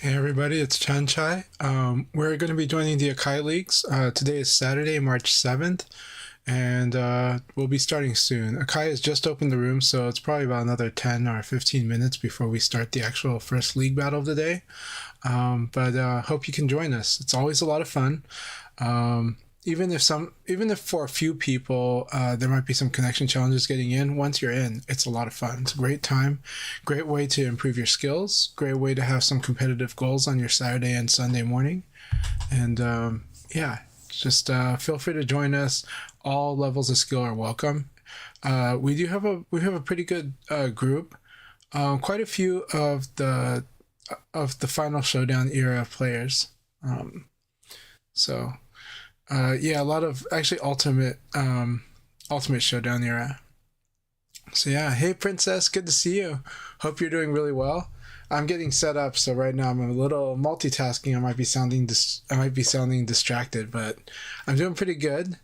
Hey everybody, it's Chan Chai. We're going to be joining the Akai Leagues. Today is Saturday, March 7th, and we'll be starting soon. Akai has just opened the room, so it's probably about another 10 or 15 minutes before we start the actual first league battle of the day. But hope you can join us. It's always a lot of fun. Um, even if for a few people there might be some connection challenges getting in, once you're in, it's a lot of fun. It's a great time, great way to improve your skills, great way to have some competitive goals on your Saturday and Sunday morning. And yeah, just feel free to join us. All levels of skill are welcome. We have a pretty good group. Quite a few of the final showdown era players. Um, so yeah, a lot of actually ultimate showdown era. So yeah, hey princess, good to see you. Hope you're doing really well. I'm getting set up, so right now I'm a little multitasking. I might be sounding distracted, but I'm doing pretty good.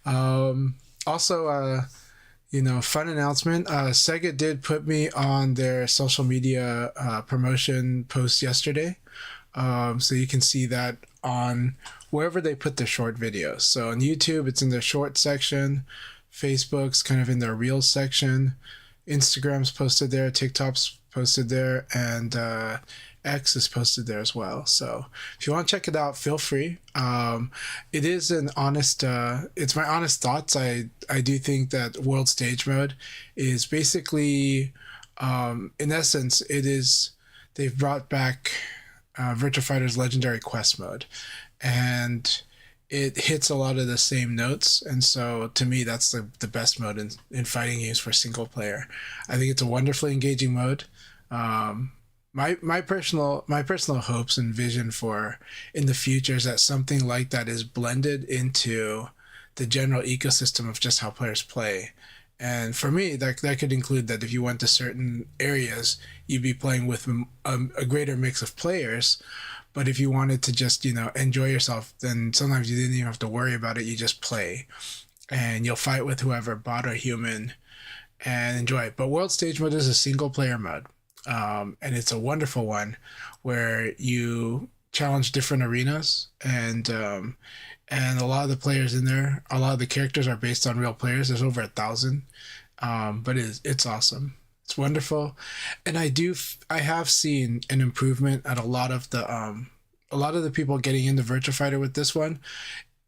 Also, fun announcement. Sega did put me on their social media promotion post yesterday. So you can see that on wherever they put their short videos. So on YouTube, it's in their short section. Facebook's kind of in their reels section. Instagram's posted there. TikTok's posted there. And X is posted there as well. So if you want to check it out, feel free. It is an honest, it's my honest thoughts. I do think that World Stage Mode is basically, in essence, they've brought back Virtua Fighter's Legendary Quest mode, and it hits a lot of the same notes. And so to me, that's the best mode in fighting games for single player. I think it's a wonderfully engaging mode. My personal hopes and vision for in the future is that something like that is blended into the general ecosystem of just how players play. And for me, that could include that if you went to certain areas, you'd be playing with a greater mix of players. But if you wanted to just, enjoy yourself, then sometimes you didn't even have to worry about it. You just play and you'll fight with whoever, bot or human, and enjoy it. But World Stage Mode is a single player mode. And it's a wonderful one where you challenge different arenas, and a lot of the players in there, a lot of the characters are based on real players. There's over 1,000, but it's awesome. It's wonderful, and I have seen an improvement at a lot of the people getting into Virtua Fighter with this one.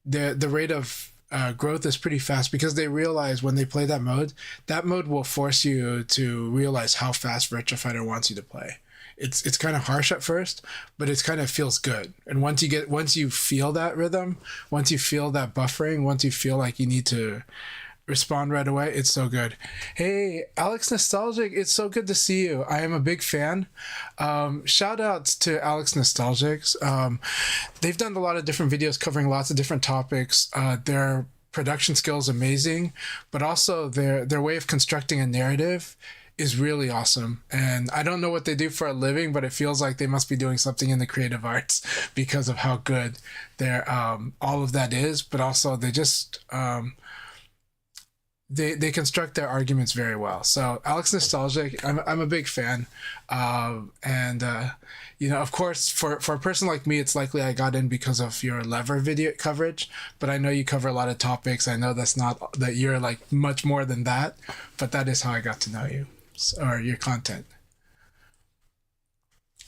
The rate of growth is pretty fast because they realize when they play that mode will force you to realize how fast Virtua Fighter wants you to play. It's kind of harsh at first, but it kind of feels good. And once you feel that rhythm, once you feel that buffering, once you feel like you need to respond right away, it's so good. Hey, Alex Nostalgic, it's so good to see you. I am a big fan. Shout outs to Alex Nostalgics. They've done a lot of different videos covering lots of different topics. Their production skills amazing, but also their way of constructing a narrative is really awesome. And I don't know what they do for a living, but it feels like they must be doing something in the creative arts because of how good their all of that is. But also they just they construct their arguments very well. So Alex Nostalgic, I'm a big fan, and of course for a person like me, it's likely I got in because of your lever video coverage. But I know you cover a lot of topics. I know that you're like much more than that, but that is how I got to know you or your content.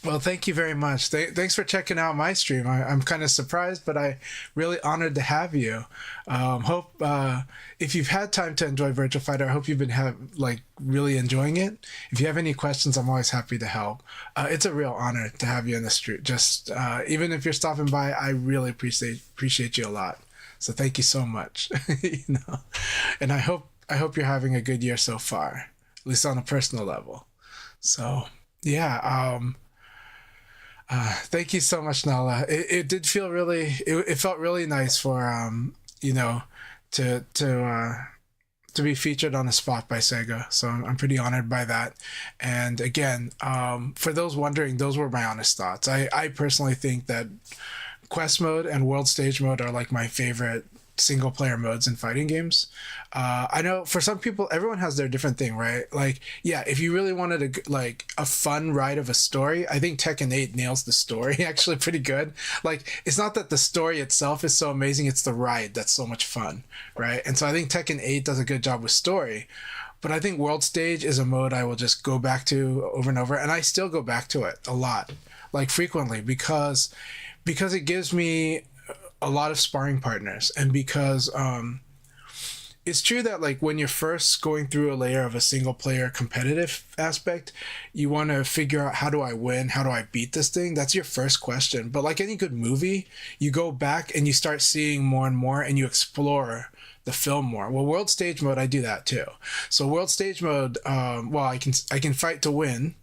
Well, thank you very much. Thanks for checking out my stream. I'm kind of surprised, but I really honored to have you. Hope if you've had time to enjoy Virtua Fighter, I hope you've been really enjoying it. If you have any questions, I'm always happy to help. It's a real honor to have you in the street. Just even if you're stopping by, I really appreciate you a lot. So thank you so much. And I hope you're having a good year so far, at least on a personal level. So yeah. Thank you so much, Nala. It did feel it felt really nice for to to be featured on a spot by Sega. So I'm pretty honored by that. And again, for those wondering, those were my honest thoughts. I personally think that Quest mode and World Stage mode are like my favorite single player modes in fighting games. I know for some people, everyone has their different thing, right? Like, yeah, if you really wanted a fun ride of a story, I think Tekken 8 nails the story actually pretty good. Like, it's not that the story itself is so amazing, it's the ride that's so much fun, right? And so I think Tekken 8 does a good job with story. But I think World Stage is a mode I will just go back to over and over, and I still go back to it a lot, like frequently, because it gives me a lot of sparring partners, and because it's true that like when you're first going through a layer of a single player competitive aspect, you want to figure out, how do I win, how do I beat this thing? That's your first question. But like any good movie, you go back and you start seeing more and more, and you explore the film more. Well, World Stage mode, I do that too. So World Stage mode, well, I can fight to win,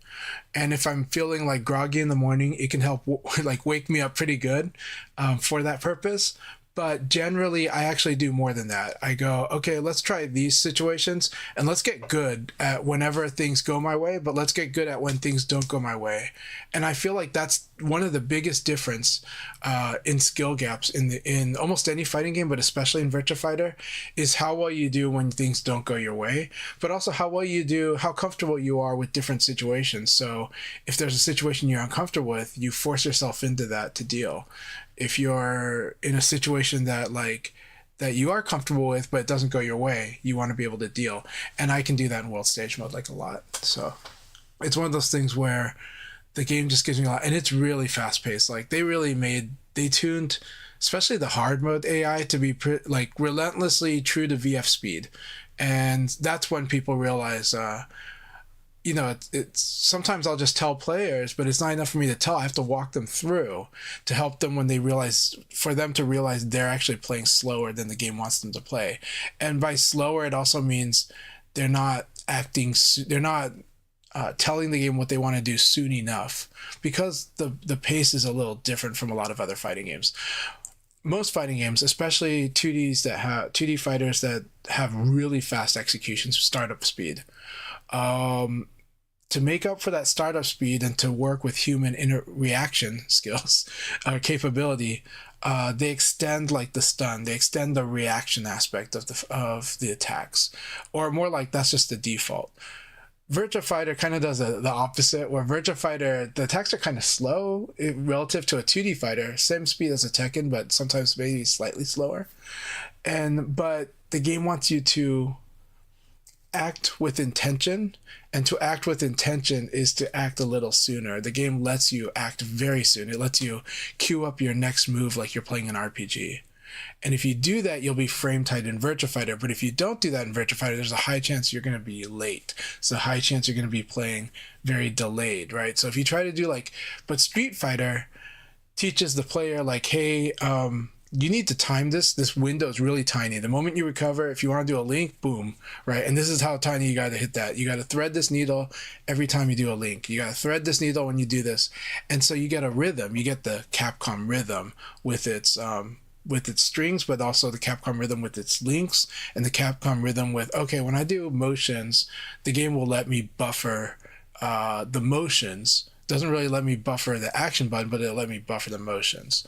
and if I'm feeling like groggy in the morning, it can help like wake me up pretty good for that purpose. But generally, I actually do more than that. I go, okay, let's try these situations, and let's get good at whenever things go my way, but let's get good at when things don't go my way. And I feel like that's one of the biggest difference in skill gaps in almost any fighting game, but especially in Virtua Fighter, is how well you do when things don't go your way, but also how well you do, how comfortable you are with different situations. So if there's a situation you're uncomfortable with, you force yourself into that to deal. If you're in a situation that you are comfortable with but it doesn't go your way, you want to be able to deal. And I can do that in World Stage mode like a lot. So it's one of those things where the game just gives me a lot, and it's really fast paced. Like they tuned especially the hard mode AI to be like relentlessly true to VF speed. And that's when people realize it's sometimes I'll just tell players, but it's not enough for me to tell. I have to walk them through to help them when they realize, for them to realize they're actually playing slower than the game wants them to play. And by slower, it also means they're not telling the game what they want to do soon enough, because the pace is a little different from a lot of other fighting games. Most fighting games, especially 2D fighters that have really fast executions, startup speed. To make up for that startup speed and to work with human reaction skills capability, they extend like the stun, they extend the reaction aspect of the attacks, or more like that's just the default. Virtua Fighter kind of does the opposite, where Virtua Fighter, the attacks are kind of slow relative to a 2D fighter, same speed as a Tekken, but sometimes maybe slightly slower. But the game wants you to act with intention, and to act with intention is to act a little sooner. The game lets you act very soon. It lets you queue up your next move like you're playing an RPG. And if you do that, you'll be frame tight in Virtua Fighter. But if you don't do that in Virtua Fighter, there's a high chance you're going to be late. It's a high chance you're going to be playing very delayed, right? So if you try to do but Street Fighter teaches the player like, hey, you need to time this. This window is really tiny. The moment you recover, if you want to do a link, boom, right? And this is how tiny you got to hit that. You got to thread this needle every time you do a link. You got to thread this needle when you do this. And so you get a rhythm. You get the Capcom rhythm with its strings, but also the Capcom rhythm with its links, and the Capcom rhythm with, okay, when I do motions, the game will let me buffer the motions. Doesn't really let me buffer the action button, but it'll let me buffer the motions.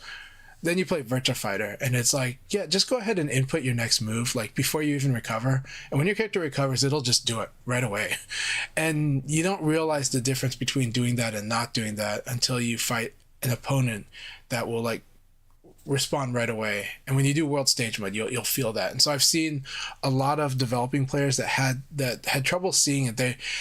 Then you play Virtua Fighter, and it's like, yeah, just go ahead and input your next move, like before you even recover. And when your character recovers, it'll just do it right away. And you don't realize the difference between doing that and not doing that until you fight an opponent that will respond right away. And when you do World Stage mode, you'll feel that. And so I've seen a lot of developing players that had trouble seeing it.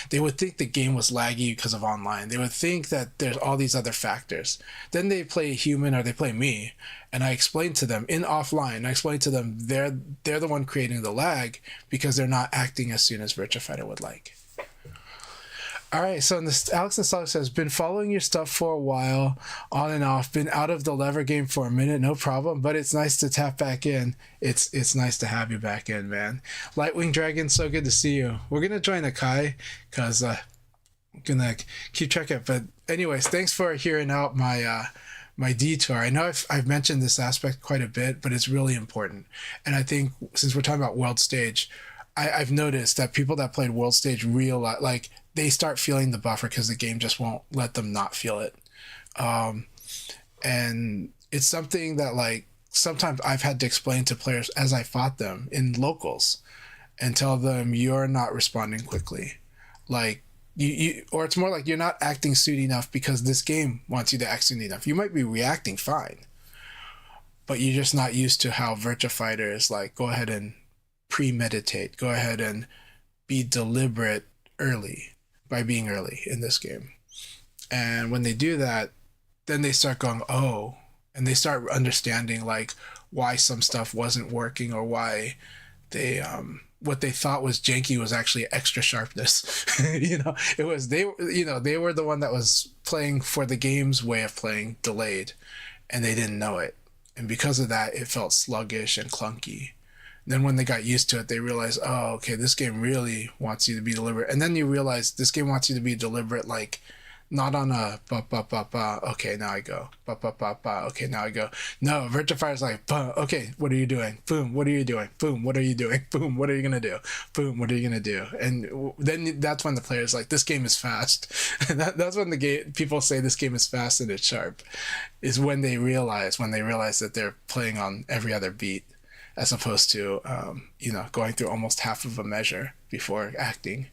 They would think the game was laggy because of online. They would think that there's all these other factors. Then they play human or they play me, and I explain to them in offline. I explain to them they're the one creating the lag because they're not acting as soon as Virtua Fighter would like. All right, so Alex Nostalgic says, been following your stuff for a while, on and off, been out of the lever game for a minute, no problem, but it's nice to tap back in. It's nice to have you back in, man. Lightwing Dragon, so good to see you. We're going to join Akai, because I'm going to keep track of it. But anyways, thanks for hearing out my detour. I know I've mentioned this aspect quite a bit, but it's really important. And I think since we're talking about World Stage, I've noticed that people that played World Stage realize, they start feeling the buffer because the game just won't let them not feel it. And it's something that sometimes I've had to explain to players as I fought them in locals and tell them you're not responding quickly. Like or it's more like you're not acting soon enough because this game wants you to act soon enough. You might be reacting fine, but you're just not used to how Virtua Fighter is like, go ahead and premeditate, go ahead and be deliberate early by being early in this game. And when they do that, then they start going, oh, and they start understanding like why some stuff wasn't working or why they what they thought was janky was actually extra sharpness. It was they were the one that was playing for the game's way of playing delayed, and they didn't know it, and because of that it felt sluggish and clunky. And then when they got used to it, they realized, oh, okay, this game really wants you to be deliberate. And then you realize this game wants you to be deliberate, like not on a ba ba ba ba. Okay, now I go ba ba ba ba. Okay, now I go. No, Virtua Fighter's like, okay, what are you doing? Boom, what are you doing? Boom, what are you doing? Boom, what are you gonna do? Boom, what are you gonna do? And then that's when the player's like, this game is fast. And that's when the game people say this game is fast and it's sharp, is when they realize that they're playing on every other beat, as opposed to going through almost half of a measure before acting.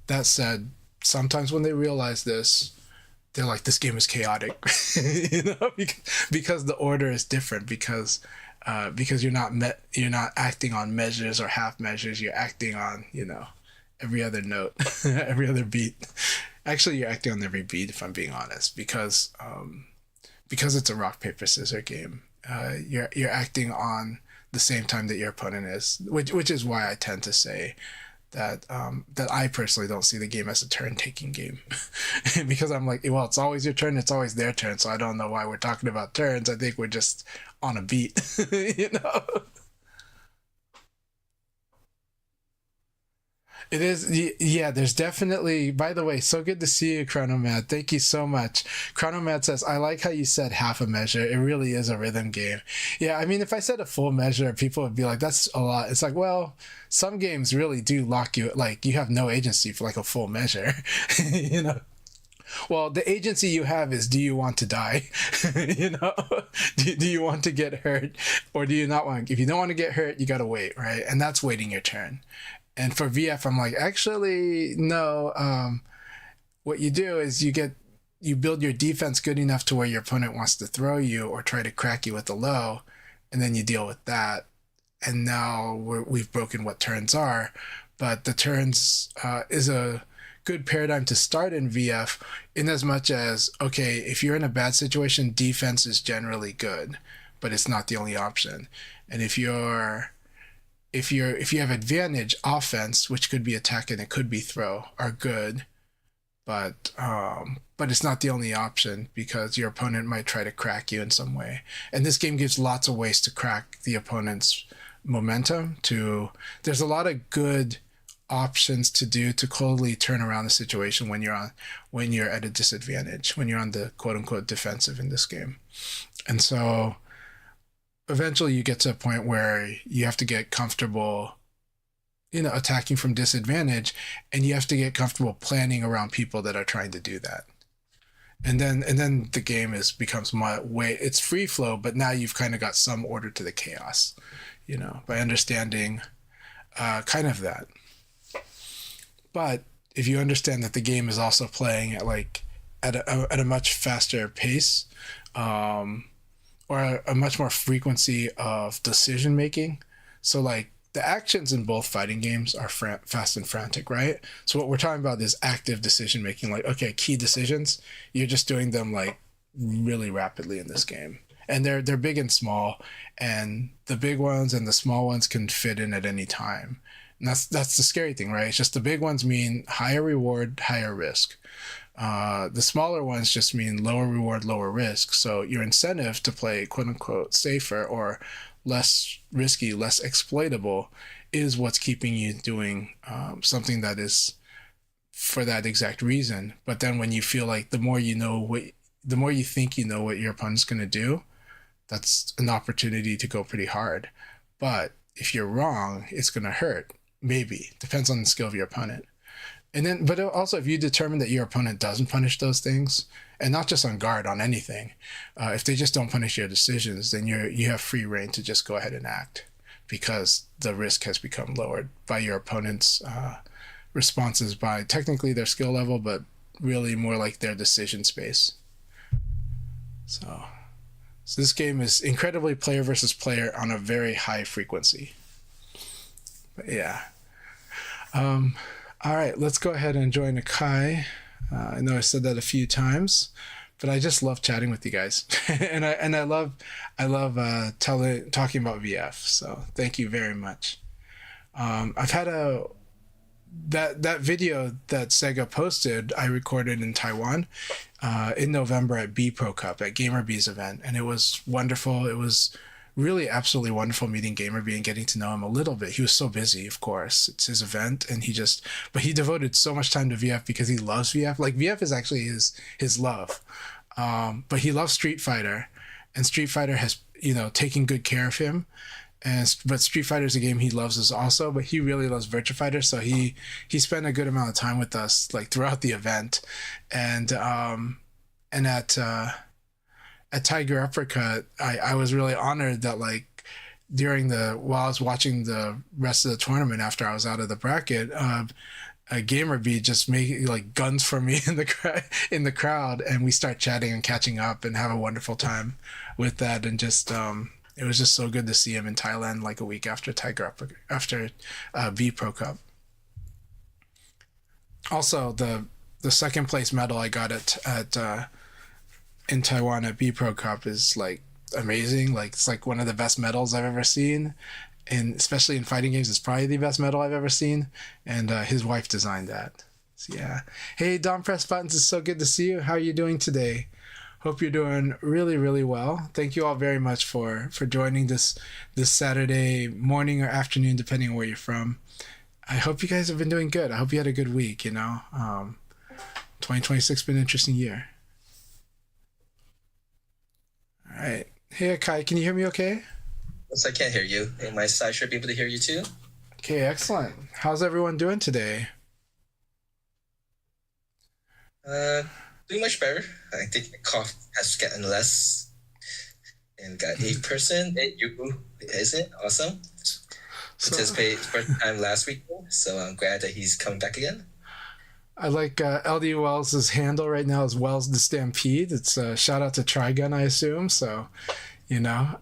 That said, sometimes when they realize this, they're like, this game is chaotic, because the order is different, because you're not acting on measures or half measures, you're acting on, every other note, every other beat. Actually, you're acting on every beat, if I'm being honest, because it's a rock paper scissors game. You're acting on the same time that your opponent is, which is why I tend to say that I personally don't see the game as a turn-taking game, because I'm like, well, it's always your turn, it's always their turn, so I don't know why we're talking about turns. I think we're just on a beat, you know. It is, yeah, there's definitely, by the way, so good to see you, Chronomad. Thank you so much. Chronomad says, I like how you said half a measure. It really is a rhythm game. Yeah, I mean, if I said a full measure, people would be like, that's a lot. It's like, well, some games really do lock you, like, you have no agency for like a full measure, you know? Well, the agency you have is, do you want to die? you know, do you want to get hurt, or do you not want? If you don't want to get hurt, you got to wait, right? And that's waiting your turn. And for VF, I'm like, actually, no. What you do is you build your defense good enough to where your opponent wants to throw you or try to crack you with the low, and then you deal with that. And now we've broken what turns are, but the turns is a good paradigm to start in VF, in as much as, okay, if you're in a bad situation, defense is generally good, but it's not the only option. And if you have advantage, offense, which could be attack and it could be throw, are good, but it's not the only option, because your opponent might try to crack you in some way. And this game gives lots of ways to crack the opponent's momentum. There's a lot of good options to do to totally turn around the situation when you're at a disadvantage, when you're on the quote unquote defensive in this game. And so eventually you get to a point where you have to get comfortable, attacking from disadvantage, and you have to get comfortable planning around people that are trying to do that. And then the game becomes it's free flow, but now you've kind of got some order to the chaos, by understanding kind of that. But if you understand that the game is also playing at a much faster pace, or a much more frequency of decision making. So like the actions in both fighting games are fast and frantic, right? So what we're talking about is active decision making. Like, okay, key decisions, you're just doing them like really rapidly in this game. And they're big and small, and the big ones and the small ones can fit in at any time. And that's the scary thing, right? It's just the big ones mean higher reward, higher risk. The smaller ones just mean lower reward, lower risk. So your incentive to play quote unquote safer or less risky, less exploitable, is what's keeping you doing something that is for that exact reason. But then when you feel like the more you think you know what your opponent's going to do, that's an opportunity to go pretty hard. But if you're wrong, it's going to hurt. Maybe. Depends on the skill of your opponent. And then, but also, if you determine that your opponent doesn't punish those things, and not just on guard, on anything, if they just don't punish your decisions, then you have free reign to just go ahead and act, because the risk has become lowered by your opponent's responses, by technically their skill level, but really more like their decision space. So this game is incredibly player versus player on a very high frequency. But yeah. All right, let's go ahead and join Akai. I know I said that a few times, but I just love chatting with you guys, and I love talking about VF. So thank you very much. I've had that video that Sega posted. I recorded in Taiwan in November at B Pro Cup at GamerBee's event, and it was wonderful. It was really absolutely wonderful meeting GamerBee and getting to know him a little bit. He was so busy, of course. It's his event, and but he devoted so much time to VF because he loves VF. Like, VF is actually his love. But he loves Street Fighter, and Street Fighter has, taken good care of him. But Street Fighter is a game he loves as also, but he really loves Virtua Fighter, so he spent a good amount of time with us, like, throughout the event. And at Tiger Uppercut, I was really honored that, like, while I was watching the rest of the tournament after I was out of the bracket, GamerBee just made like guns for me in the crowd, and we start chatting and catching up and have a wonderful time with that. And just it was just so good to see him in Thailand like a week after B Pro Cup. Also, the second place medal I got at in Taiwan at B Pro Cup is like amazing. Like, it's like one of the best medals I've ever seen, and especially in fighting games, it's probably the best medal I've ever seen. And his wife designed that. So yeah. Hey, Dom Press Buttons, it's so good to see you. How are you doing today? Hope you're doing really, really well. Thank you all very much for joining this Saturday morning or afternoon, depending on where you're from. I hope you guys have been doing good. I hope you had a good week. 2026 has been an interesting year. All right. Hey, Akai, can you hear me okay? Yes, I can hear you. And my side should be able to hear you too. Okay, excellent. How's everyone doing today? Doing much better. I think my cough has gotten less. And got 8%. You isn't awesome. Anticipated first time last week, so I'm glad that he's coming back again. I like LD Wells' handle right now is Wells the Stampede. It's a shout out to Trigun, I assume. So, yeah,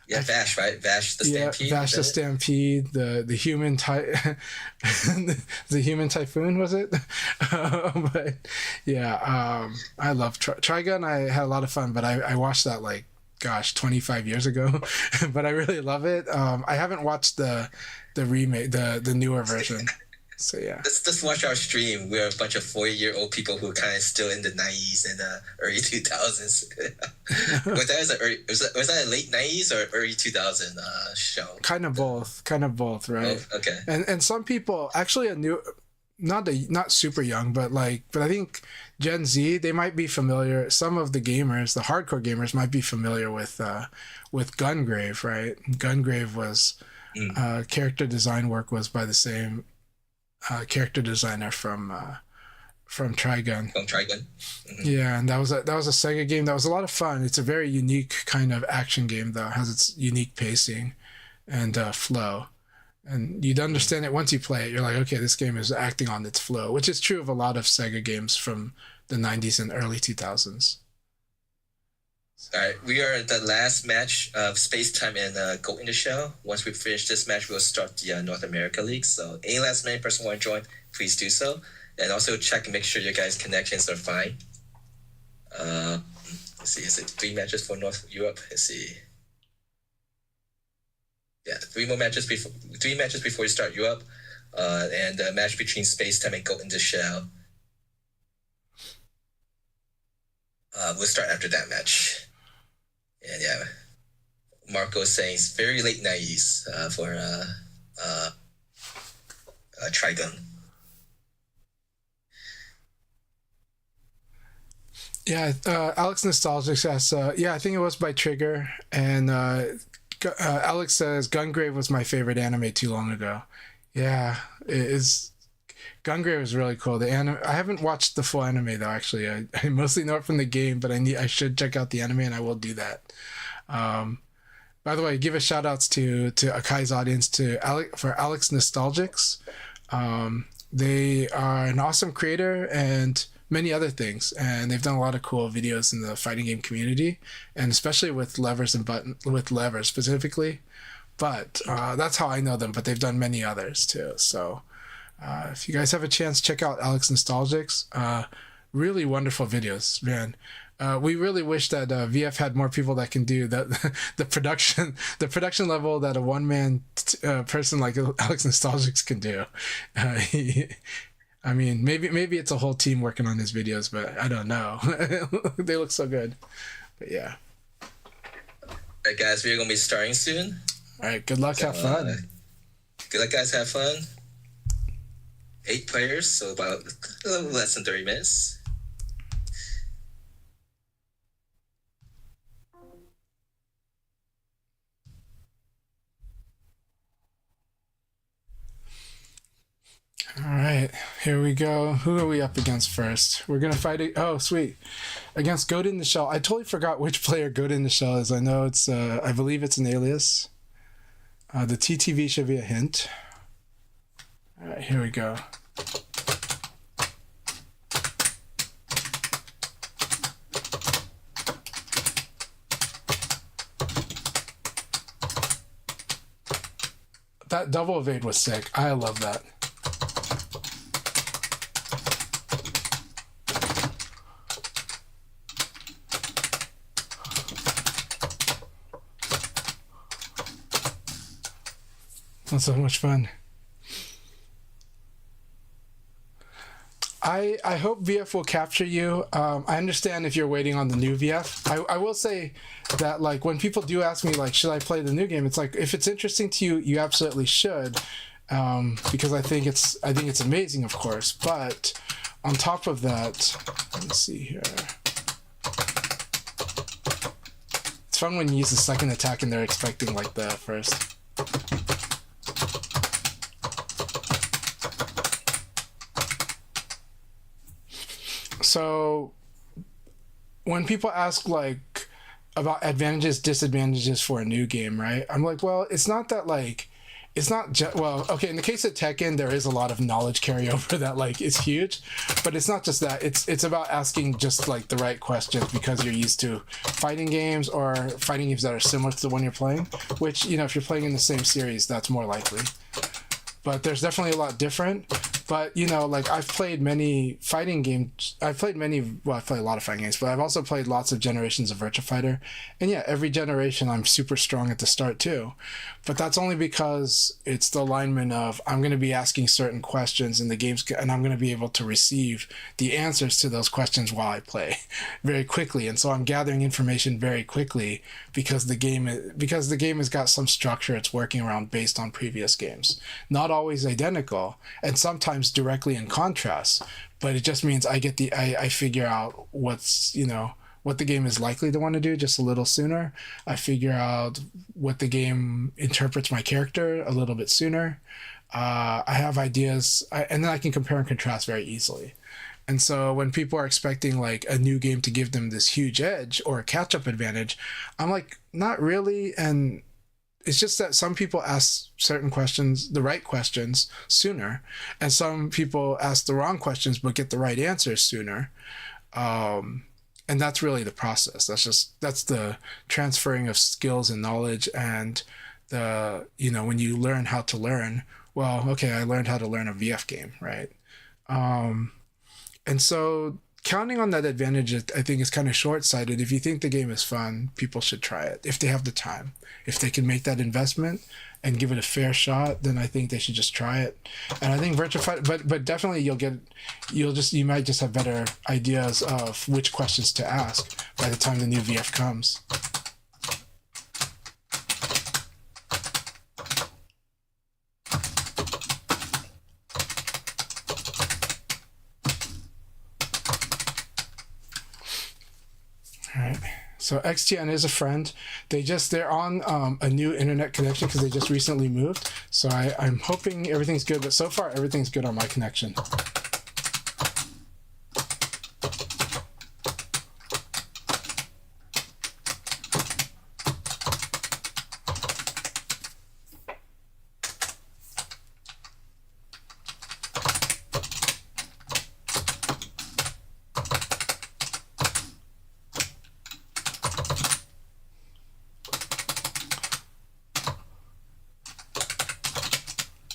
Vash, right? Vash the Stampede. Yeah, Vash the Stampede. The human the human typhoon, was it? But yeah, I love Trigun. I had a lot of fun, but I watched that 25 years ago. But I really love it. I haven't watched the remake, the newer version. So yeah, just watch our stream. We're a bunch of 40-year-old people who are kind of still in the 90s and early 2000s. was that a late 90s or early 2000 show? Kind of both, right? Oh, okay. And some people actually not super young, but I think Gen Z, they might be familiar. Some of the gamers, the hardcore gamers, might be familiar with Gungrave, right? Gungrave was character design work was by the same character designer from Trigun. From Trigun. Mm-hmm. Yeah, and that was a Sega game that was a lot of fun. It's a very unique kind of action game, though. It has its unique pacing and flow. And you'd understand it once you play it. You're like, okay, this game is acting on its flow, which is true of a lot of Sega games from the 90s and early 2000s. All right, we are at the last match of Space Time and Go Into Shell. Once we finish this match, we'll start the North America League. So any last minute person want to join, please do so. And also check and make sure your guys' connections are fine. Let's see, is it 3 matches for North Europe? Let's see. Yeah, 3 matches before you start Europe. And a match between Space Time and Go Into Shell. We'll start after that match. And yeah, Marco's saying it's very late 90s for Trigun. Yeah, Alex Nostalgic asks, I think it was by Trigger. And Alex says, Gungrave was my favorite anime too long ago. Yeah, it is. Gungrave was really cool. The anime. I haven't watched the full anime though. Actually, I mostly know it from the game, but I should check out the anime, and I will do that. Um, by the way, give a shout outs to Akai's audience to for Alex Nostalgics. They are an awesome creator and many other things, and they've done a lot of cool videos in the fighting game community, and especially with levers and with levers specifically. But that's how I know them. But they've done many others too. So if you guys have a chance, check out Alex Nostalgics. Really wonderful videos, man. We really wish that VF had more people that can do that. The production level that a person like Alex Nostalgics can do. I mean, maybe it's a whole team working on his videos, but I don't know. They look so good. But yeah. All right, guys, we're gonna be starting soon. All right. Good luck. Have fun. Good luck, guys. Have fun. 8 players, so about a little less than 30 minutes. All right, here we go. Who are we up against first? We're gonna fight it. Oh, sweet, against Goat in the Shell. I totally forgot which player Goat in the Shell is. I know it's. I believe it's an alias. The TTV should be a hint. All right, here we go. That double evade was sick. I love that. That's so much fun. I hope VF will capture you. I understand if you're waiting on the new VF. I will say that like when people do ask me like should I play the new game, it's like if it's interesting to you, you absolutely should, because I think it's amazing, of course. But on top of that, let me see here. It's fun when you use the second attack and they're expecting like the first. So when people ask like about advantages, disadvantages for a new game, right? I'm like, well, it's not that like it's not well, okay, in the case of Tekken, there is a lot of knowledge carryover that like is huge, but it's not just that. It's about asking just like the right questions because you're used to fighting games or fighting games that are similar to the one you're playing, which, you know, if you're playing in the same series, that's more likely. But there's definitely a lot different. But, you know, like I've played many fighting games. I've played a lot of fighting games, but I've also played lots of generations of Virtua Fighter. And yeah, every generation I'm super strong at the start too. But that's only because it's the alignment of I'm going to be asking certain questions in the games and I'm going to be able to receive the answers to those questions while I play very quickly. And so I'm gathering information very quickly because the game has got some structure it's working around based on previous games. Not always identical, and sometimes directly in contrast, but it just means I figure out what's, you know, what the game is likely to want to do just a little sooner. I figure out what the game interprets my character a little bit sooner. I have ideas, and then I can compare and contrast very easily. And so when people are expecting like a new game to give them this huge edge or a catch-up advantage, I'm like, not really. And it's just that some people ask certain questions, the right questions, sooner, and some people ask the wrong questions but get the right answers sooner. And that's really the process. That's the transferring of skills and knowledge, and the, you know, when you learn how to learn. Well, okay, I learned how to learn a VF game, right? And so counting on that advantage, I think, is kind of short-sighted. If you think the game is fun, people should try it if they have the time. If they can make that investment and give it a fair shot, then I think they should just try it. And I think Virtua Fighter, but definitely you might just have better ideas of which questions to ask by the time the new VF comes. So XTN is a friend. They're on a new internet connection because they just recently moved. So I'm hoping everything's good, but so far everything's good on my connection.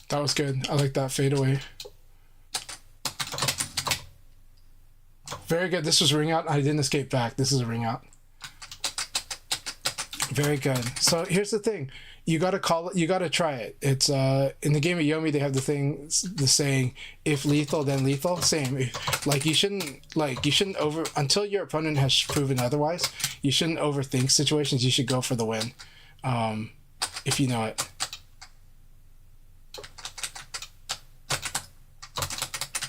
That was good. I like that fadeaway. Very good. This was ring out. I didn't escape back. This is a ring out. Very good. So here's the thing. You gotta call it. You gotta try it. It's in the game of Yomi. They have the saying, "If lethal, then lethal." Same. You shouldn't over until your opponent has proven otherwise. You shouldn't overthink situations. You should go for the win, if you know it.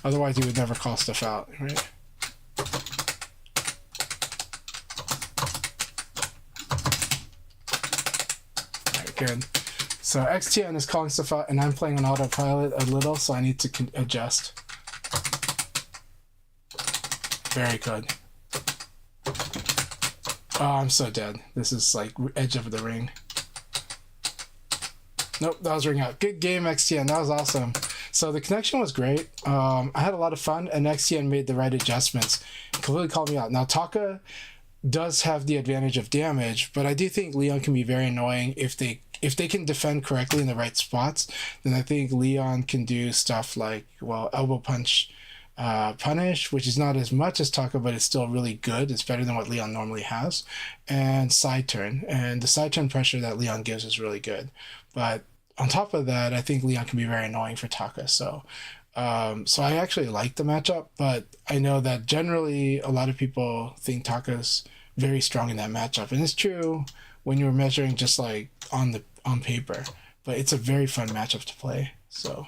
Otherwise, you would never call stuff out, right? Alright, good. So XTN is calling stuff out, and I'm playing on autopilot a little, so I need to adjust. Very good. Oh, I'm so dead. This is like edge of the ring. Nope, that was ring out. Good game, XTN. That was awesome. So the connection was great. I had a lot of fun, and XTN made the right adjustments. Completely called me out. Now, Taka does have the advantage of damage, but I do think Leon can be very annoying if they can defend correctly in the right spots. Then I think Leon can do stuff like, well, elbow punch, punish, which is not as much as Taka, but it's still really good. It's better than what Leon normally has, and side turn. And the side turn pressure that Leon gives is really good, but on top of that, I think Leon can be very annoying for Taka. So I actually like the matchup, but I know that generally a lot of people think Taka's very strong in that matchup, and it's true when you're measuring just like on paper. But it's a very fun matchup to play. So.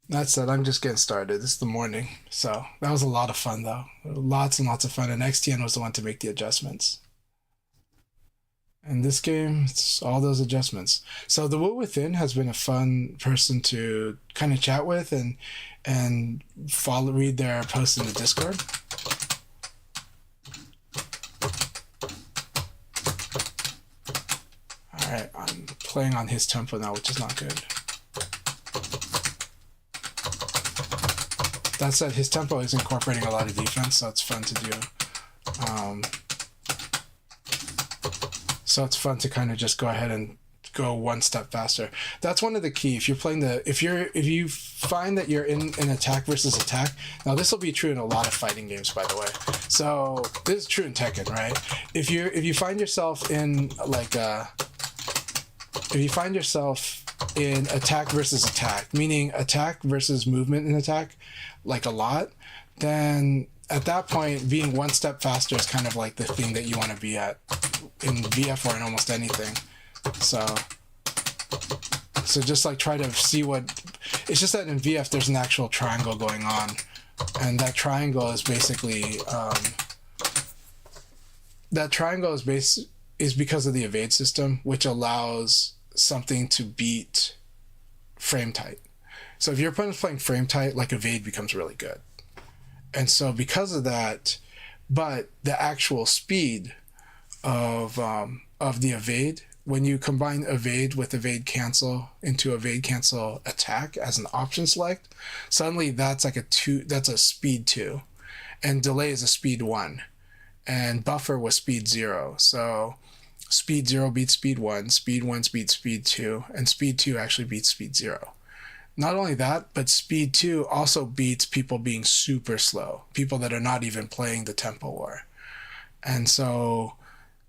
That said, I'm just getting started. This is the morning. So that was a lot of fun, though. Lots and lots of fun. And XTN was the one to make the adjustments. And this game, it's all those adjustments. So the Will Within has been a fun person to kind of chat with and read their posts in the Discord. All right, I'm playing on his tempo now, which is not good. That said, his tempo is incorporating a lot of defense, so it's fun to do. So it's fun to kind of just go ahead and go one step faster. That's one of the key. If you're playing if you find that you're in an attack versus attack, now this will be true in a lot of fighting games, by the way. So this is true in Tekken, right? If you find yourself in in attack versus attack, meaning attack versus movement in attack, like a lot, then at that point, being one step faster is kind of like the thing that you want to be at in VF or in almost anything. So just like try to see what, it's just that in VF there's an actual triangle going on, and that triangle is basically, is because of the evade system, which allows something to beat frame tight. So if your opponent's playing frame tight, like evade becomes really good. And so because of that, but the actual speed of the evade, when you combine evade with evade cancel into evade cancel attack as an option select, suddenly that's like that's a speed 2, and delay is a speed 1, and buffer was speed 0. So speed 0 beats speed 1 beats speed 2, and speed 2 actually beats speed 0. Not only that, but speed 2 also beats people being super slow, people that are not even playing the tempo war. And so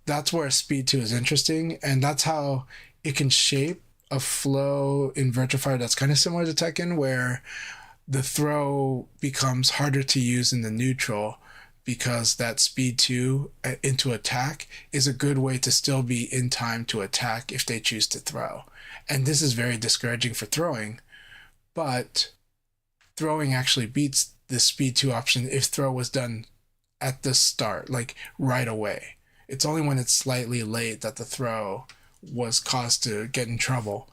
that's where speed 2 is interesting, and that's how it can shape a flow in Virtua Fighter that's kind of similar to Tekken, where the throw becomes harder to use in the neutral because that speed 2 into attack is a good way to still be in time to attack if they choose to throw. And this is very discouraging for throwing, but throwing actually beats the speed 2 option if throw was done at the start, like right away. It's only when it's slightly late that the throw was caused to get in trouble.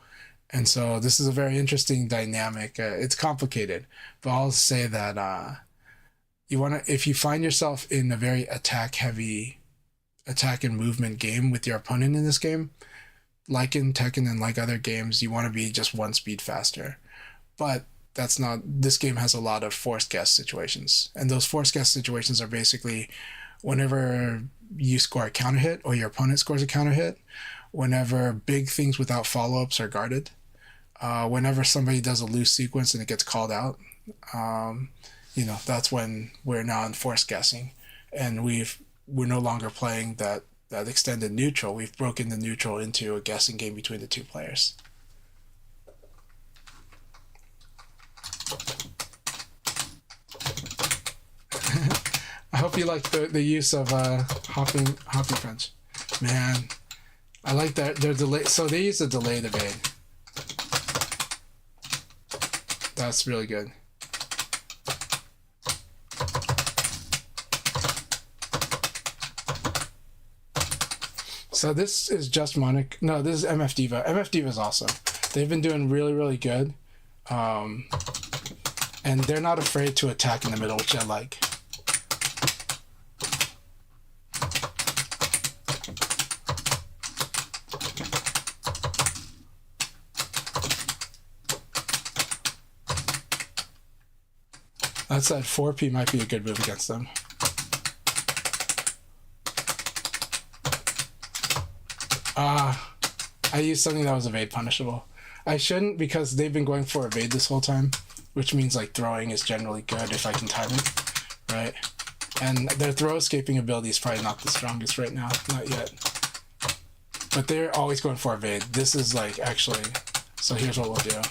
And so this is a very interesting dynamic. It's complicated, but I'll say that you want to, if you find yourself in a very attack heavy attack and movement game with your opponent in this game, like in Tekken and like other games, you want to be just one speed faster. But that's not, this game has a lot of forced guess situations. And those forced guess situations are basically whenever you score a counter hit or your opponent scores a counter hit, whenever big things without follow-ups are guarded, whenever somebody does a loose sequence and it gets called out, that's when we're now in forced guessing. And we're no longer playing that extended neutral. We've broken the neutral into a guessing game between the two players. I hope you like the use of hopping French. Man, I like that. They're delayed. So they use a delayed evade. That's really good. So this is just Monic. No, this is MF Diva. MF Diva is awesome. They've been doing really, really good. And they're not afraid to attack in the middle, which I like. That said, 4P might be a good move against them. I used something that was evade punishable. I shouldn't, because they've been going for evade this whole time, which means like throwing is generally good if I can time it, right? And their throw escaping ability is probably not the strongest right now, not yet. But they're always going for evade. This is like actually, so here's what we'll do.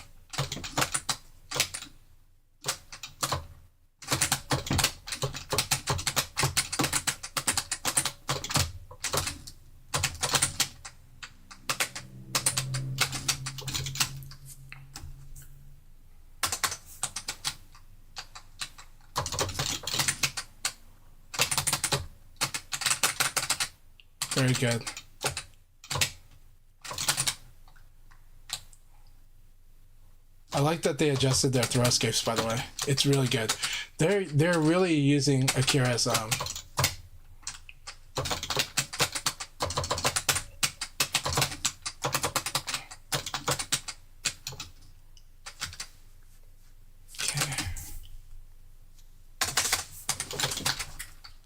Very good. I like that they adjusted their throw escapes, by the way. It's really good. They're really using Akira's Okay.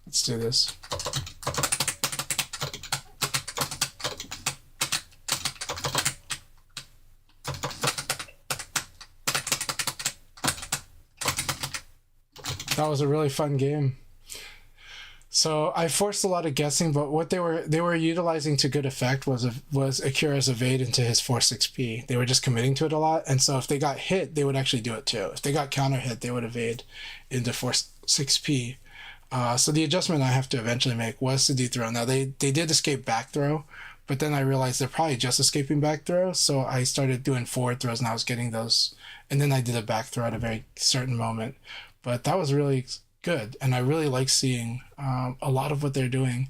Let's do this. That was a really fun game. So I forced a lot of guessing, but what they were utilizing to good effect was Akira's evade into his 4-6P. They were just committing to it a lot, and so if they got hit, they would actually do it too. If they got counter hit, they would evade into 4-6P. So the adjustment I have to eventually make was to de-throw. Now they did escape back throw, but then I realized they're probably just escaping back throw, so I started doing forward throws and I was getting those, and then I did a back throw at a very certain moment. But that was really good, and I really like seeing a lot of what they're doing.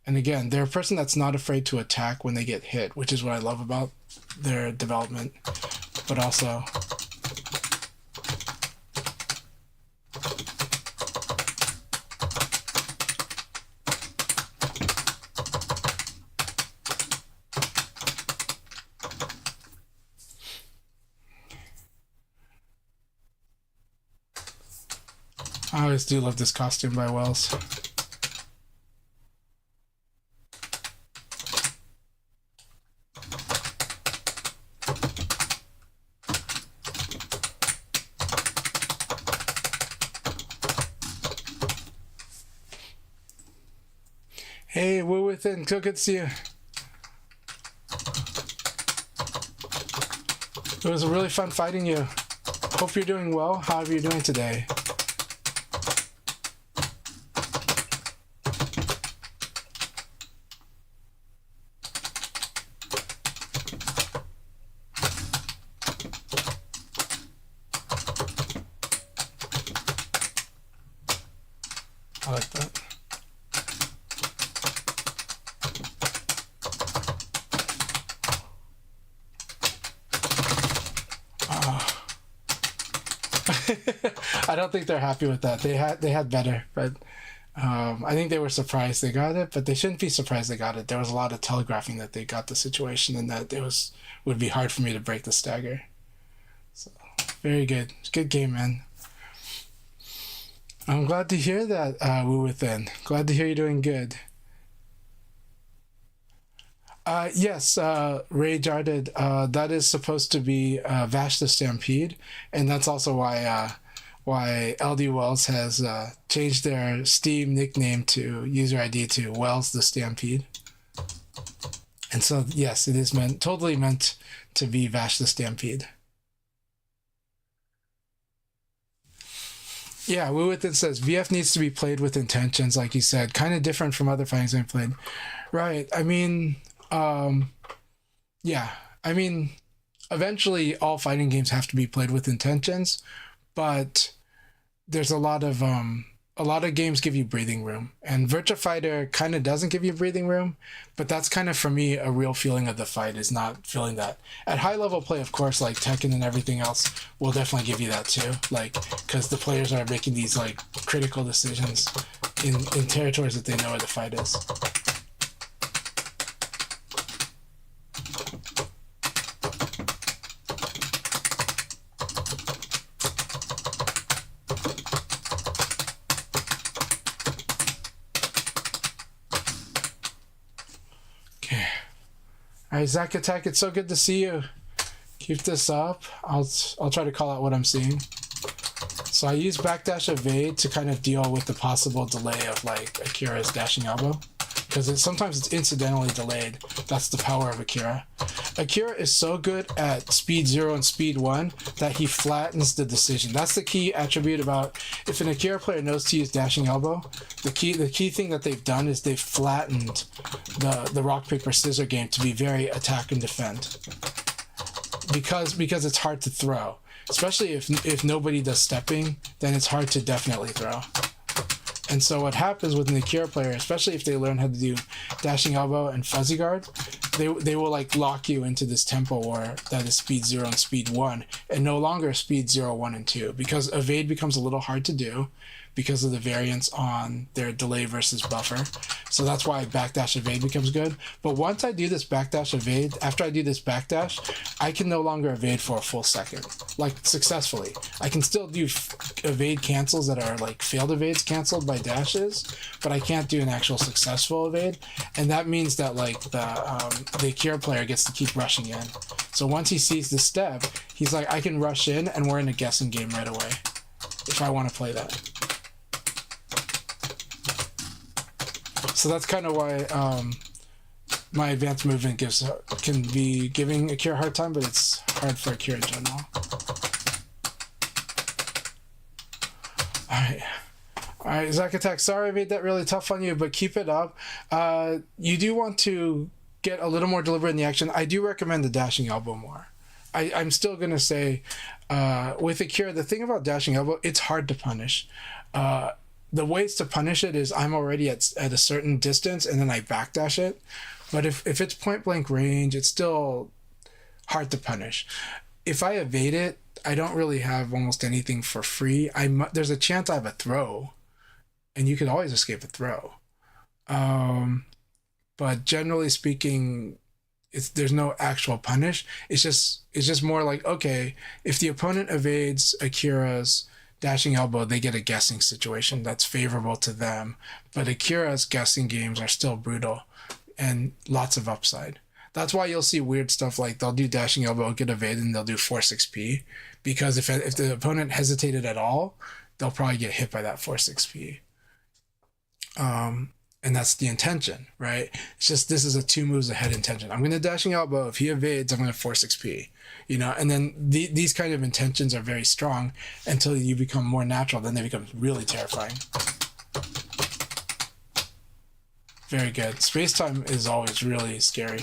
And again, they're a person that's not afraid to attack when they get hit, which is what I love about their development. But also, I always do love this costume by Wells. Hey, we're within. So good to see you. It was really fun fighting you. Hope you're doing well. How are you doing today? I don't think they're happy with that. They had better, but I think they were surprised they got it, but they shouldn't be surprised they got it. There was a lot of telegraphing that they got the situation and that would be hard for me to break the stagger. So very good. Good game, man. I'm glad to hear that, Wu Within. Glad to hear you're doing good. Yes, Ray Jarded. That is supposed to be Vash the Stampede, and that's also why LD Wells has changed their Steam nickname to user ID to Wells the Stampede. And so, yes, it is totally meant to be Vash the Stampede. Yeah, Wu Within says VF needs to be played with intentions, like you said, kind of different from other fighting games played. Right. I mean, yeah. I mean, eventually all fighting games have to be played with intentions, but there's a lot of games give you breathing room, and Virtua Fighter kind of doesn't give you breathing room, but that's kind of for me a real feeling of the fight is not feeling that. At high level play, of course, like Tekken and everything else will definitely give you that too, like because the players are making these like critical decisions in territories that they know where the fight is. All right, Zach Attack, it's so good to see you. Keep this up. I'll try to call out what I'm seeing. So I use backdash evade to kind of deal with the possible delay of like Akira's dashing elbow, because sometimes it's incidentally delayed. That's the power of Akira. Akira is so good at speed 0 and speed 1 that he flattens the decision. That's the key attribute about if an Akira player knows to use dashing elbow. The key thing that they've done is they've flattened the rock paper scissors game to be very attack and defend. Because it's hard to throw, especially if nobody does stepping, then it's hard to definitely throw. And so what happens with an Akira player, especially if they learn how to do dashing elbow and fuzzy guard, they will like lock you into this tempo war that is speed 0 and speed 1, and no longer speed 0, 1, and 2, because evade becomes a little hard to do because of the variance on their delay versus buffer. So that's why backdash evade becomes good. But once I do this backdash evade, after I do this backdash, I can no longer evade for a full second, like successfully. I can still do evade cancels that are like failed evades canceled by dashes, but I can't do an actual successful evade. And that means that like the Akira player gets to keep rushing in. So once he sees the step, he's like, I can rush in and we're in a guessing game right away if I want to play that. So that's kind of why my advanced movement can be giving Akira a hard time, but it's hard for Akira in general. Alright, Zack Attack, sorry I made that really tough on you, but keep it up. You do want to get a little more deliberate in the action. I do recommend the dashing elbow more. I'm still going to say, with Akira, the thing about dashing elbow, it's hard to punish. The ways to punish it is I'm already at a certain distance and then I backdash it. But if it's point blank range, it's still hard to punish. If I evade it, I don't really have almost anything for free. There's a chance I have a throw, and you can always escape a throw. But generally speaking, there's no actual punish. It's just more like, okay, if the opponent evades Akira's dashing elbow, they get a guessing situation that's favorable to them. But Akira's guessing games are still brutal and lots of upside. That's why you'll see weird stuff like they'll do dashing elbow, get evaded, and they'll do force XP. Because if the opponent hesitated at all, they'll probably get hit by that force XP. And that's the intention, right? It's just this is a 2 moves ahead intention. I'm going to dashing elbow. If he evades, I'm going to force XP. And then these kind of intentions are very strong until you become more natural. Then they become really terrifying. Very good. Space time is always really scary.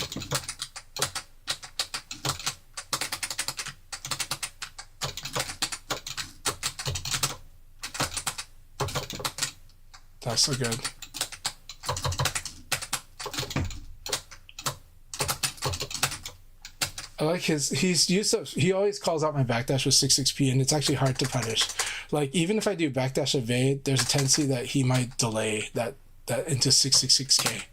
That's so good. I like he's used to, he always calls out my backdash with 6-6p, and it's actually hard to punish. Like, even if I do backdash evade, there's a tendency that he might delay that into 6-6-6k.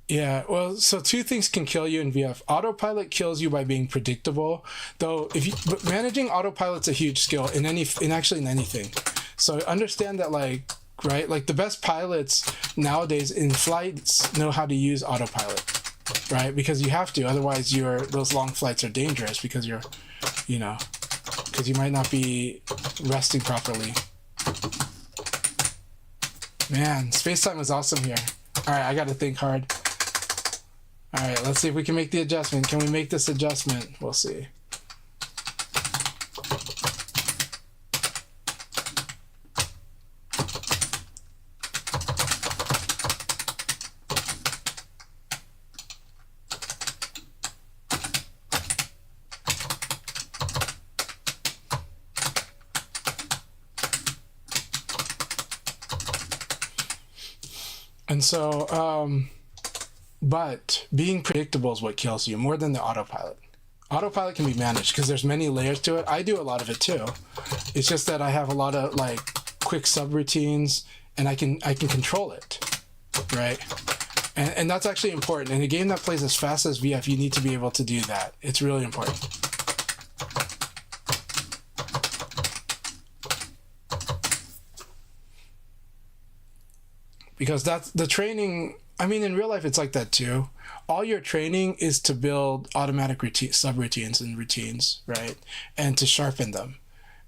Yeah, well, so two things can kill you in VF. Autopilot kills you by being predictable, though. But managing autopilot's a huge skill in anything. So understand that, like, right, like the best pilots nowadays in flights know how to use autopilot, right? Because you have to, otherwise those long flights are dangerous because because you might not be resting properly. Man, space time was awesome here. All right, I got to think hard. All right, let's see if we can make the adjustment. Can we make this adjustment? We'll see. And so, but being predictable is what kills you more than the autopilot. Autopilot can be managed because there's many layers to it. I do a lot of it too. It's just that I have a lot of like quick subroutines, and I can control it, right? And that's actually important. In a game that plays as fast as VF, you need to be able to do that. It's really important. Because that's the training. I mean, in real life, it's like that too. All your training is to build automatic subroutines and routines, right? And to sharpen them.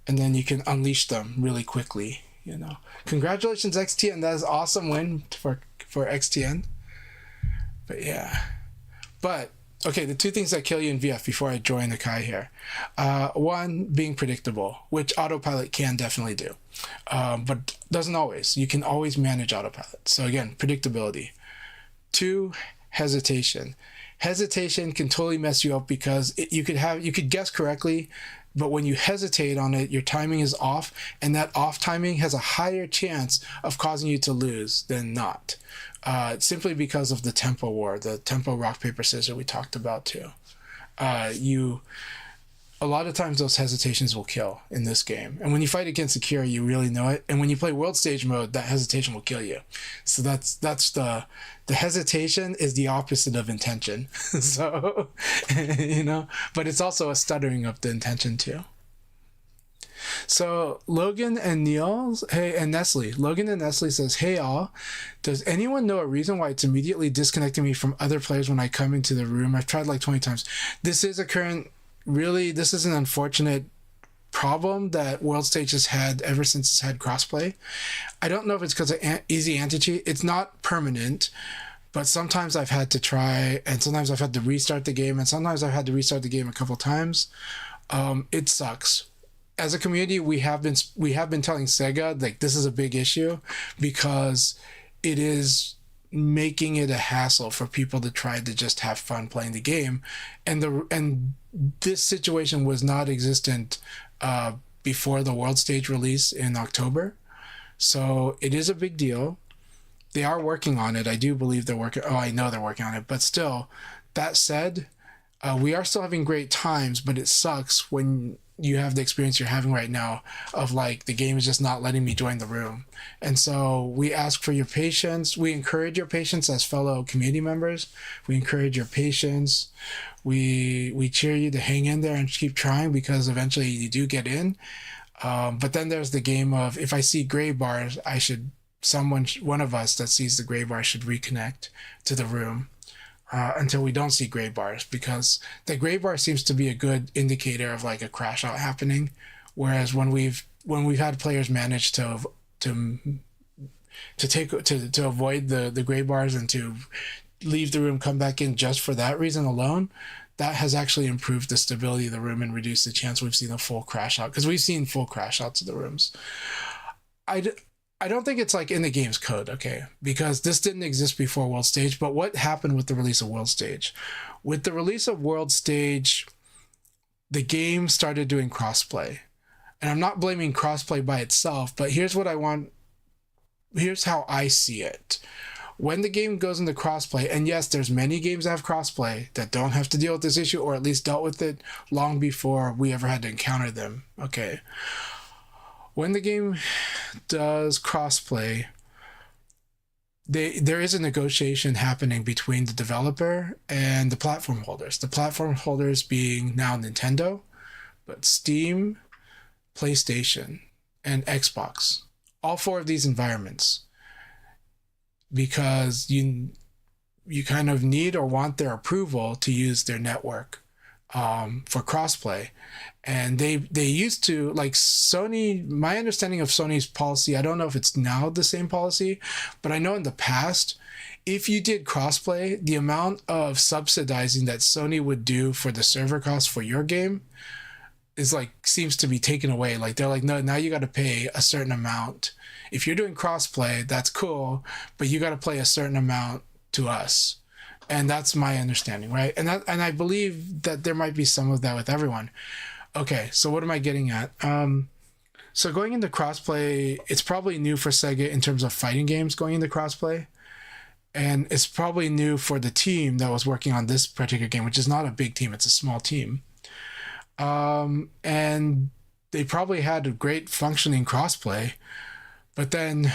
And then you can unleash them really quickly, Congratulations, XTN. That is an awesome win for XTN. But yeah. But, okay, the two things that kill you in VF before I join Akai here. One, being predictable, which autopilot can definitely do. But doesn't always. You can always manage autopilot. So again, predictability. Two, hesitation. Hesitation can totally mess you up because you could guess correctly, but when you hesitate on it, your timing is off, and that off timing has a higher chance of causing you to lose than not. Simply because of the tempo war, the tempo rock paper scissors we talked about too. A lot of times those hesitations will kill in this game. And when you fight against Akira, you really know it. And when you play world stage mode, that hesitation will kill you. So that's the hesitation is the opposite of intention. So, but it's also a stuttering of the intention too. So Logan and Nestle. Logan and Nestle says, "Hey all, does anyone know a reason why it's immediately disconnecting me from other players when I come into the room? I've tried like 20 times. This is an unfortunate problem that World Stage has had ever since it's had crossplay. I don't know if it's because of easy anti-cheat. It's not permanent, but sometimes I've had to try, and sometimes I've had to restart the game, and sometimes I've had to restart the game a couple times. It sucks. As a community, we have been telling Sega like this is a big issue because it is making it a hassle for people to try to just have fun playing the game, and this situation was not existent before the World Stage release in October, so it is a big deal. They are working on it. I do believe they're working. Oh, I know they're working on it. But still, that said, we are still having great times. But it sucks when you have the experience you're having right now of like the game is just not letting me join the room. And so we ask for your patience. We encourage your patience as fellow community members. We encourage your patience. We cheer you to hang in there and keep trying because eventually you do get in. But then there's the game of if I see gray bars, one of us that sees the gray bar should reconnect to the room until we don't see gray bars, because the gray bar seems to be a good indicator of like a crash out happening. Whereas when we've had players manage to avoid the gray bars and to leave the room, come back in just for that reason alone, that has actually improved the stability of the room and reduced the chance we've seen a full crash out, because we've seen full crash outs of the rooms. I, I don't think it's like in the game's code, okay? Because this didn't exist before World Stage. But what happened with the release of World Stage? With the release of World Stage, the game started doing crossplay. And I'm not blaming crossplay by itself, but here's what I want. Here's how I see it. When the game goes into crossplay, and yes, there's many games that have crossplay that don't have to deal with this issue, or at least dealt with it long before we ever had to encounter them. Okay. When the game does crossplay, there is a negotiation happening between the developer and the platform holders. The platform holders being now Nintendo, but Steam, PlayStation, and Xbox. All four of these environments, because you kind of need or want their approval to use their network for crossplay. And they used to, like Sony, my understanding of Sony's policy, I don't know if it's now the same policy, but I know in the past, if you did crossplay, the amount of subsidizing that Sony would do for the server costs for your game is like, seems to be taken away. Like they're like, no, now you got to pay a certain amount. If you're doing crossplay, that's cool, but you got to pay a certain amount to us. And that's my understanding, right? And I believe that there might be some of that with everyone. Okay, so what am I getting at? So going into crossplay, it's probably new for Sega in terms of fighting games going into crossplay. And it's probably new for the team that was working on this particular game, which is not a big team, it's a small team. And they probably had a great functioning crossplay, but then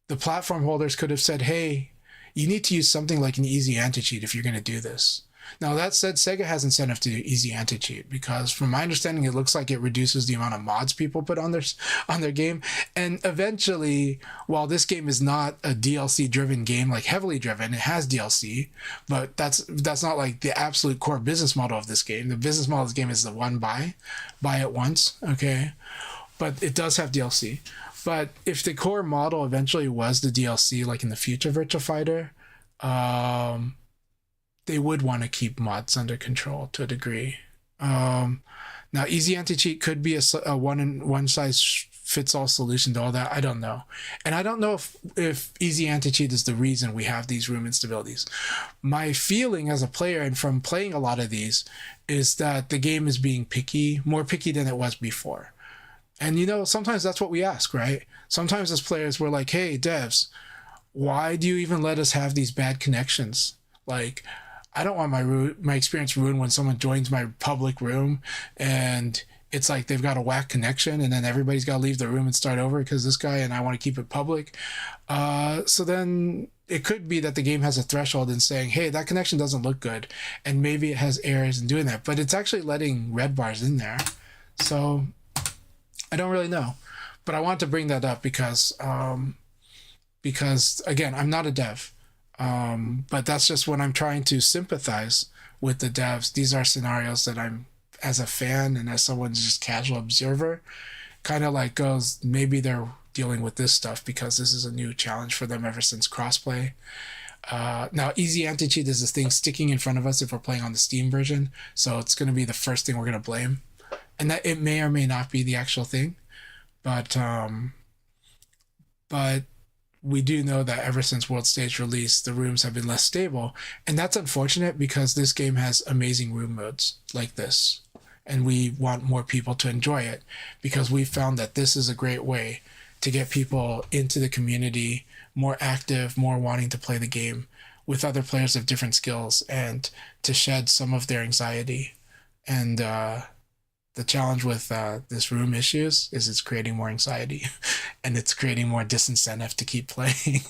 the platform holders could have said, hey, you need to use something like an easy anti-cheat if you're going to do this. Now, that said, Sega has incentive to do easy anti-cheat because from my understanding, it looks like it reduces the amount of mods people put on their game. And eventually, while this game is not a DLC-driven game, like heavily driven, it has DLC, but that's not like the absolute core business model of this game. The business model of this game is the one buy it once, okay? But it does have DLC. But if the core model eventually was the DLC, like in the future Virtua Fighter, they would want to keep mods under control to a degree. Now, easy anti-cheat could be a one size fits all solution to all that. I don't know. And I don't know if easy anti-cheat is the reason we have these room instabilities. My feeling as a player and from playing a lot of these is that the game is being picky, more picky than it was before. And sometimes that's what we ask, right? Sometimes as players, we're like, hey, devs, why do you even let us have these bad connections? Like, I don't want my experience ruined when someone joins my public room and it's like they've got a whack connection and then everybody's got to leave the room and start over because this guy, and I want to keep it public. So then it could be that the game has a threshold in saying, hey, that connection doesn't look good. And maybe it has errors in doing that, but it's actually letting red bars in there. So I don't really know, but I want to bring that up because again, I'm not a dev. But that's just when I'm trying to sympathize with the devs. These are scenarios that I'm, as a fan and as someone's just casual observer, kind of like goes, maybe they're dealing with this stuff because this is a new challenge for them ever since crossplay. Now, easy anti-cheat is this thing sticking in front of us if we're playing on the Steam version, so it's going to be the first thing we're going to blame. And that it may or may not be the actual thing, but we do know that ever since World Stage release, the rooms have been less stable. And that's unfortunate because this game has amazing room modes like this. And we want more people to enjoy it because we found that this is a great way to get people into the community, more active, more wanting to play the game with other players of different skills and to shed some of their anxiety. And the challenge with this room issues is it's creating more anxiety and it's creating more disincentive to keep playing.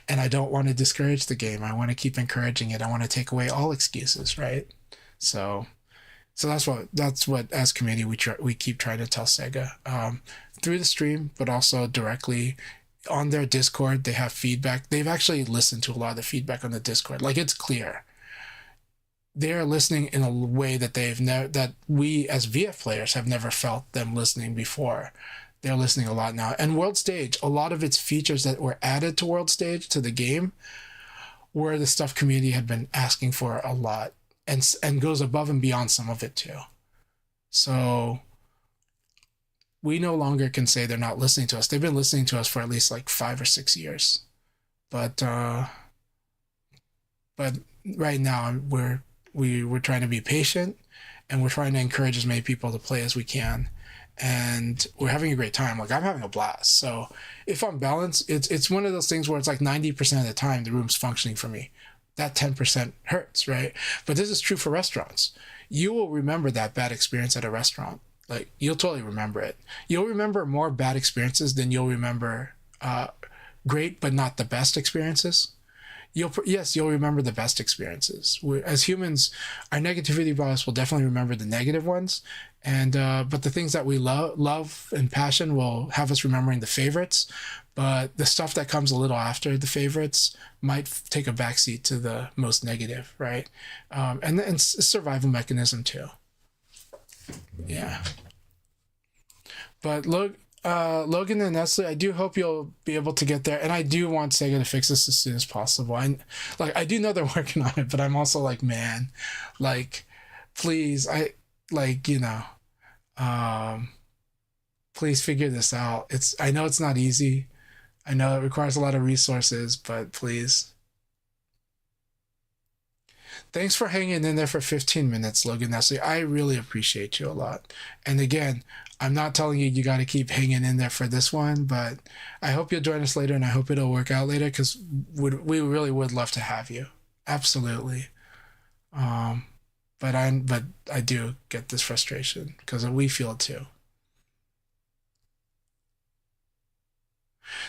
And I don't want to discourage the game. I want to keep encouraging it. I want to take away all excuses, right? So that's what as community we keep trying to tell Sega through the stream, but also directly on their Discord. They have feedback. They've actually listened to a lot of the feedback on the Discord. Like, it's clear they're listening in a way that that we as VF players have never felt them listening before. They're listening a lot now. And World Stage, a lot of its features that were added to World Stage to the game were the stuff community had been asking for a lot, and goes above and beyond some of it too. So we no longer can say they're not listening to us. They've been listening to us for at least like 5 or 6 years. But but right now we're trying to be patient, and we're trying to encourage as many people to play as we can, and we're having a great time. Like, I'm having a blast. So if I'm balanced, it's one of those things where it's like 90% of the time the room's functioning for me. That 10% hurts, right? But this is true for restaurants. You will remember that bad experience at a restaurant. Like, you'll totally remember it. You'll remember more bad experiences than you'll remember great but not the best experiences. You'll remember the best experiences. As humans, our negativity bias will definitely remember the negative ones, and but the things that we love and passion will have us remembering the favorites. But the stuff that comes a little after the favorites might take a backseat to the most negative, right? And it's a survival mechanism too. Yeah. But look, Logan and Nestle, I do hope you'll be able to get there, and I do want Sega to fix this as soon as possible. I do know they're working on it, but I'm also like, man, like, please, please figure this out. I know it's not easy. I know it requires a lot of resources, but please. Thanks for hanging in there for 15 minutes, Logan Nestle. I really appreciate you a lot. And again, I'm not telling you got to keep hanging in there for this one, but I hope you'll join us later, and I hope it'll work out later, because we really would love to have you. Absolutely. But I do get this frustration because we feel it too.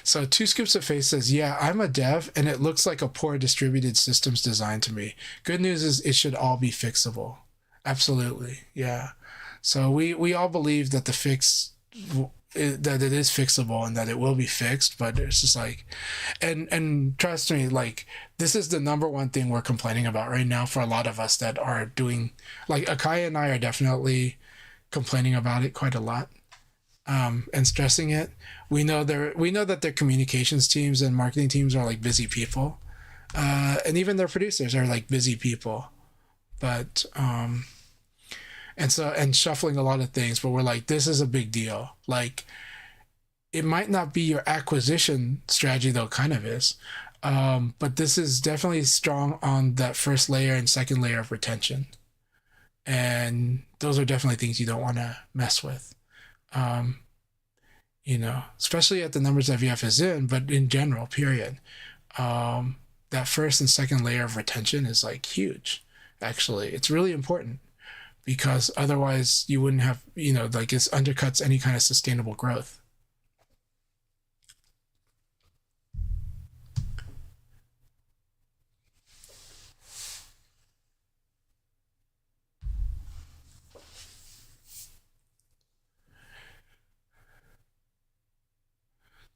So Two Scoops of Face says, yeah, I'm a dev, and it looks like a poor distributed systems design to me. Good news is it should all be fixable. Absolutely. Yeah. So we all believe that that it is fixable and that it will be fixed, but it's just like, and trust me, like, this is the number one thing we're complaining about right now for a lot of us that are doing, like, Akai and I are definitely complaining about it quite a lot. And stressing it. We know that their communications teams and marketing teams are like busy people, and even their producers are like busy people. But and shuffling a lot of things. But we're like, this is a big deal. Like, it might not be your acquisition strategy, though, kind of is. But this is definitely strong on that first layer and second layer of retention, and those are definitely things you don't want to mess with. Especially at the numbers that VF is in, but in general, period. That first and second layer of retention is like huge. Actually, it's really important, because otherwise you wouldn't have, like, it undercuts any kind of sustainable growth.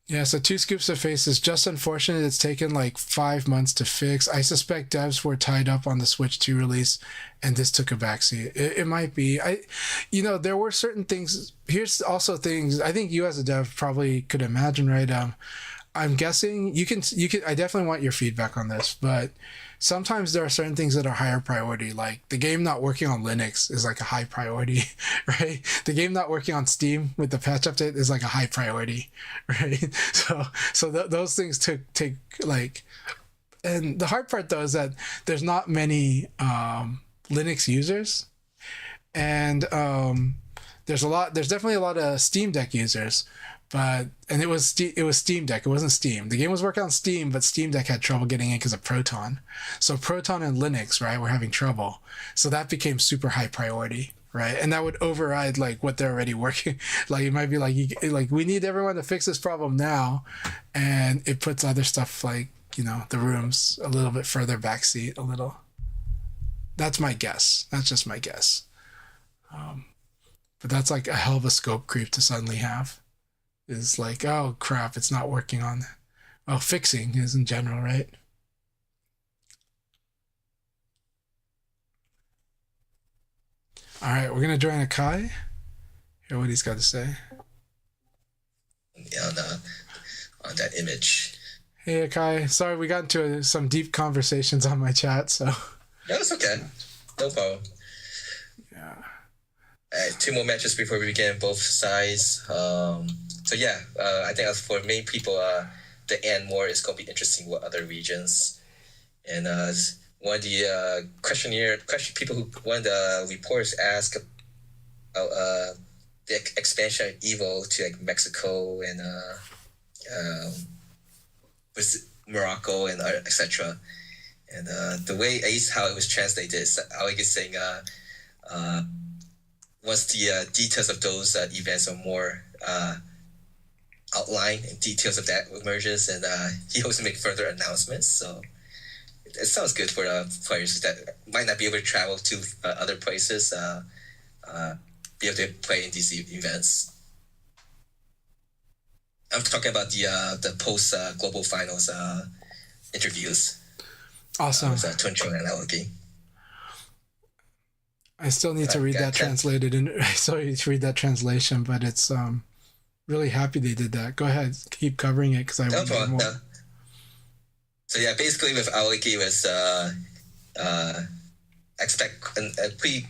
Yeah, so Two Scoops of Face is just unfortunate it's taken like 5 months to fix. I suspect devs were tied up on the Switch 2 release, and this took a backseat. It might be. There were certain things. Here's also things I think you as a dev probably could imagine, right? I'm guessing you can. I definitely want your feedback on this, but sometimes there are certain things that are higher priority. Like, the game not working on Linux is like a high priority, right? The game not working on Steam with the patch update is like a high priority, right? Those things take like, and the hard part though is that there's not many Linux users, and there's definitely a lot of Steam Deck users. And it was Steam Deck. It wasn't Steam. The game was working on Steam, but Steam Deck had trouble getting in because of Proton. So Proton and Linux, right, were having trouble. So that became super high priority, right? And that would override like what they're already working. Like, it might be like we need everyone to fix this problem now, and it puts other stuff like the rooms a little bit further backseat a little. That's my guess. That's just my guess. But that's like a hell of a scope creep to suddenly have. Is like, oh crap, it's not working on. Well, fixing is in general, right? All right, we're gonna join Akai. Hear what he's got to say. Yeah, on that image. Hey Akai, sorry we got into some deep conversations on my chat, so. No, it's okay. No problem. Yeah. Two more matches before we begin both sides. So yeah, I think as for main people, the end more is going to be interesting with other regions. And one of the one of the reporters asked about the expansion of Evo to like Mexico and with Morocco and etc. And the way at least how it was translated is Alec is saying once the details of those events are more outlined and details of that emerges, and he hopes to make further announcements. So it sounds good for players that might not be able to travel to other places, be able to play in these events. I'm talking about the post global finals interviews. Awesome. With Tuncho and Aoki. I still need to read that translated, and I still need to read that translation. But it's really happy they did that. Go ahead, keep covering it because I want to more. No. So yeah, basically with Aoki was expect a pretty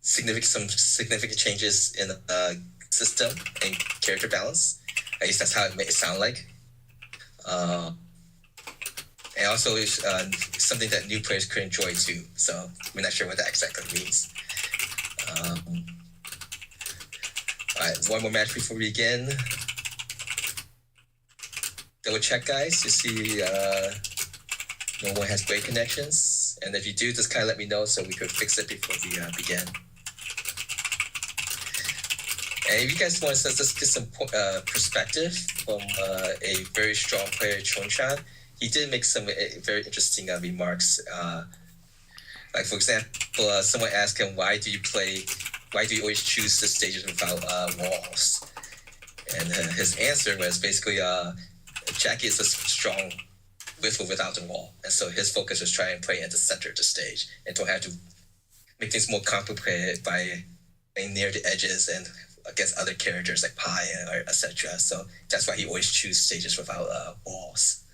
significant changes in the system and character balance. At least that's how it made it sound like. And also something that new players could enjoy too. So we're not sure what that exactly means. All right, one more match before we begin. Double check, guys, to see no one has great connections. And if you do, just kind of let me know so we could fix it before we begin. And if you guys want to just get some perspective from a very strong player, Chonchan, he did make some very interesting remarks. Like, for example, someone asked him, why do you always choose the stages without walls? And his answer was basically, Jackie is a strong with or without the wall. And so his focus was trying to play at the center of the stage and don't have to make things more complicated by playing near the edges and against other characters like Pi or etc. So that's why he always chooses stages without walls.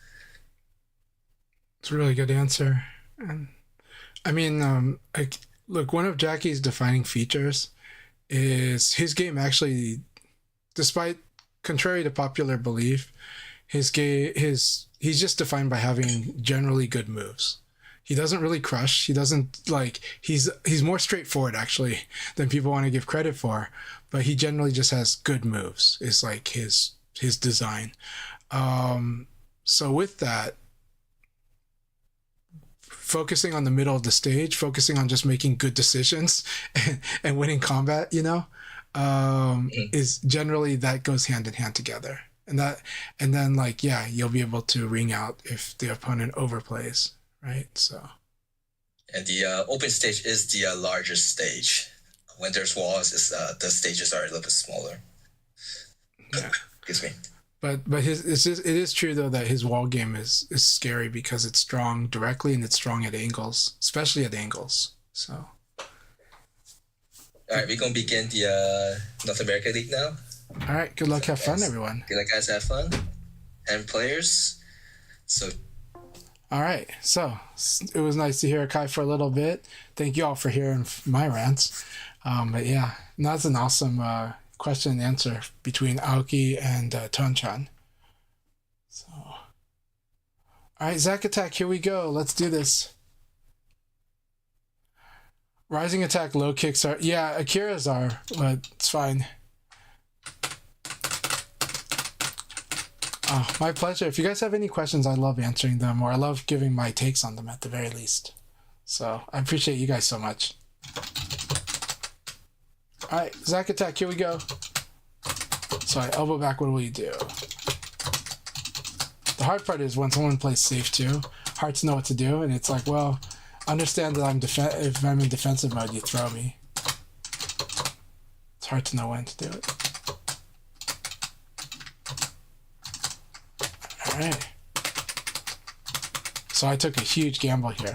It's a really good answer. And I mean, look, one of Jackie's defining features is his game actually, despite contrary to popular belief, he's just defined by having generally good moves. He doesn't really crush. He doesn't he's more straightforward actually than people want to give credit for, but he generally just has good moves. It's like his design. So with that, focusing on the middle of the stage, focusing on just making good decisions and winning combat, is generally that goes hand in hand together. And then you'll be able to ring out if the opponent overplays, right? So. And the open stage is the largest stage. When there's walls, the stages are a little bit smaller. Yeah. Excuse me. But it is true though that his wall game is scary because it's strong directly and it's strong at angles, especially at angles. So. All right, we're gonna begin the North America League now. All right, good luck, have fun, everyone. Good luck, guys, have fun, and players. So. All right, so it was nice to hear Akai for a little bit. Thank you all for hearing my rants. But yeah, that's an awesome question and answer between Aoki and Tonchan. So, all right, Zack Attack, here we go. Let's do this. Rising attack, low kicks are... Yeah, Akira's are, but it's fine. Oh, my pleasure. If you guys have any questions, I love answering them, or I love giving my takes on them at the very least. So I appreciate you guys so much. All right, Zack Attack, here we go. So I elbow back, what will you do? The hard part is when someone plays safe too, hard to know what to do, and it's like, well, understand that if I'm in defensive mode, you throw me. It's hard to know when to do it. Alright. So I took a huge gamble here.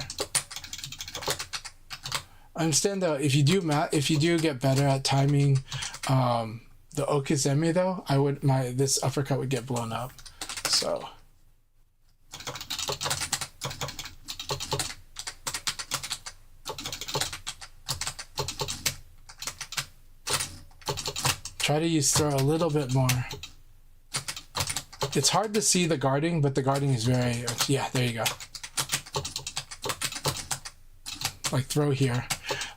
I understand though, if you do get better at timing the okizeme though, this uppercut would get blown up. So Try to use throw a little bit more. It's hard to see the guarding, but the guarding is very... Yeah, there you go. Like, throw here.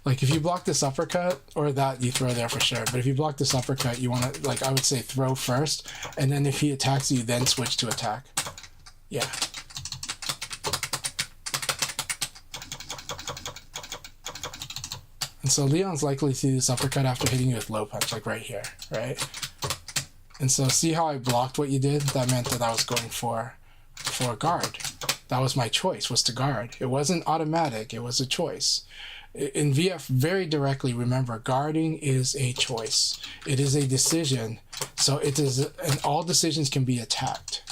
Like, if you block this uppercut, or that, you throw there for sure. But if you block this uppercut, you want to, like, I would say throw first, and then if he attacks you, then switch to attack. Yeah. And so Leon's likely to see this uppercut after hitting you with low punch, like right here, right? And so see how I blocked what you did? That meant that I was going for a guard. That was my choice, was to guard. It wasn't automatic, it was a choice. In VF, very directly, remember, guarding is a choice. It is a decision. So it is, and all decisions can be attacked.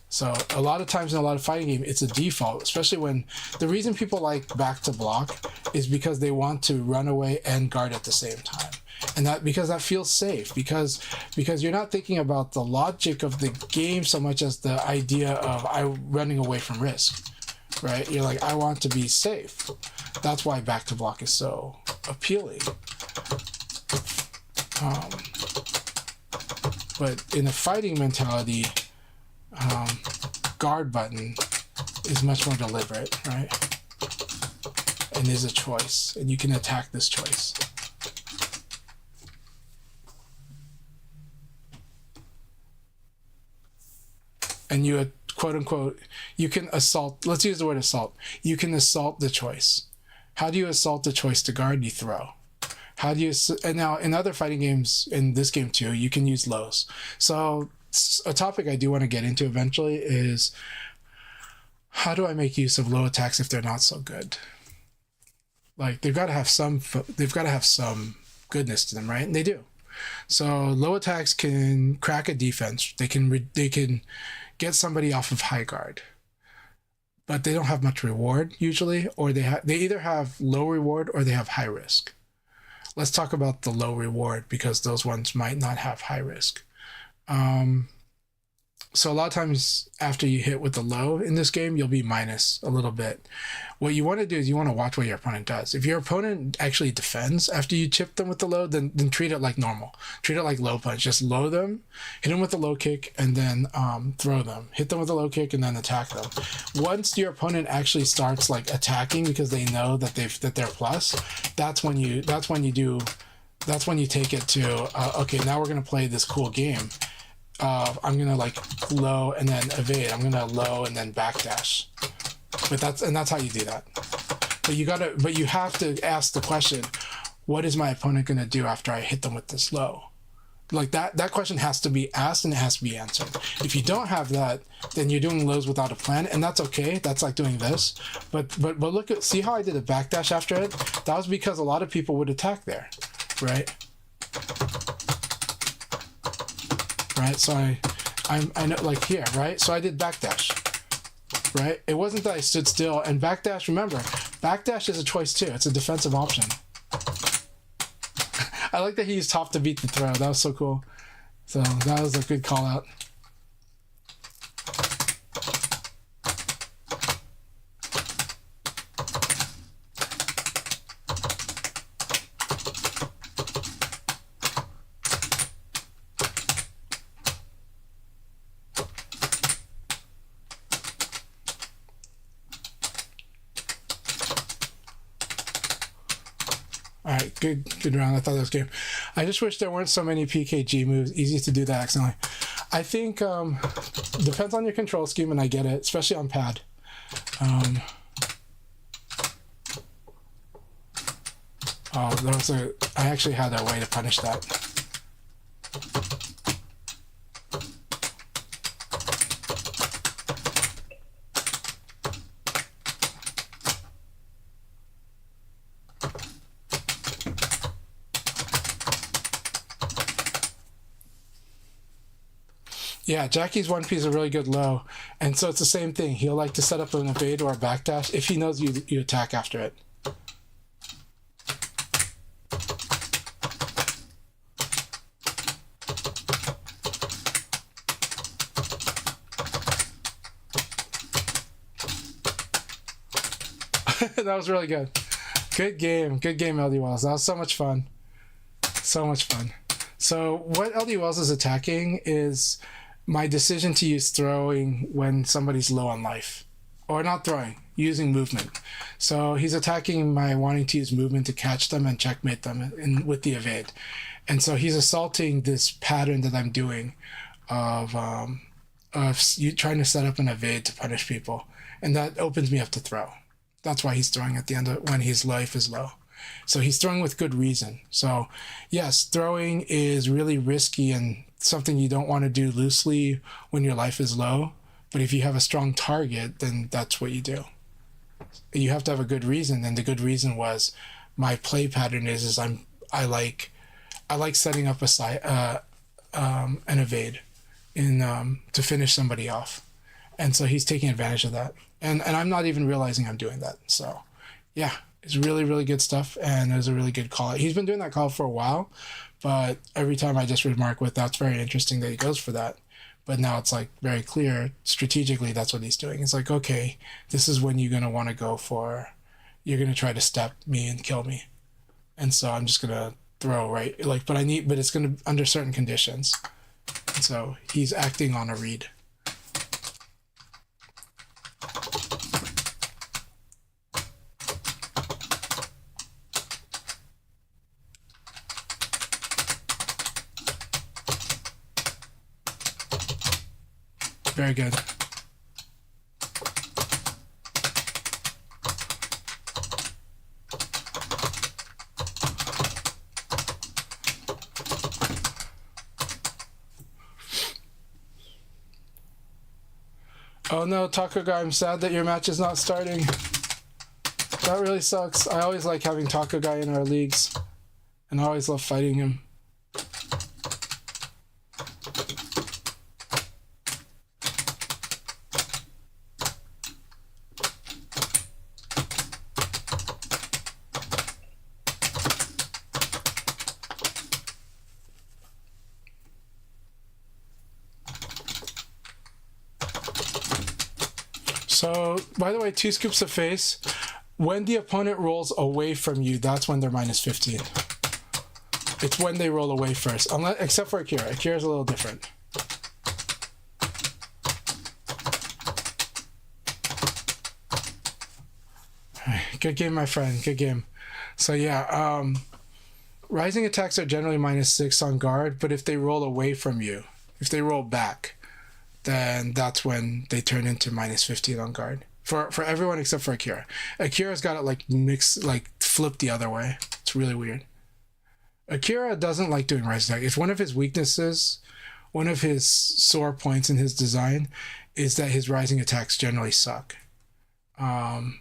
So a lot of times in a lot of fighting games, it's a default, especially when the reason people like back to block is because they want to run away and guard at the same time. And that because that feels safe, because you're not thinking about the logic of the game so much as the idea of running away from risk, right? You're like, I want to be safe. That's why back to block is so appealing. But in a fighting mentality, guard button is much more deliberate, right? And is a choice, and you can attack this choice. And you, quote unquote, you can assault, let's use the word assault. You can assault the choice. How do you assault the choice to guard? You throw. How do you, and now in other fighting games, in this game too, you can use lows. So a topic I do want to get into eventually is, how do I make use of low attacks if they're not so good? Like, they've got to have some goodness to them, right? And they do. So low attacks can crack a defense. They can get somebody off of high guard, but they don't have much reward usually, or they either have low reward or they have high risk. Let's talk about the low reward, because those ones might not have high risk. So a lot of times after you hit with the low in this game, you'll be minus a little bit. What you want to do is you want to watch what your opponent does. If your opponent actually defends after you chip them with the low, then treat it like normal. Treat it like low punch. Just low them, hit them with the low kick, and then throw them. Hit them with the low kick and then attack them. Once your opponent actually starts like attacking because they know that they're plus, that's when you take it to okay, now we're gonna play this cool game. I'm gonna like low and then evade. I'm gonna low and then backdash. But that's how you do that. But you have to ask the question, what is my opponent gonna do after I hit them with this low? Like that question has to be asked and it has to be answered. If you don't have that, then you're doing lows without a plan, and that's okay. That's like doing this. But see how I did a backdash after it? That was because a lot of people would attack there, right? Right, so I know, like here, right? So I did backdash, right? It wasn't that I stood still, and backdash, remember, backdash is a choice too. It's a defensive option. I like that he used top to beat the throw. That was so cool. So that was a good call out. Alright, good round. I thought that was good. I just wish there weren't so many PKG moves. Easy to do that accidentally. I think depends on your control scheme, and I get it, especially on pad. I actually had a way to punish that. Yeah, Jackie's one piece is a really good low, and so it's the same thing. He'll like to set up an evade or a backdash if he knows you attack after it. That was really good. Good game, LD Walls. That was so much fun. So much fun. So what LD Wells is attacking is my decision to use throwing when somebody's low on life, or not throwing, using movement. So he's attacking my wanting to use movement to catch them and checkmate them with the evade, and so he's assaulting this pattern that I'm doing of you trying to set up an evade to punish people, and that opens me up to throw. That's why he's throwing at the end when his life is low. So he's throwing with good reason. So yes, throwing is really risky and something you don't want to do loosely when your life is low. But if you have a strong target, then that's what you do. You have to have a good reason, and the good reason was my play pattern is I like setting up an evade in to finish somebody off, and so he's taking advantage of that, and I'm not even realizing I'm doing that. So yeah, it's really, really good stuff, and it was a really good call. He's been doing that call for a while, but every time I just remark with, that's very interesting that he goes for that. But now it's like very clear strategically that's what he's doing. It's like, okay, this is when you're going to want to go for, you're going to try to step me and kill me. And so I'm just going to throw, right? Like, but it's going to, under certain conditions. And so he's acting on a read. Very good. Oh no, Taco Guy, I'm sad that your match is not starting. That really sucks. I always like having Taco Guy in our leagues, and I always love fighting him. So, by the way, 2 scoops of face. When the opponent rolls away from you, that's when they're minus 15. It's when they roll away first, except for Akira. Akira's a little different. Good game, my friend. Good game. So yeah, rising attacks are generally minus 6 on guard, but if they roll away from you, if they roll back, then that's when they turn into minus 15 on guard. For everyone except for Akira. Akira's got it like flipped the other way. It's really weird. Akira doesn't like doing rising attack. It's one of his weaknesses, one of his sore points in his design is that his rising attacks generally suck. And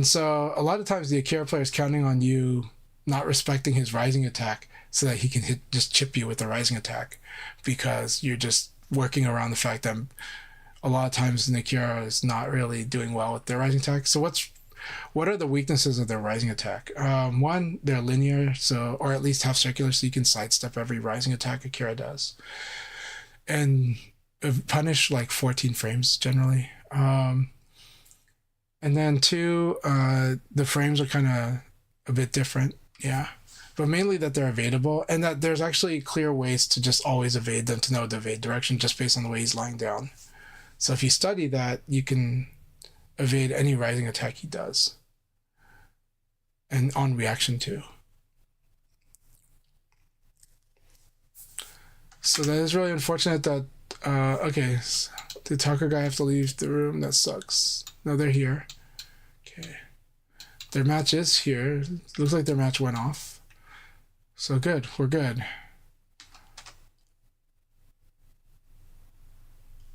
so a lot of times the Akira player is counting on you not respecting his rising attack so that he can just chip you with the rising attack, because you're just working around the fact that a lot of times Akira is not really doing well with their rising attack. So what are the weaknesses of their rising attack? One, they're linear, or at least half circular, so you can sidestep every rising attack Akira does, and punish like 14 frames generally. And then 2, the frames are kind of a bit different, yeah. But mainly that they're evadable, and that there's actually clear ways to just always evade them, to know the evade direction just based on the way he's lying down. So if you study that, you can evade any rising attack he does. And on reaction too. So that is really unfortunate that, okay, did Taco Guy have to leave the room? That sucks. No, they're here. Okay. Their match is here. Looks like their match went off. So good, we're good.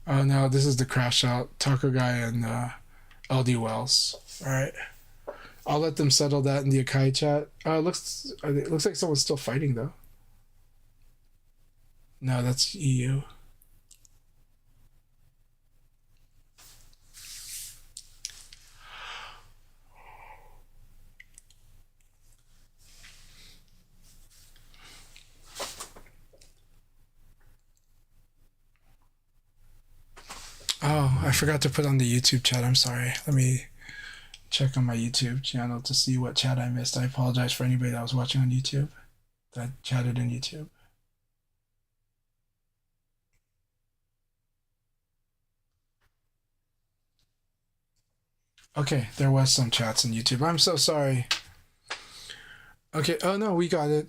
Oh no, this is the crash out. Taco Guy and LD Wells. Alright. I'll let them settle that in the Akai chat. It looks like someone's still fighting though. No, that's EU. Oh, I forgot to put on the YouTube chat. I'm sorry. Let me check on my YouTube channel to see what chat I missed. I apologize for anybody that was watching on YouTube that chatted in YouTube. Okay, there was some chats on YouTube. I'm so sorry. Okay. Oh no, we got it.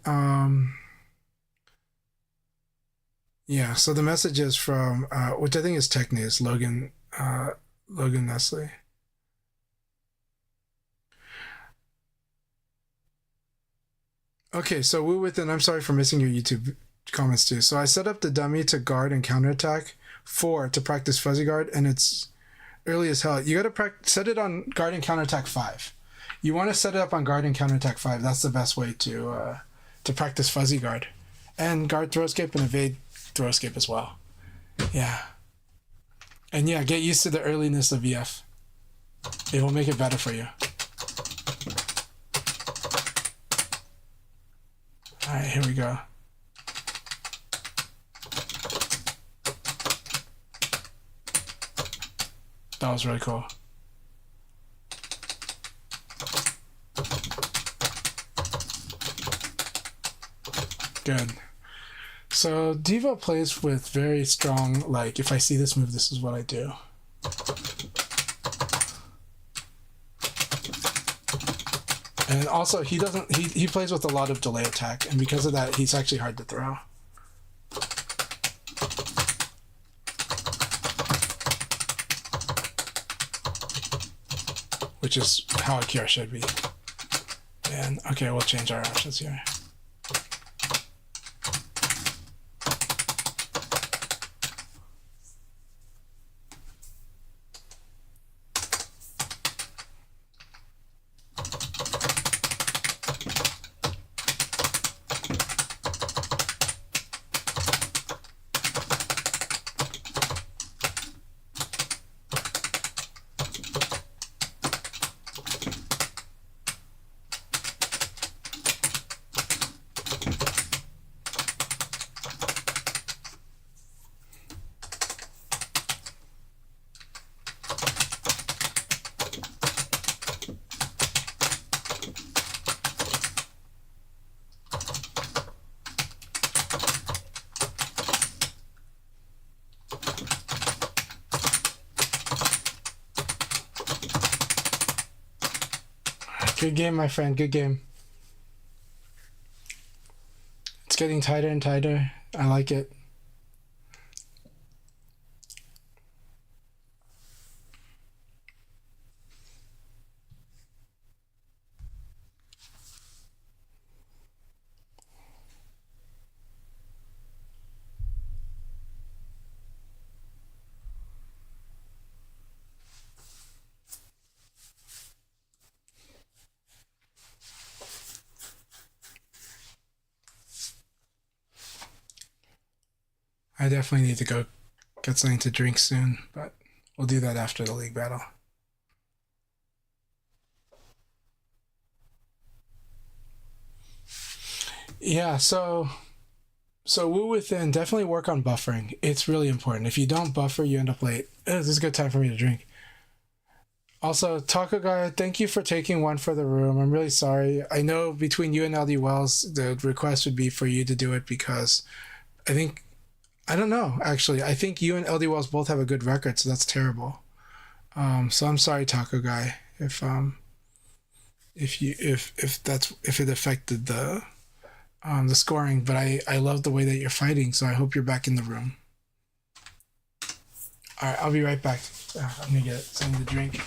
Yeah. So the message is from which I think is Tech News. Logan Nestle. Okay. So Woo Within. I'm sorry for missing your YouTube comments too. So I set up the dummy to guard and counterattack 4 to practice fuzzy guard, and it's early as hell. You gotta set it on guard and counterattack 5. You want to set it up on guard and counterattack 5. That's the best way to practice fuzzy guard, and guard throw escape and evade throw escape as well. Yeah, and yeah, get used to the earliness of VF. It will make it better for you. All right, here we go. That was really cool. Good. So Devo plays with very strong, like, if I see this move, this is what I do. And also, he plays with a lot of delay attack, and because of that, he's actually hard to throw. Which is how Akira should be. And okay, we'll change our options here. Good game, my friend. Good game. It's getting tighter and tighter. I like it. I definitely need to go get something to drink soon, but we'll do that after the league battle. Yeah, so Woo Within, definitely work on buffering. It's really important. If you don't buffer, you end up late. This is a good time for me to drink. Also, Taco Guy, thank you for taking one for the room. I'm really sorry. I know between you and LD Wells, the request would be for you to do it because I don't know, actually. I think you and LD Wells both have a good record, so that's terrible. So I'm sorry, Taco Guy, if it affected the scoring, but I love the way that you're fighting, so I hope you're back in the room. All right, I'll be right back. I'm gonna get something to drink.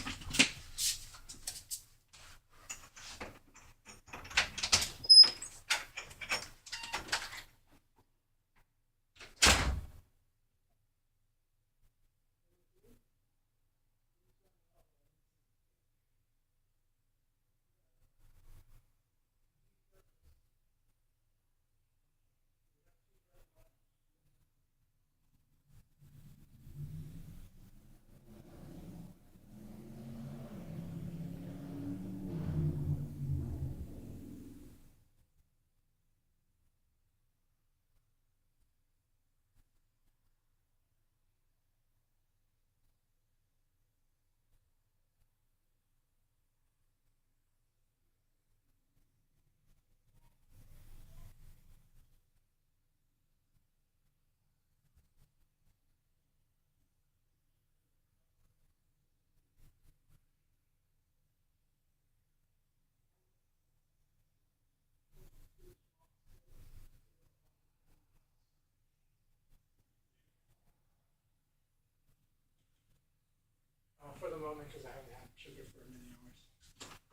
overwhelming because I haven't had sugar for many hours.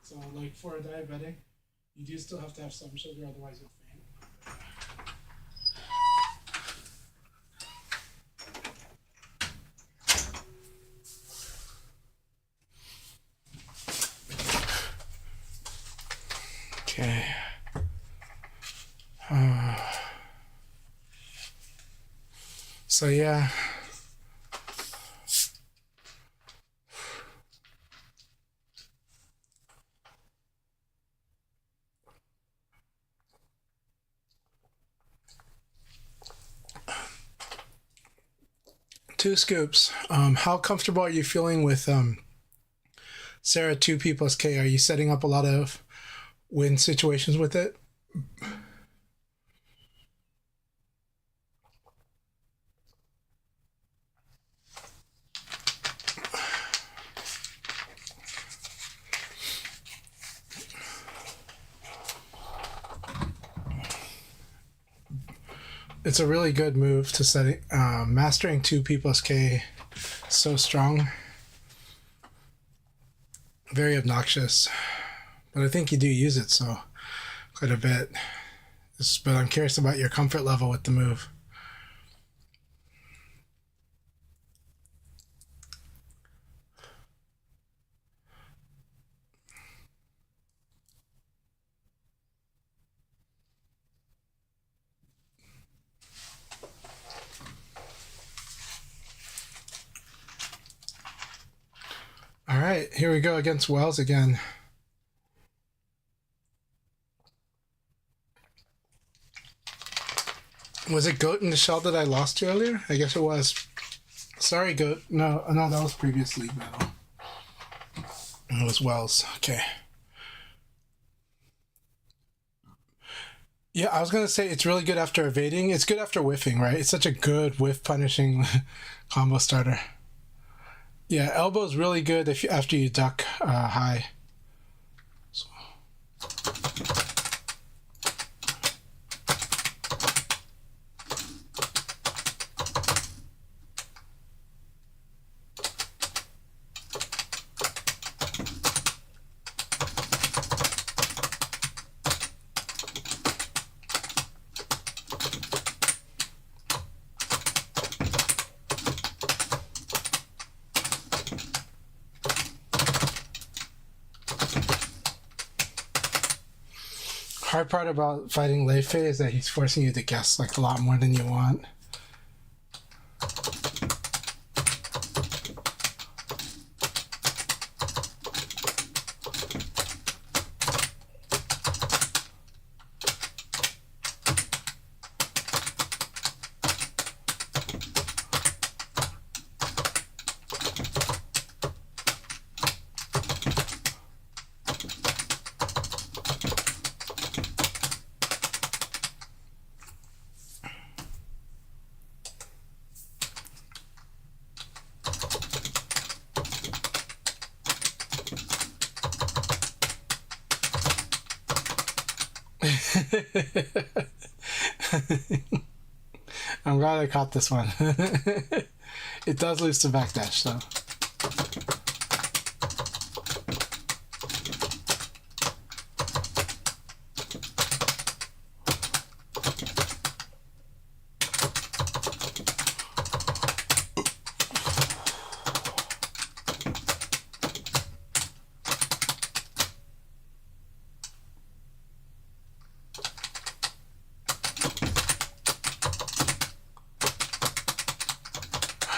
So, like for a diabetic, you do still have to have some sugar, otherwise you'll faint. Okay. So yeah. Two scoops. How comfortable are you feeling with Sarah 2P plus K? Are you setting up a lot of win situations with it? It's a really good move to setting mastering 2P plus K. So strong, very obnoxious, but I think you do use it so quite a bit. But I'm curious about your comfort level with the move. All right, here we go against Wells again. Was it Goat in the Shell that I lost to earlier? I guess it was. Sorry, Goat. No, that was previous league battle. It was Wells. Okay. Yeah, I was gonna say it's really good after evading. It's good after whiffing, right? It's such a good whiff punishing combo starter. Yeah, elbow's really good if after you duck high. So. Hard part about fighting Lei Fei is that he's forcing you to guess like a lot more than you want. I'm glad I caught this one. It does lose to backdash, though.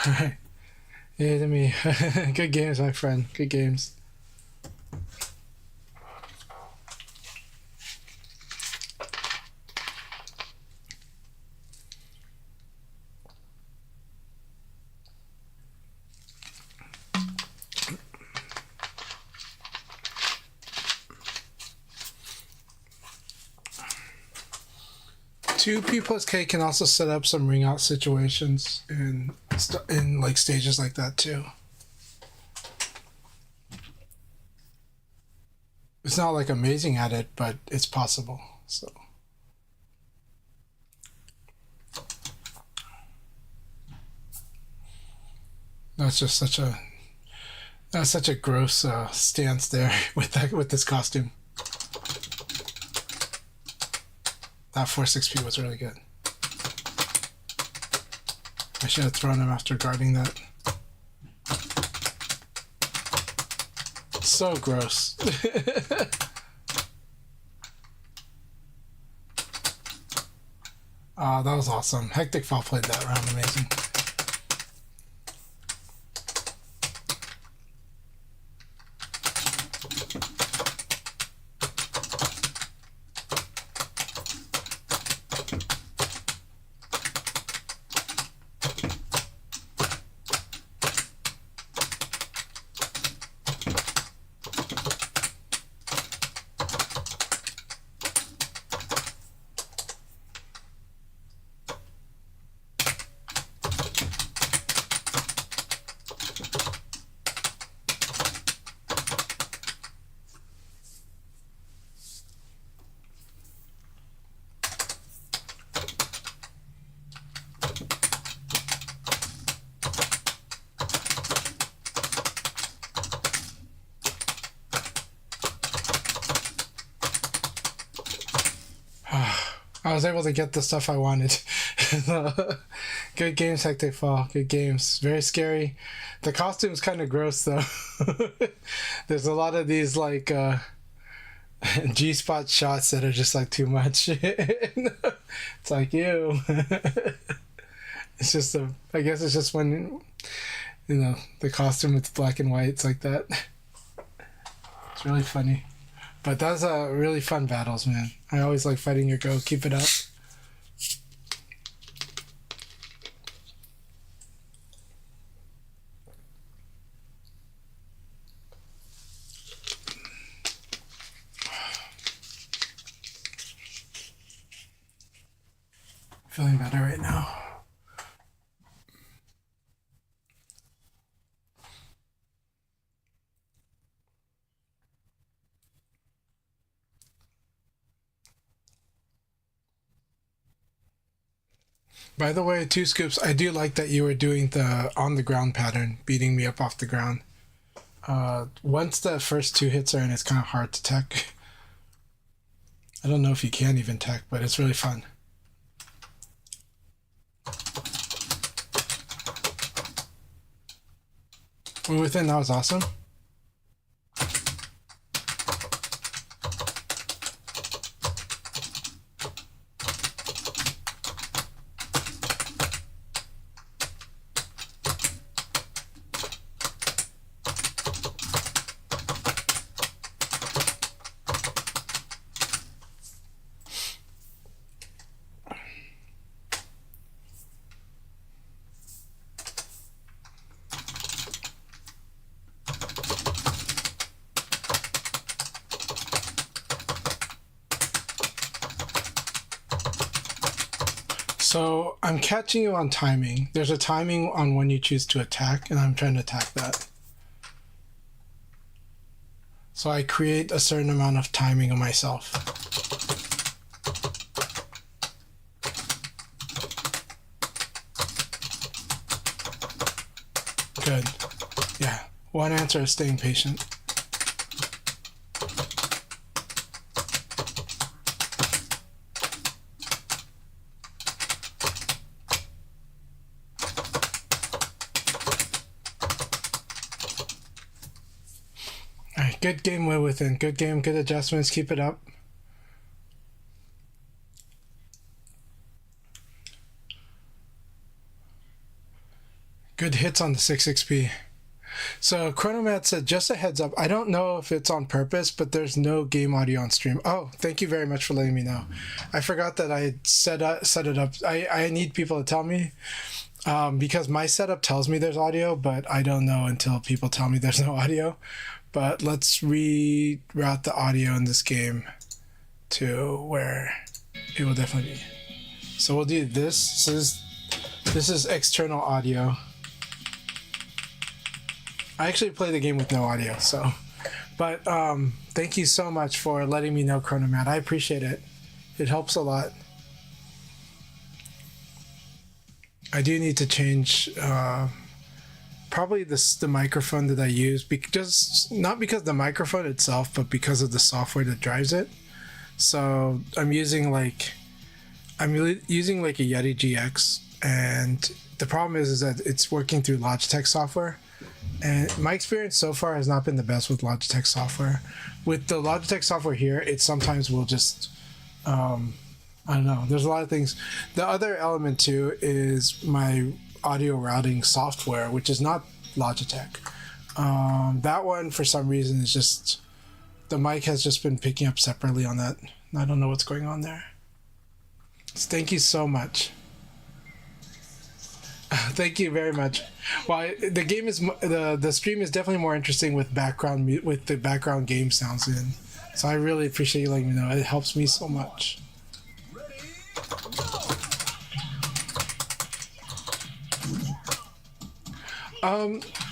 Alright. Yeah, to me. Good games, my friend. Good games. Two P plus K can also set up some ring out situations in like stages like that too. It's not like amazing at it, but it's possible. So that's just such a That's such a gross stance there with this costume. That 4-6P was really good. I should have thrown him after guarding that. So gross. That was awesome. Hectic Fall played that round amazing. I was able to get the stuff I wanted. Good games, Hectic Fall. Good games. Very scary. The costume's kind of gross though. There's a lot of these like G-spot shots that are just like too much. It's like ew. It's just I guess it's just when the costume with black and white. It's like that. It's really funny. But that's really fun battles, man. I always like fighting your go. Keep it up. Feeling better right now. By the way, Two Scoops, I do like that you were doing the on the ground pattern, beating me up off the ground. Once the first two hits are in, it's kind of hard to tech. I don't know if you can even tech, but it's really fun. We're within, that was awesome. So I'm catching you on timing. There's a timing on when you choose to attack, and I'm trying to attack that. So I create a certain amount of timing on myself. Good. Yeah. One answer is staying patient. Alright, good game, Way Within. Good game, good adjustments. Keep it up. Good hits on the 6XP. So Chronomat said, just a heads up, I don't know if it's on purpose, but there's no game audio on stream. Oh, thank you very much for letting me know. I forgot that I had set it up. I need people to tell me, because my setup tells me there's audio, but I don't know until people tell me there's no audio. But let's reroute the audio in this game to where it will definitely be. So we'll do this. So this is external audio. I actually play the game with no audio, so. But thank you so much for letting me know, Chronomat. I appreciate it. It helps a lot. I do need to change probably the microphone that I use, just not because of the microphone itself, but because of the software that drives it. So I'm using like a Yeti GX, and the problem is that it's working through Logitech software. And my experience so far has not been the best with Logitech software. With the Logitech software here, it sometimes will just, I don't know. There's a lot of things. The other element too is my audio routing software, which is not Logitech. That one, for some reason, is just, the mic has just been picking up separately on that. I don't know what's going on there. Thank you so much. Thank you very much. Well, the game is the stream is definitely more interesting with with the background game sounds in. So I really appreciate you letting me know. It helps me so much.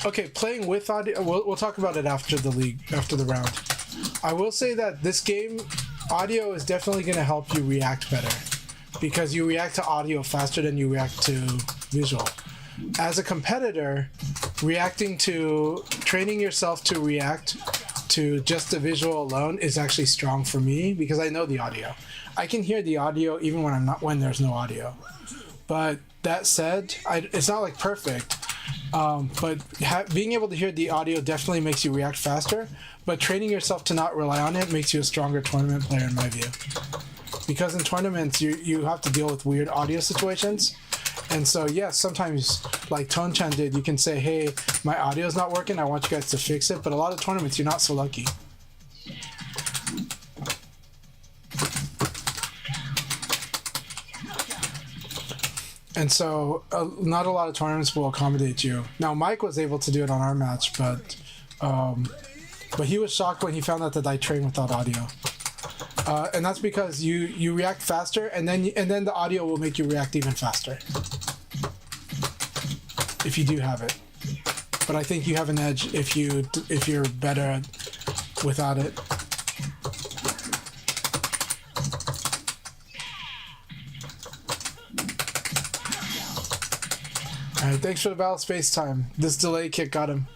Okay, playing with audio. We'll talk about it after the round. I will say that this game, audio is definitely going to help you react better, because you react to audio faster than you react to visual. As a competitor, training yourself to react to just the visual alone is actually strong for me, because I know the audio. I can hear the audio even when there's no audio. But that said, it's not like perfect. But being able to hear the audio definitely makes you react faster. But training yourself to not rely on it makes you a stronger tournament player, in my view. Because in tournaments, you have to deal with weird audio situations. And so, yes, sometimes, like Ton-chan did, you can say, hey, my audio's not working, I want you guys to fix it. But a lot of tournaments, you're not so lucky. And so, not a lot of tournaments will accommodate you. Now, Mike was able to do it on our match, but he was shocked when he found out that I train without audio. And that's because you react faster, and then the audio will make you react even faster if you do have it. But I think you have an edge if you're better without it. All right, thanks for the battle space time. This delay kick got him.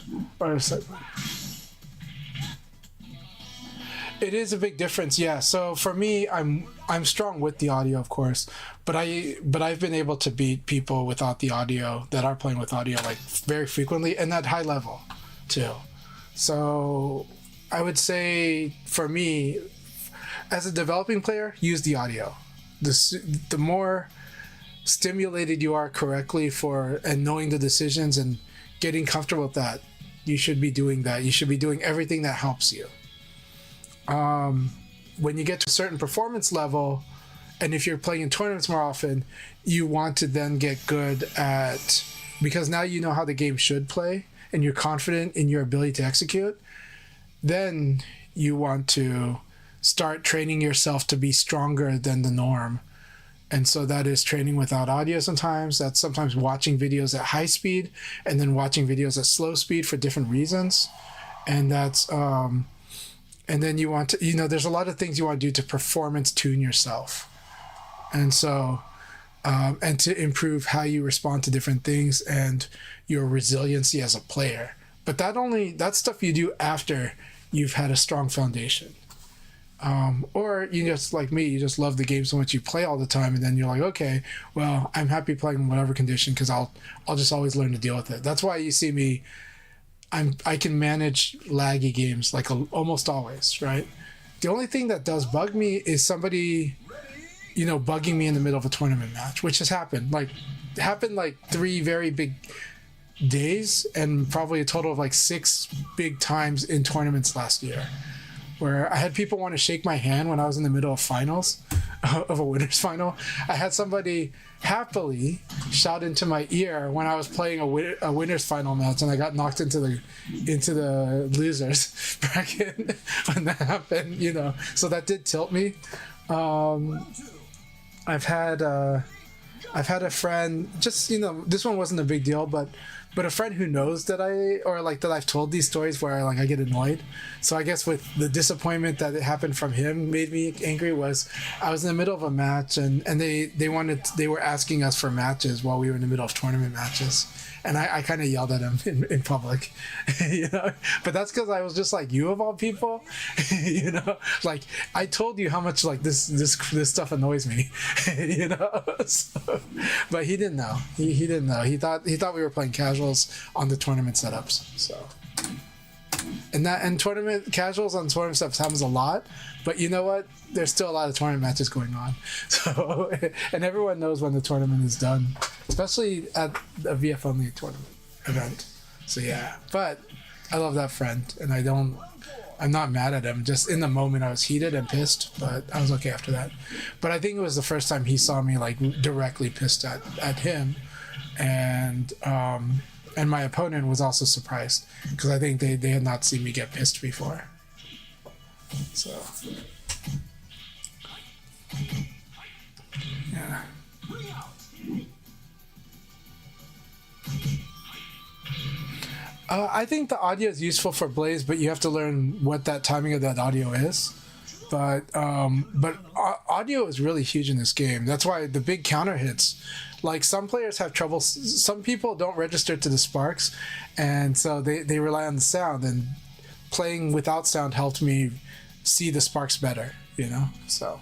It is a big difference, yeah. So for me, I'm strong with the audio, of course, but I've been able to beat people without the audio that are playing with audio like very frequently, and at high level too. So I would say for me, as a developing player, use the audio. The more stimulated you are correctly and knowing the decisions and getting comfortable with that, you should be doing that. You should be doing everything that helps you. When you get to a certain performance level, and if you're playing in tournaments more often, you want to then get good at, because now you know how the game should play and you're confident in your ability to execute, then you want to start training yourself to be stronger than the norm. And so that is training without audio sometimes. That's sometimes watching videos at high speed and then watching videos at slow speed for different reasons. And that's, and then you want to, there's a lot of things you want to do to performance tune yourself. And so, and to improve how you respond to different things and your resiliency as a player. But that's stuff you do after you've had a strong foundation. Or you just, like me, you just love the game so much you play all the time, and then you're like, okay, well, I'm happy playing in whatever condition because I'll just always learn to deal with it. That's why you see me, I can manage laggy games like almost always, right? The only thing that does bug me is somebody, bugging me in the middle of a tournament match, which has happened. Happened 3 very big days and probably a total of 6 big times in tournaments last year, where I had people want to shake my hand when I was in the middle of finals, of a winner's final. I had somebody happily shout into my ear when I was playing a winner's final match, and I got knocked into the losers bracket when that happened. So that did tilt me. I've had I've had a friend, just this one wasn't a big deal, but a friend who knows that that I've told these stories where I get annoyed. So I guess with the disappointment that it happened from him made me angry was I was in the middle of a match and they were asking us for matches while we were in the middle of tournament matches. And I kind of yelled at him in public, but that's because I was just like, you of all people, like I told you how much like this stuff annoys me, so, but he didn't know. He didn't know. He thought we were playing casuals on the tournament setups. So, and tournament casuals on tournament setups happens a lot, but you know what? There's still a lot of tournament matches going on. So, and everyone knows when the tournament is done, especially at a VF only tournament event. So yeah, but I love that friend, and I'm not mad at him. Just in the moment, I was heated and pissed, but I was okay after that. But I think it was the first time he saw me like directly pissed at him, and my opponent was also surprised because I think they had not seen me get pissed before. So yeah. I think the audio is useful for Blaze, but you have to learn what that timing of that audio is. But audio is really huge in this game. That's why the big counter hits, like some players have trouble. Some people don't register to the sparks, and so they rely on the sound. And playing without sound helped me see the sparks better. So.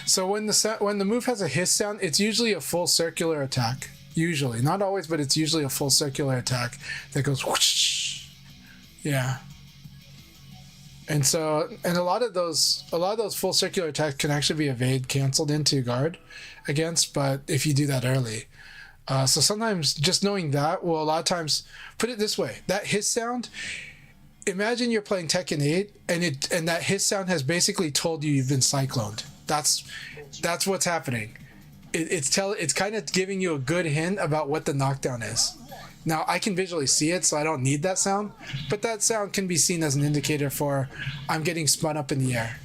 So when the move has a hiss sound, it's usually a full circular attack. Usually, not always, but it's usually a full circular attack that goes whoosh. Yeah. And a lot of those full circular attacks can actually be evade canceled into guard against, but if you do that early. So sometimes just knowing that will a lot of times put it this way: that hiss sound. Imagine you're playing Tekken 8 and that hiss sound has basically told you you've been cycloned. That's what's happening. It's kind of giving you a good hint about what the knockdown is. Now I can visually see it, so I don't need that sound, but that sound can be seen as an indicator for I'm getting spun up in the air.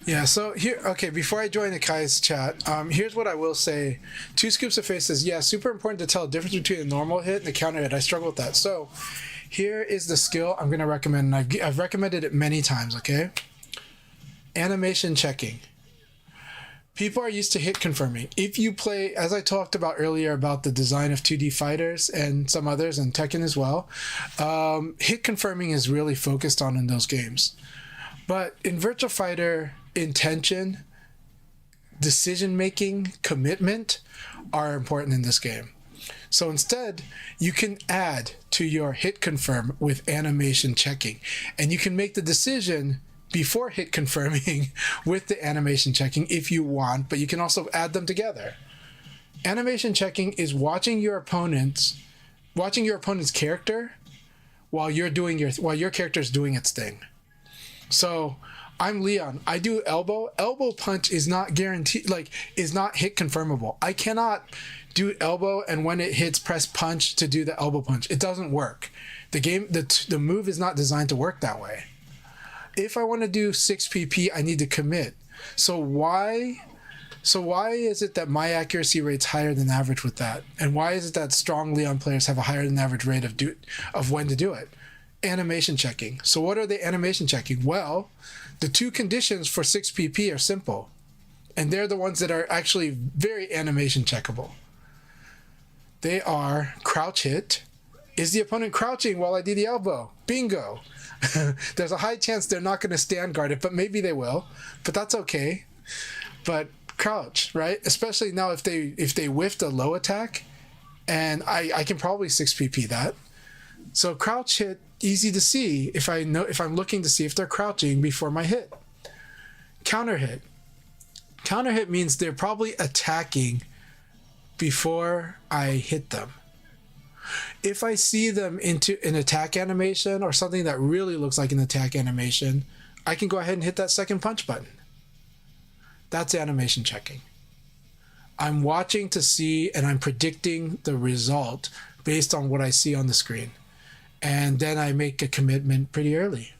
Yeah, so here, okay, before I join Akai's chat, here's what I will say. Two Scoops of Face says, yeah, super important to tell the difference between a normal hit and a counter hit. I struggle with that. So here is the skill I'm going to recommend, and I've recommended it many times, okay? Animation checking. People are used to hit confirming. If you play, as I talked about earlier about the design of 2D fighters and some others, and Tekken as well, hit confirming is really focused on in those games. But in Virtua Fighter, intention, decision-making, commitment are important in this game. So instead, you can add to your hit confirm with animation checking. And you can make the decision before hit confirming with the animation checking if you want, but you can also add them together. Animation checking is watching your opponent's character while your character is doing its thing. So I'm Leon. I do elbow. Elbow punch is not guaranteed, is not hit confirmable. I cannot do elbow and when it hits, press punch to do the elbow punch. It doesn't work. The move is not designed to work that way. If I want to do 6 PP, I need to commit. So why is it that my accuracy rate's higher than average with that? And why is it that strong Leon players have a higher than average rate of when to do it? Animation checking. So what are the animation checking? Well, the two conditions for 6 PP are simple, and they're the ones that are actually very animation checkable. They are crouch hit. Is the opponent crouching while I do the elbow? Bingo. There's a high chance they're not going to stand guard it, but maybe they will, but that's okay. But crouch, right? Especially now if they whiffed a low attack, and I can probably 6 PP that. So crouch hit, easy to see if I'm looking to see if they're crouching before my hit. Counter hit. Counter hit means they're probably attacking before I hit them. If I see them into an attack animation or something that really looks like an attack animation, I can go ahead and hit that second punch button. That's animation checking. I'm watching to see and I'm predicting the result based on what I see on the screen. And then I make a commitment pretty early.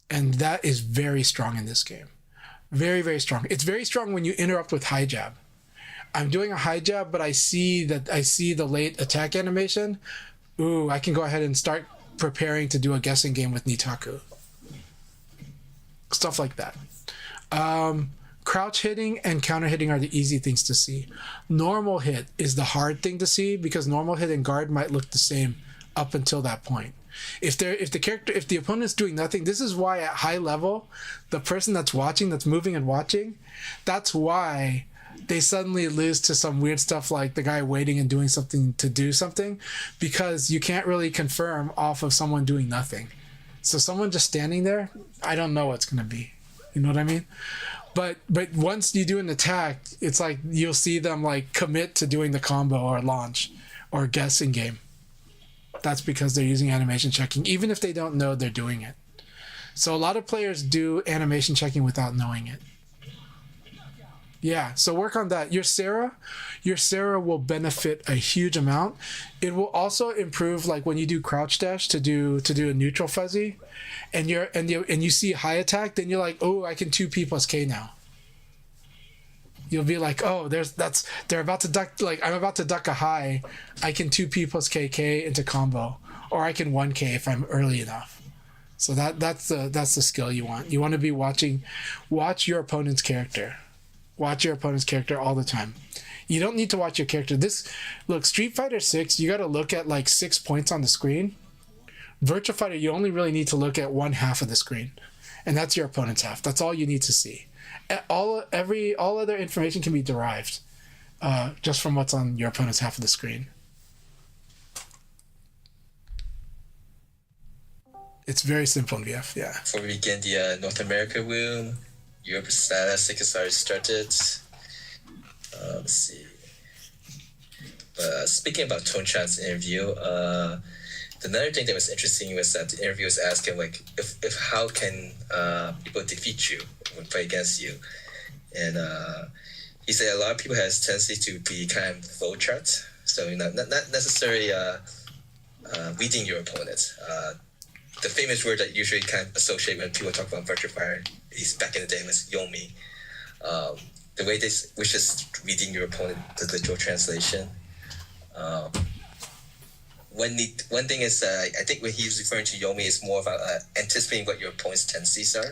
And that is very strong in this game. Very, very strong. It's very strong when you interrupt with high jab. I'm doing a high jab, but I see the late attack animation. Ooh, I can go ahead and start preparing to do a guessing game with Nitaku. Stuff like that. Crouch hitting and counter hitting are the easy things to see. Normal hit is the hard thing to see because normal hit and guard might look the same up until that point. If the opponent's doing nothing, this is why at high level, the person that's watching, that's moving and watching, that's why they suddenly lose to some weird stuff like the guy waiting and doing something to do something, because you can't really confirm off of someone doing nothing. So someone just standing there, I don't know what's gonna be. You know what I mean? But once you do an attack, it's like you'll see them like commit to doing the combo or launch or guessing game. That's because they're using animation checking, even if they don't know they're doing it. So a lot of players do animation checking without knowing it. Yeah, so work on that. Your Sarah will benefit a huge amount. It will also improve, like when you do crouch dash to do a neutral fuzzy, and you see high attack, then you're like, oh, I can 2P plus K now. You'll be like, oh, they're about to duck, like I'm about to duck a high, I can 2P plus KK into combo, or I can 1K if I'm early enough. So that's the skill you want. You want to be watch your opponent's character. Watch your opponent's character all the time. You don't need to watch your character. Look, Street Fighter 6, you got to look at like 6 points on the screen. Virtua Fighter, you only really need to look at one half of the screen, and that's your opponent's half. That's all you need to see. All other information can be derived just from what's on your opponent's half of the screen. It's very simple in VF, yeah. Before we begin the North America room, Europe status has already started. Let's see. Speaking about Tone Chan's interview, another thing that was interesting was that the interview was asking like if how can people defeat you when play against you, and he said a lot of people has tendency to be kind of flow chart, so not necessarily reading your opponent. The famous word that usually kind of associate when people talk about Virtua Fighter is back in the day was Yomi. The way which is reading your opponent, the literal translation. One thing is, I think when he's referring to Yomi, it's more about anticipating what your opponent's tendencies are,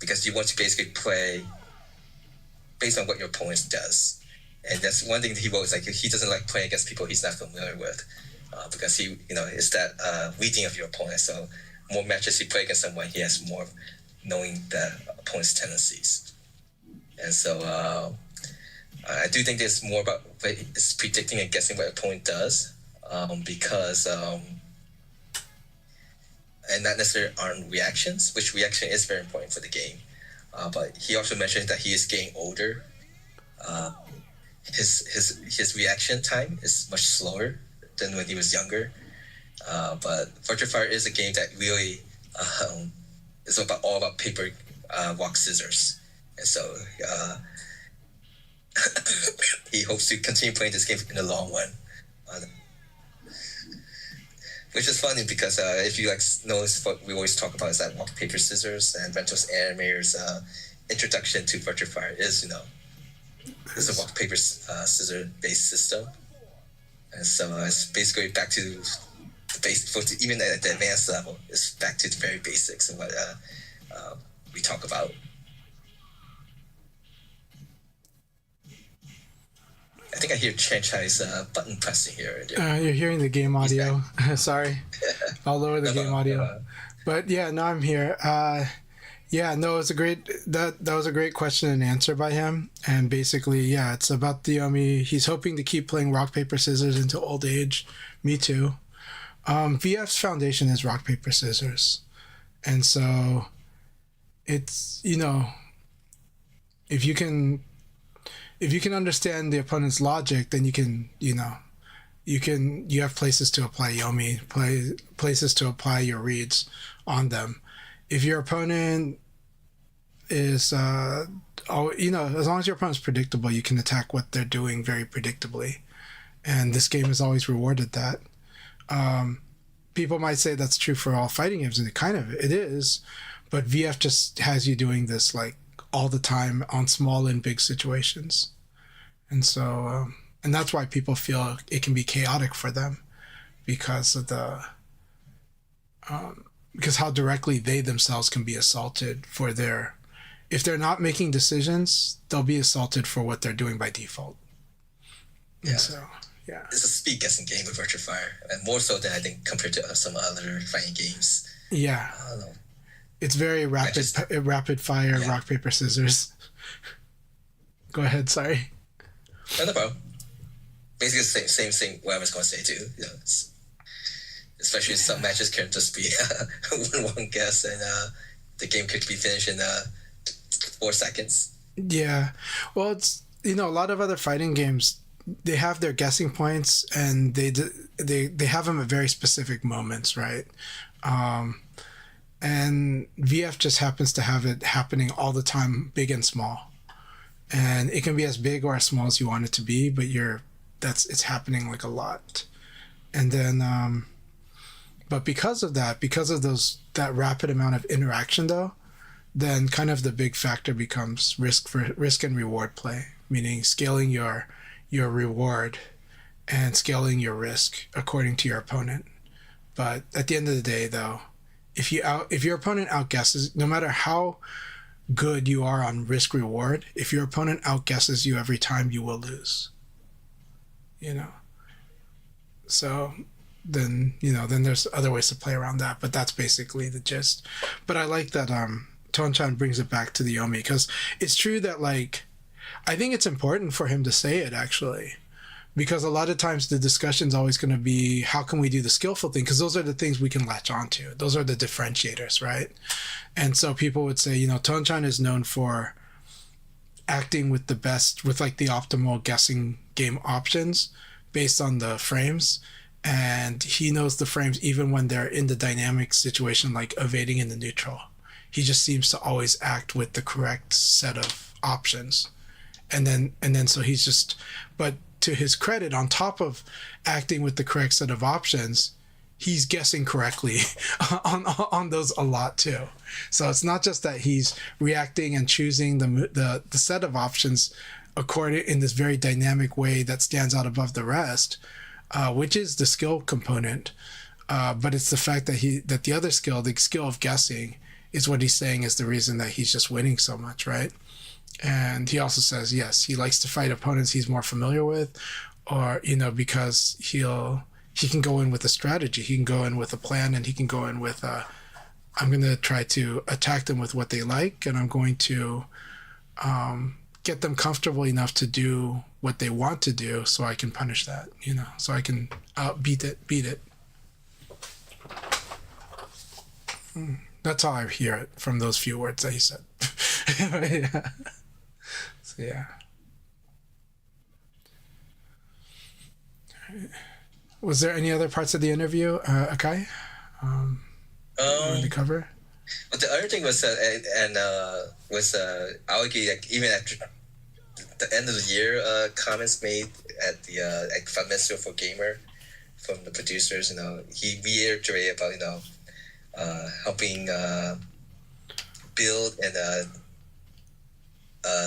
because you want to basically play based on what your opponent does. And that's one thing that he wrote, is like he doesn't like playing against people he's not familiar with, because he, it's that reading of your opponent. So more matches he play against someone, he has more knowing the opponent's tendencies. And so I do think there's more about it's predicting and guessing what opponent does, because and not necessarily on reactions, which reaction is very important for the game. But he also mentioned that he is getting older. His reaction time is much slower than when he was younger. But Virtua Fighter is a game that really is all about paper, rock, scissors, and so he hopes to continue playing this game in the long run. Which is funny because if you notice what we always talk about is that rock, paper, scissors, and Ventos Animator's introduction to Virtua Fighter is it's a rock, paper, scissor based system, and so it's basically back to the base. Even at the advanced level, it's back to the very basics of what we talk about. I think I hear Chen Chai's button pressing here. You're hearing the game audio. Sorry. I'll lower the game audio. But yeah, no, I'm here. It was a great that was a great question and answer by him. And basically, yeah, it's about the Yomi. He's hoping to keep playing rock, paper, scissors into old age. Me too. VF's foundation is rock, paper, scissors. And so it's, if you can understand the opponent's logic, then you have places to apply Yomi, places to apply your reads on them. If your opponent is, as long as your opponent's predictable, you can attack what they're doing very predictably. And this game has always rewarded that. People might say that's true for all fighting games, and it is, but VF just has you doing this like all the time on small and big situations. And so, and that's why people feel it can be chaotic for them because of because how directly they themselves can be assaulted for if they're not making decisions, they'll be assaulted for what they're doing by default. Yeah. And so, yeah. It's a speed guessing game with Virtua Fire, and more so than I think compared to some other fighting games. Yeah. I don't know. It's very rapid fire, rock, paper, scissors. Go ahead, sorry. No problem. Basically, same thing what I was going to say too. Especially some matches can just be one guess, and the game could be finished in 4 seconds. Yeah. Well, it's, a lot of other fighting games, they have their guessing points, and they have them at very specific moments, right? And VF just happens to have it happening all the time, big and small. And it can be as big or as small as you want it to be, but it's happening like a lot. And then, but because of that rapid amount of interaction though, then kind of the big factor becomes risk and reward play, meaning scaling your reward and scaling your risk according to your opponent. But at the end of the day though, if your opponent outguesses, no matter how good you are on risk reward, if your opponent outguesses you every time, you will lose. So then there's other ways to play around that, but that's basically the gist. But I like that Tonchan brings it back to the Yomi, because it's true that like I think it's important for him to say it actually, because a lot of times the discussion's always going to be how can we do the skillful thing, because those are the things we can latch onto, those are the differentiators, right? And so people would say, Tonchan is known for acting with the best, with like the optimal guessing game options based on the frames, and he knows the frames even when they're in the dynamic situation like evading in the neutral. He just seems to always act with the correct set of options, and then so he's just, but to his credit, on top of acting with the correct set of options, he's guessing correctly on those a lot too. So it's not just that he's reacting and choosing the set of options according in this very dynamic way that stands out above the rest, which is the skill component. But it's the fact that the other skill, the skill of guessing, is what he's saying is the reason that he's just winning so much, right? And he also says, yes, he likes to fight opponents he's more familiar with, or, because he can go in with a strategy, he can go in with a plan, and he can go in with I'm going to try to attack them with what they like, and I'm going to get them comfortable enough to do what they want to do so I can punish that, so I can beat it. That's how I hear it from those few words that he said. Yeah. So, yeah. Was there any other parts of the interview, Akai? To cover? But the other thing was, I would argue, like, even after the end of the year comments made at the Fund Minister for Gamer from the producers, he reiterated about helping build and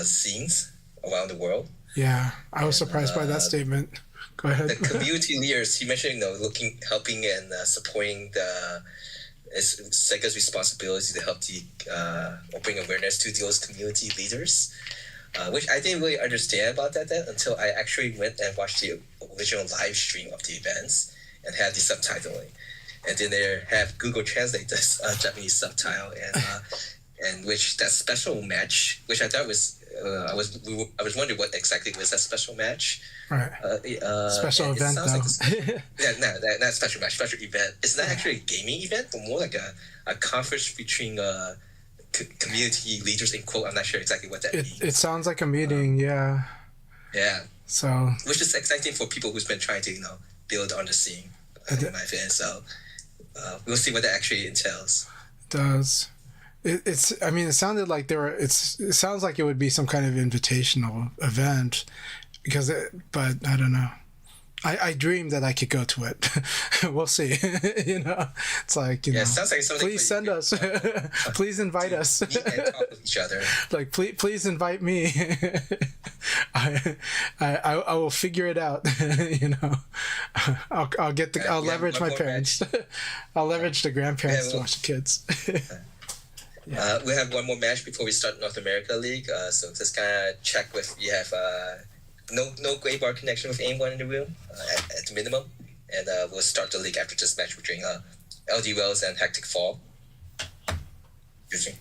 scenes around the world. Yeah, I was surprised by that statement. Go ahead. The community leaders, he mentioned, helping and supporting it's Sega's responsibility to help bring awareness to those community leaders, which I didn't really understand about that until I actually went and watched the original live stream of the events and had the subtitling, and then they have Google Translate this Japanese subtitle, and which that special match, which I thought was I was wondering what exactly was that special match. Right. Special event, though. Like, not special match, special event. It's not actually a gaming event, but more like a conference between community leaders, in quote. I'm not sure exactly what that means. It sounds like a meeting, yeah. Yeah. So. Which is exciting for people who's been trying to, build on the scene, in my opinion. So we'll see what that actually entails. It does. It's. I mean, it sounded like there were. It sounds like it would be some kind of invitational event, because. But I don't know. I dream that I could go to it. We'll see. It's like It sounds like something. Please send us. Please invite us. Meet and talk with each other. Like please invite me. I will figure it out. I'll leverage my parents. I'll leverage the grandparents to watch the kids. We have one more match before we start North America League. So just kind of check with you have no gray bar connection with anyone in the room at the minimum, and we'll start the league after this match between LD Wells and Hectic Fall. Interesting.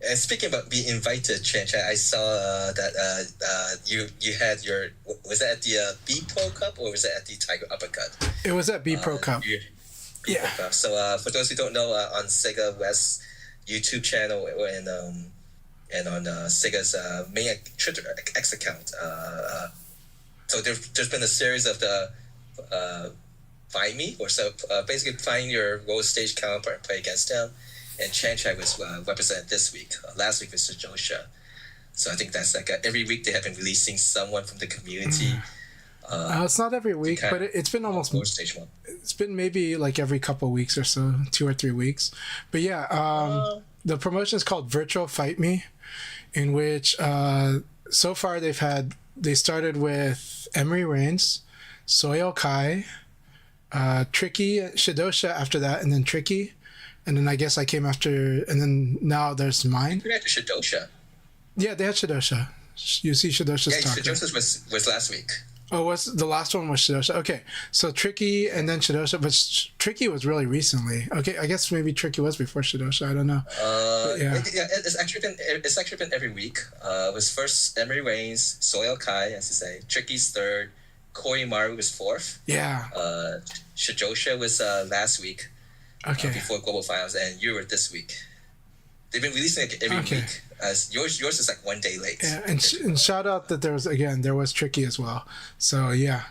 And speaking about being invited, Chan, I saw that you had your, was that at the B Pro Cup or was that at the Tiger Uppercut? It was at B Pro Cup. Yeah. Cup. So for those who don't know, on Sega West's YouTube channel and on Sega's main Twitter X account, so there's been a series of the Find Me, or so basically find your world stage counterpart and play against them. And Chan was represented this week. Last week was Sajosha. So I think that's like every week they have been releasing someone from the community. It's not every week, but it's been almost. Stage one. It's been maybe like every couple of weeks or so, 2 or 3 weeks. But yeah, the promotion is called Virtual Fight Me, in which so far they started with Emery Reigns, Soy Akai, Tricky, Shidosha after that, and then Tricky. And then I guess I came after, and then now there's mine. We had Shidosha. Yeah, they had Shidosha. You see Shidosha's talking. Yeah, Shidosha's was last week. Oh, the last one was Shidosha? Okay, so Tricky and then Shidosha, but Tricky was really recently. Okay, I guess maybe Tricky was before Shidosha. I don't know. It's actually been every week. It was first Emery Reigns, Soil Kai, as you say. Tricky's third, Corey Maru was fourth. Yeah. Shidosha was last week. Okay. Before Global Finals, and you were this week. They've been releasing it every week. Yours is like 1 day late. Yeah, and shout out that there was Tricky as well. So yeah,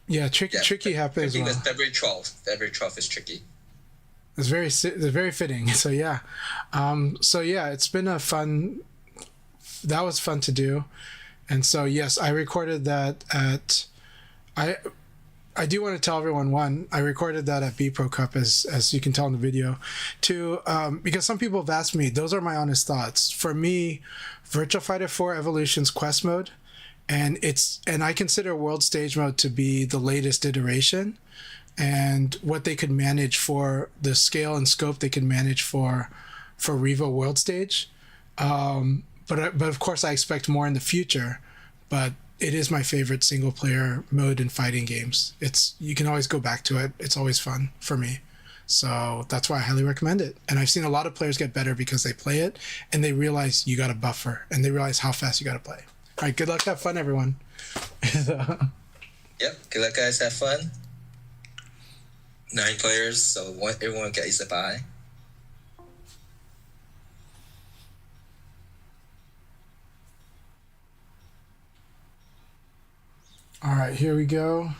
Tricky happened as well. February 12th. February 12th is Tricky. It's very fitting. So yeah, it's been a fun. That was fun to do, and so yes, I recorded that I do want to tell everyone, I recorded that at B Pro Cup, as you can tell in the video. Two, because some people have asked me, those are my honest thoughts. For me, Virtua Fighter 4 Evolution's quest mode, and I consider World Stage mode to be the latest iteration, and what they could manage for the scale and scope they could manage for Revo World Stage. But of course, I expect more in the future. But it is my favorite single player mode in fighting games. You can always go back to it. It's always fun for me. So that's why I highly recommend it. And I've seen a lot of players get better because they play it and they realize you got to buffer and they realize how fast you got to play. All right, good luck. Have fun, everyone. Yep, good luck, guys. Have fun. 9 players, so everyone gets a bye. All right, here we go.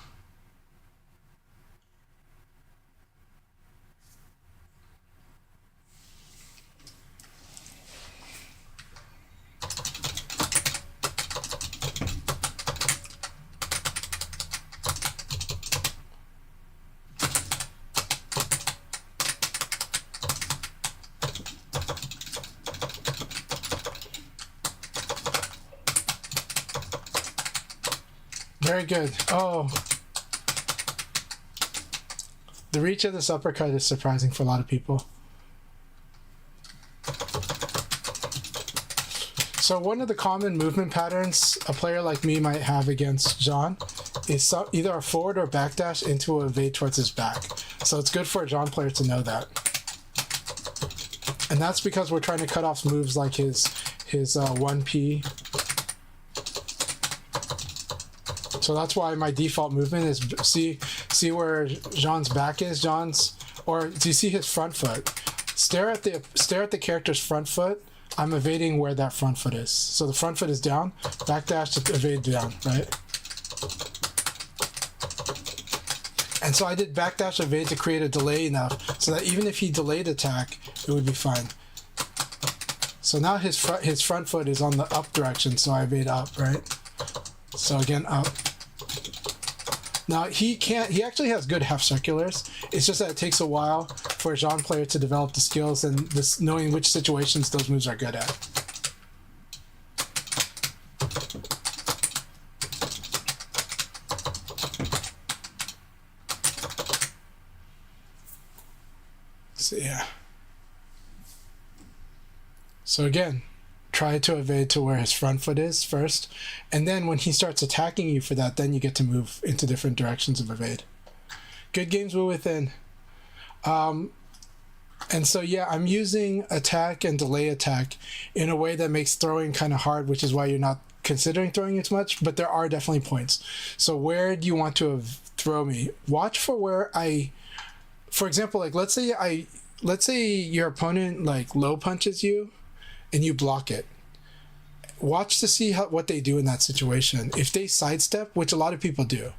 Very good. Oh. The reach of this uppercut is surprising for a lot of people. So one of the common movement patterns a player like me might have against John is either a forward or backdash into a evade towards his back. So it's good for a John player to know that. And that's because we're trying to cut off moves like his 1P. So that's why my default movement is see where Jean's back is. Or do you see his front foot? Stare at the character's front foot. I'm evading where that front foot is. So the front foot is down. Backdash to evade down, right? And so I did backdash evade to create a delay enough so that even if he delayed attack, it would be fine. So now his front foot is on the up direction, so I evade up, right? So again, up. Now he actually has good half circulars. It's just that it takes a while for a Jean player to develop the skills and this knowing which situations those moves are good at. So yeah. So again, try to evade to where his front foot is first, and then when he starts attacking you for that, then you get to move into different directions of evade. Good games were within. And so yeah, I'm using attack and delay attack in a way that makes throwing kind of hard, which is why you're not considering throwing as much, but there are definitely points. So where do you want to throw me? Watch for where for example, like let's say your opponent like low punches you and you block it. Watch to see what they do in that situation. If they sidestep, which a lot of people do,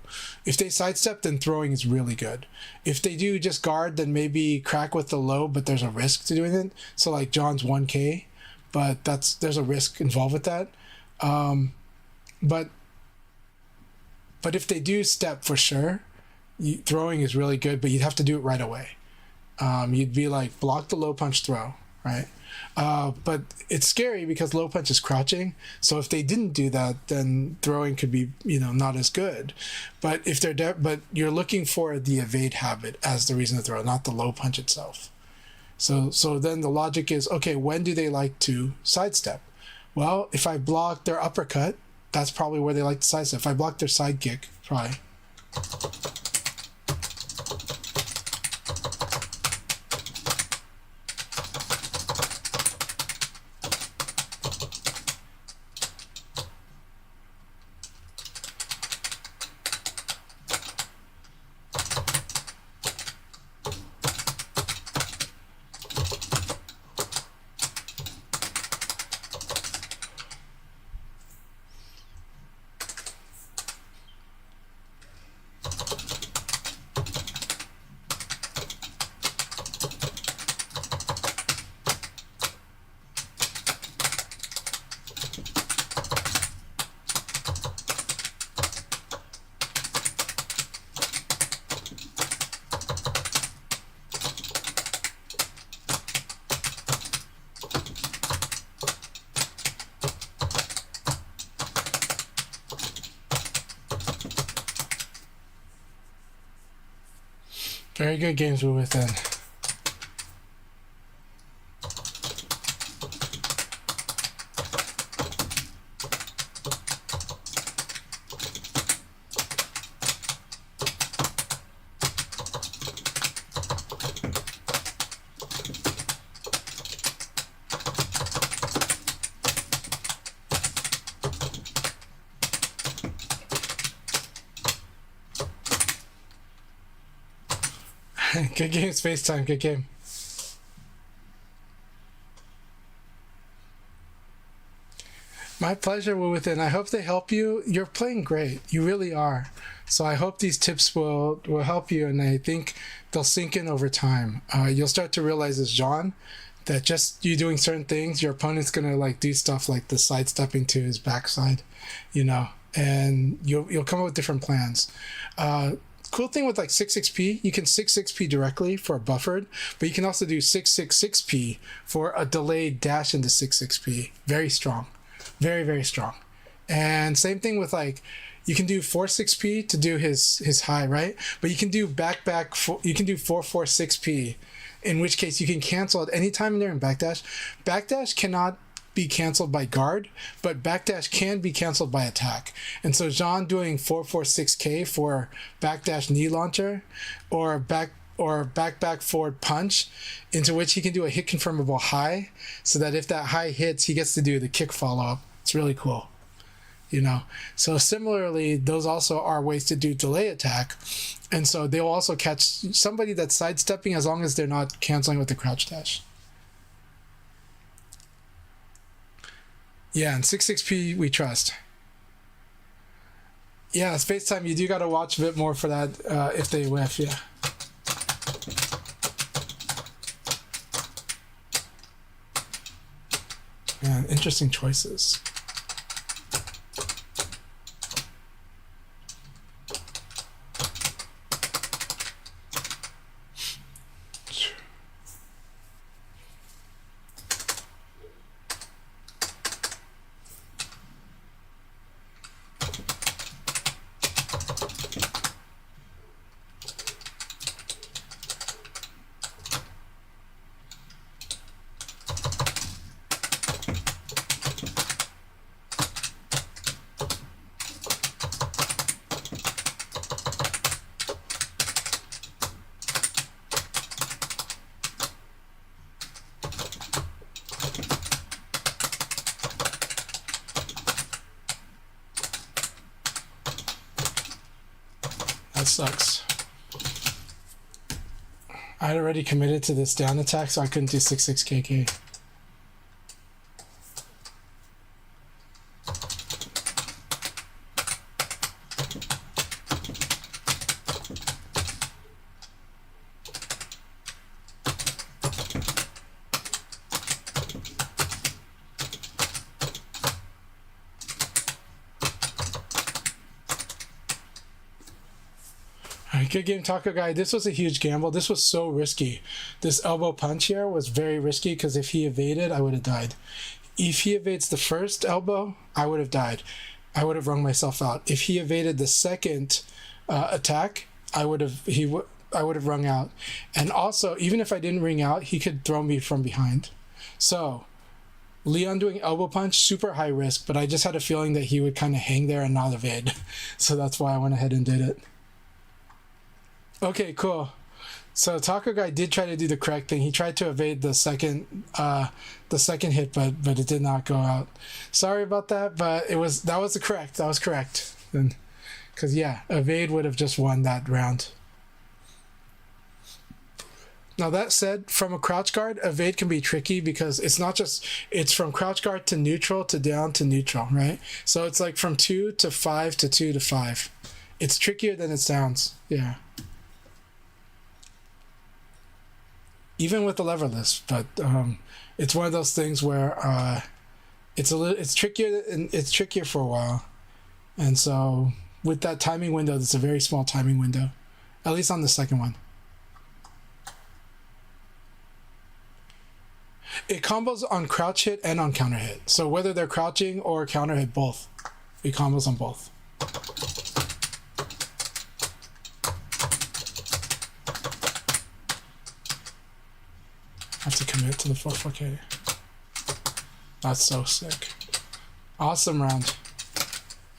if they sidestep, then throwing is really good. If they do just guard, then maybe crack with the low, but there's a risk to doing it. So like John's 1K, but there's a risk involved with that. But if they do step for sure, throwing is really good, but you'd have to do it right away. You'd be like block the low punch throw, right? But it's scary because low punch is crouching. So if they didn't do that, then throwing could be, not as good. But if but you're looking for the evade habit as the reason to throw, not the low punch itself. So then the logic is, okay, when do they like to sidestep? Well, if I block their uppercut, that's probably where they like to sidestep. If I block their side kick, probably. Very good games were within. Good game, Space Time. Good game. My pleasure, Wu Within. I hope they help you. You're playing great. You really are. So I hope these tips will help you, and I think they'll sink in over time. You'll start to realize as John that just you doing certain things, your opponent's gonna like do stuff like the sidestepping to his backside, and you'll come up with different plans. Cool thing with like 6xp, you can 6xp directly for a buffered, but you can also do 666p for a delayed dash into 6xp. Very strong. Very, very strong. And same thing with like, you can do 46p to do his high, right? But you can do you can do 446p, in which case you can cancel at any time during backdash. Backdash cannot be canceled by guard, but backdash can be canceled by attack. And so Jean doing 446k for backdash knee launcher or back forward punch, into which he can do a hit confirmable high, so that if that high hits, he gets to do the kick follow-up. It's really cool. So similarly, those also are ways to do delay attack, and so they'll also catch somebody that's sidestepping as long as they're not canceling with the crouch dash. Yeah, and 6xp we trust. Yeah, Space Time, you do got to watch a bit more for that if they whiff, yeah. Man, interesting choices. That sucks. I had already committed to this down attack, so I couldn't do 6/6 KK. Good game, Taco Guy. This was a huge gamble. This was so risky. This elbow punch here was very risky because if he evaded, I would have died. If he evades the first elbow, I would have died. I would have wrung myself out. If he evaded the second attack, I would have wrung out. And also, even if I didn't ring out, he could throw me from behind. So, Leon doing elbow punch, super high risk, but I just had a feeling that he would kind of hang there and not evade. So that's why I went ahead and did it. Okay, cool. So Taco Guy did try to do the correct thing. He tried to evade the second hit, but it did not go out. Sorry about that, but that was correct. That was correct. Then, because yeah, evade would have just won that round. Now that said, from a crouch guard, evade can be tricky because it's from crouch guard to neutral to down to neutral, right? So it's like from 2 to 5 to 2 to 5. It's trickier than it sounds. Yeah. Even with the leverless, but it's one of those things where it's trickier and it's trickier for a while, and so with that timing window, it's a very small timing window, at least on the second one. It combos on crouch hit and on counter hit, so whether they're crouching or counter hit, both, it combos on both. I have to commit to the 4K. That's so sick. Awesome round.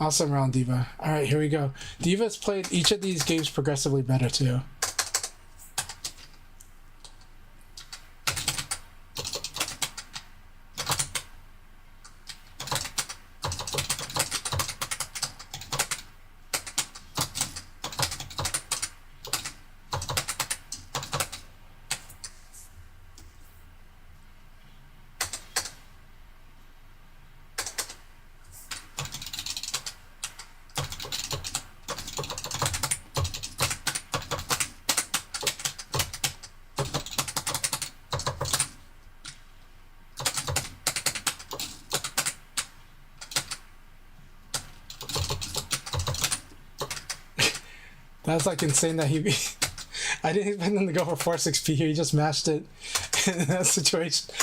Awesome round, Diva. Alright, here we go. Diva's played each of these games progressively better too. That's like insane that he... I didn't expect him to go for 4-6P here. He just mashed it in that situation.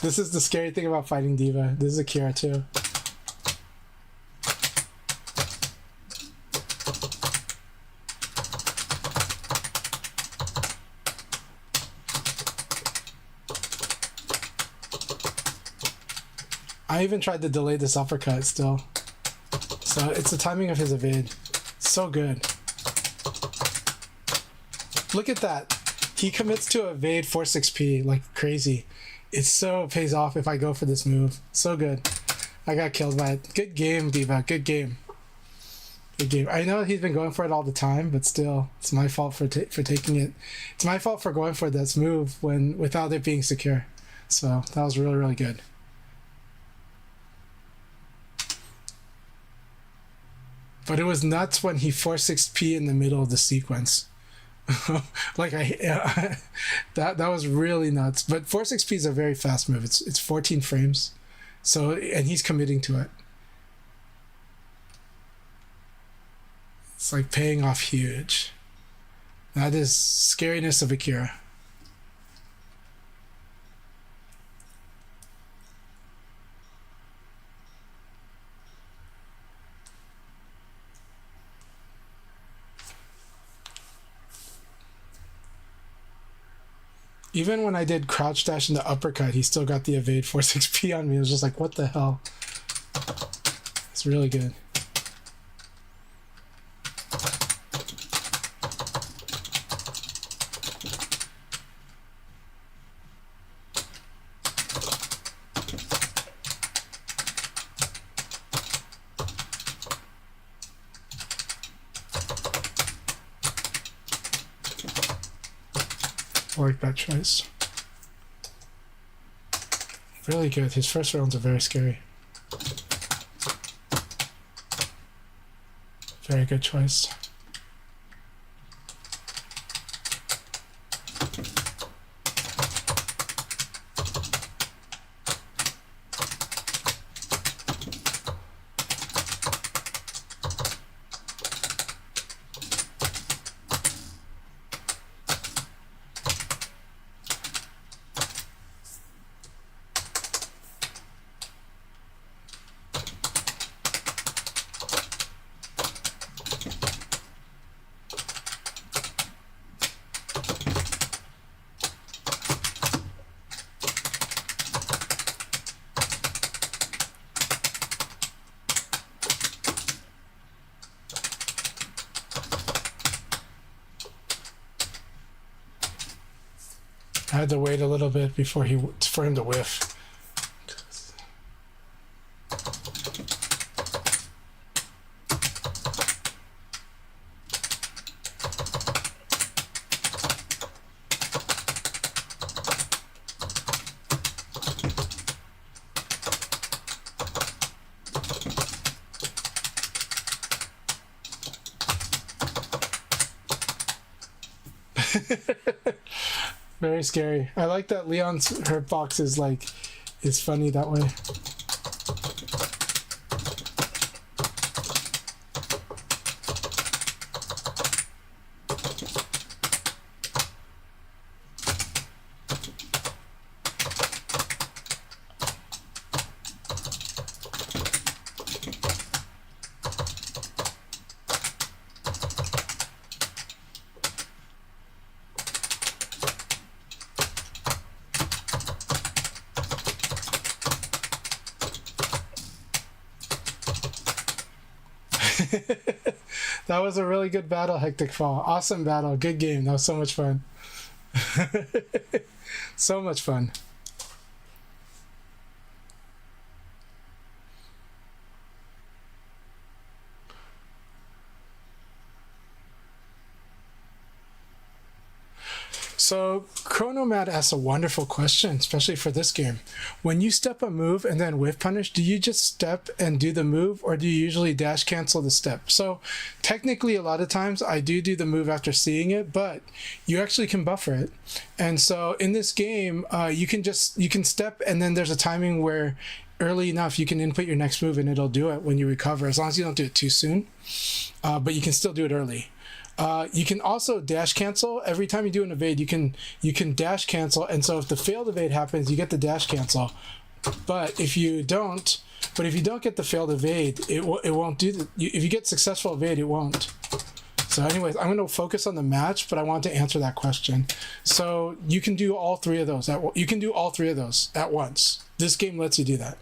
This is the scary thing about fighting Diva. This is Akira too. I even tried to delay this uppercut still. So it's the timing of his evade. So good. Look at that. He commits to evade 4-6P like crazy. It so pays off if I go for this move. So good. I got killed by it. Good game, Diva. Good game. Good game. I know he's been going for it all the time, but still, it's my fault for taking it. It's my fault for going for this move without it being secure. So that was really, really good. But it was nuts when he 4-6P in the middle of the sequence. Like that was really nuts. But 4-6P is a very fast move. It's 14 frames, so and he's committing to it. It's like paying off huge. That is scariness of Akira. Even when I did crouch dash into uppercut, he still got the evade 4-6P on me. It was just like, what the hell? It's really good. I like that choice. Really good. His first rounds are very scary. Very good choice. I had to wait a little bit for him to whiff. Very scary. I like that Leon's hurtbox is funny that way. That was a really good battle, Hectic Fall. Awesome battle. Good game. That was so much fun. So much fun. So Chronomad asks a wonderful question, especially for this game. When you step a move and then whiff punish, do you just step and do the move, or do you usually dash cancel the step? So technically, a lot of times I do the move after seeing it, but you actually can buffer it. And so in this game, you can step, and then there's a timing where early enough you can input your next move and it'll do it when you recover, as long as you don't do it too soon. But you can still do it early. You can also dash cancel. Every time you do an evade, you can dash cancel, and so if the failed evade happens, you get the dash cancel. But if you don't get the failed evade, it won't do if you get successful evade, it won't. So anyways, I'm going to focus on the match, but I want to answer that question. So you can do all three of those at once. This game lets you do that.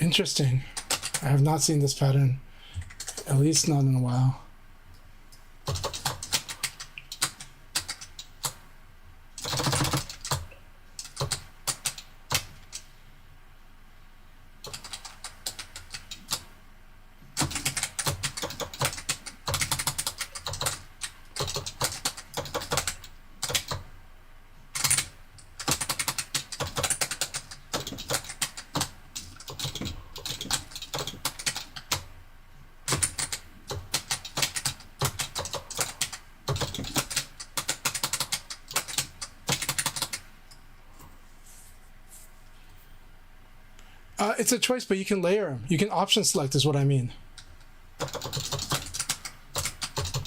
Interesting. I have not seen this pattern, at least not in a while. It's a choice, but you can layer them. You can option select is what I mean.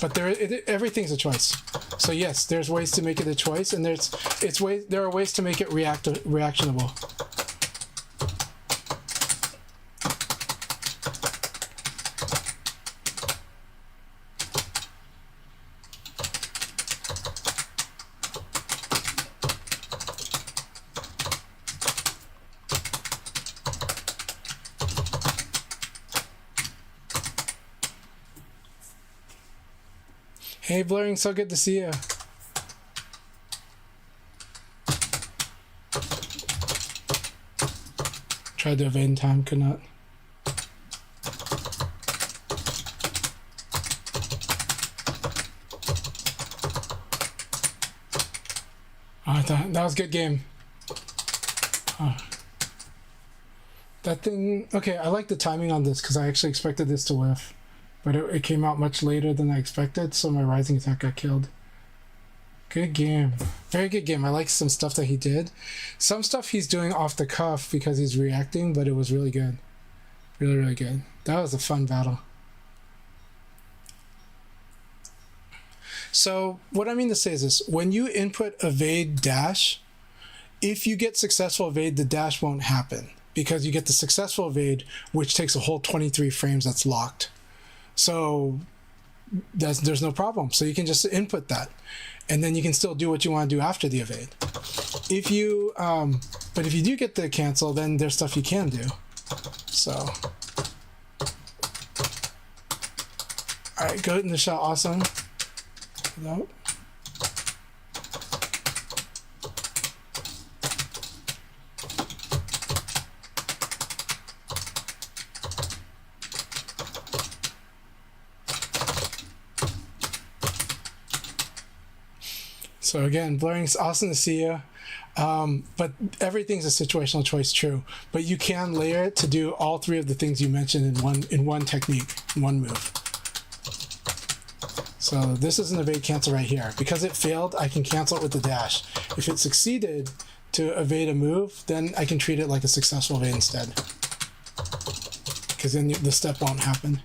But everything's a choice. So yes, there's ways to make it a choice, and there are ways to make it reactionable. Hey, Blurring, so good to see you. Tried to evade in time, could not. Oh, that was a good game. Oh. That thing, okay, I like the timing on this because I actually expected this to whiff. But it came out much later than I expected, so my rising attack got killed. Good game. Very good game. I like some stuff that he did. Some stuff he's doing off the cuff because he's reacting, but it was really good. Really, really good. That was a fun battle. So what I mean to say is this. When you input evade dash, if you get successful evade, the dash won't happen because you get the successful evade, which takes a whole 23 frames that's locked. So there's no problem. So you can just input that, and then you can still do what you want to do after the evade. If you, but if you do get the cancel, then there's stuff you can do. So, all right, go in the shot. Awesome. Nope. So again, blurring's awesome to see you, but everything's a situational choice, true. But you can layer it to do all three of the things you mentioned in one technique, in one move. So this is an evade cancel right here. Because it failed, I can cancel it with the dash. If it succeeded to evade a move, then I can treat it like a successful evade instead. Because then the step won't happen.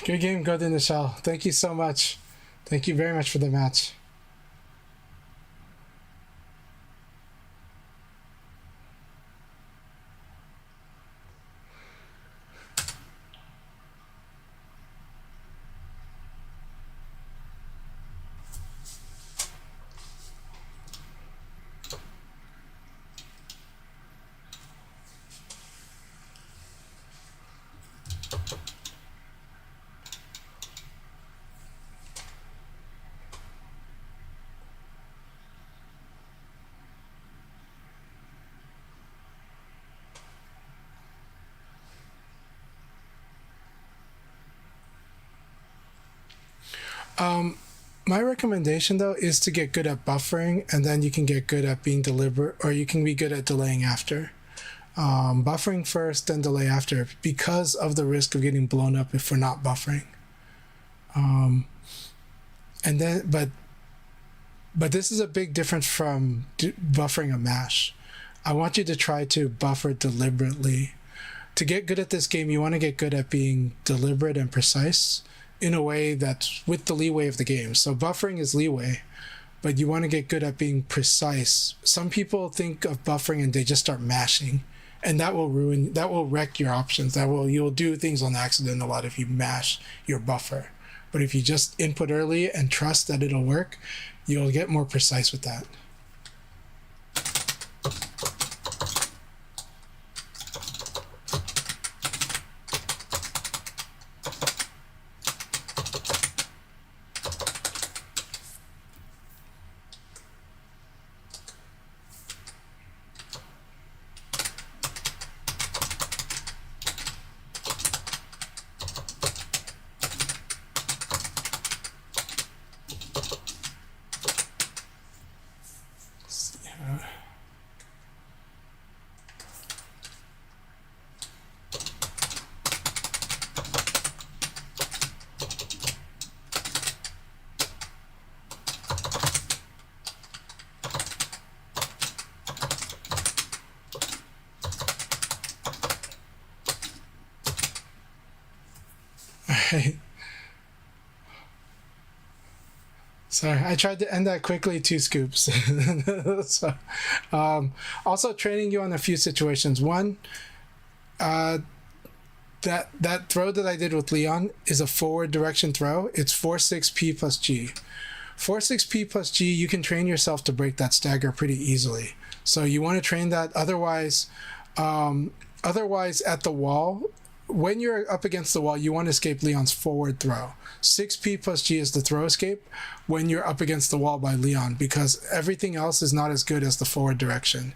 Good game, good in the shell. Thank you so much. Thank you very much for the match. My recommendation though is to get good at buffering, and then you can get good at being deliberate, or you can be good at delaying after. Buffering first, then delay after, because of the risk of getting blown up if we're not buffering. And then, but this is a big difference from buffering a mash. I want you to try to buffer deliberately. To get good at this game, you want to get good at being deliberate and precise in a way that's with the leeway of the game. So buffering is leeway, but you want to get good at being precise. Some people think of buffering and they just start mashing, and that will wreck your options. You'll do things on accident a lot if you mash your buffer. But if you just input early and trust that it'll work, you'll get more precise with that. Right. Sorry, I tried to end that quickly. 2 scoops. So, also training you on a few situations. One, uh, that throw that I did with Leon is a forward direction throw. It's 4-6 P plus G. 4-6 P plus G, you can train yourself to break that stagger pretty easily. So you want to train that. Otherwise at the wall, when you're up against the wall, you want to escape Leon's forward throw. 6P plus G is the throw escape when you're up against the wall by Leon, because everything else is not as good as the forward direction.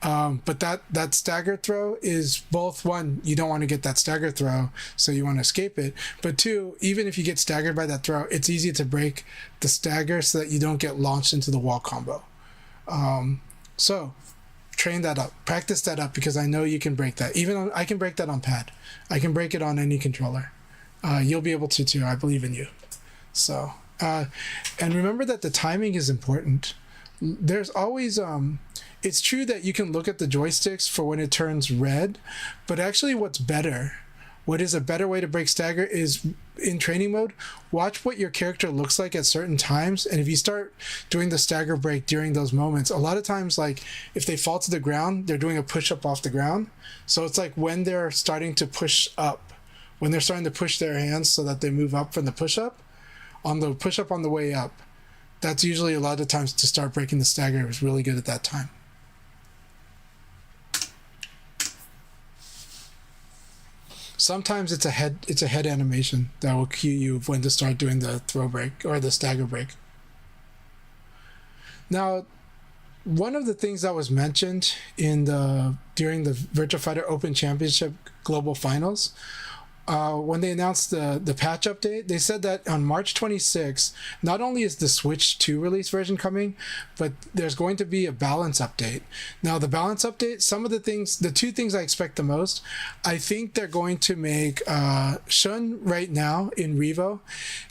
But that stagger throw is both, one, you don't want to get that stagger throw, so you want to escape it. But two, even if you get staggered by that throw, it's easy to break the stagger so that you don't get launched into the wall combo. So train that up, practice that up, because I know you can break that. I can break that on pad. I can break it on any controller. You'll be able to too. I believe in you. So, and remember that the timing is important. There's always, it's true that you can look at the joysticks for when it turns red, but actually what is a better way to break stagger is in training mode, watch what your character looks like at certain times. And if you start doing the stagger break during those moments, a lot of times, like if they fall to the ground, they're doing a push up off the ground. So it's like when they're starting to push up, when they're starting to push their hands so that they move up from the push up on the way up, that's usually a lot of times to start breaking the stagger. It was really good at that time. Sometimes it's a head animation that will cue you when to start doing the throw break or the stagger break. Now, one of the things that was mentioned during the Virtua Fighter Open Championship Global Finals, when they announced the patch update, they said that on March 26th, not only is the Switch 2 release version coming, but there's going to be a balance update. Now, the balance update, the 2 things I expect the most, I think they're going to make Shun right now in Revo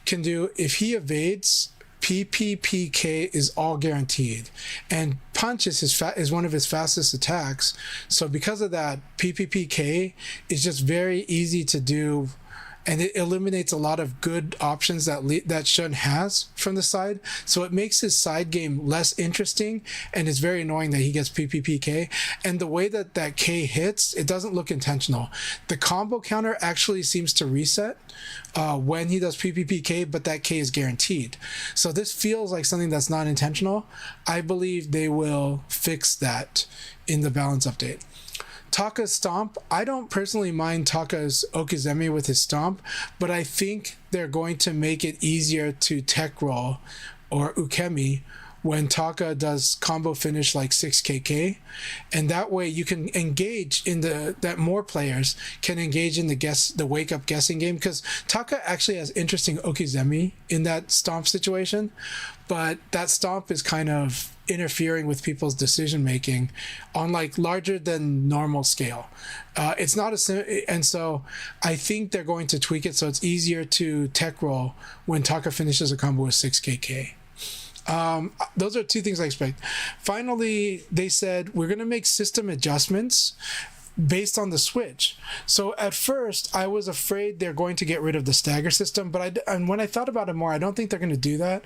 can do, if he evades, PPPK is all guaranteed, and punch is one of his fastest attacks. So because of that, PPPK is just very easy to do, and it eliminates a lot of good options that Shun has from the side. So it makes his side game less interesting, and it's very annoying that he gets PPPK. And the way that K hits, it doesn't look intentional. The combo counter actually seems to reset when he does PPPK, but that K is guaranteed. So this feels like something that's not intentional. I believe they will fix that in the balance update. Taka's stomp, I don't personally mind Taka's Okizeme with his stomp, but I think they're going to make it easier to tech roll or ukemi when Taka does combo finish like 6KK, and that way you can engage in that more players can engage in the wake up guessing game, because Taka actually has interesting Okizeme in that stomp situation, but that stomp is kind of interfering with people's decision making on like larger than normal scale. It's not and so I think they're going to tweak it so it's easier to tech roll when Taka finishes a combo with 6KK. Those are 2 things I expect. Finally, they said we're going to make system adjustments based on the Switch. So at first, I was afraid they're going to get rid of the stagger system, and when I thought about it more, I don't think they're going to do that.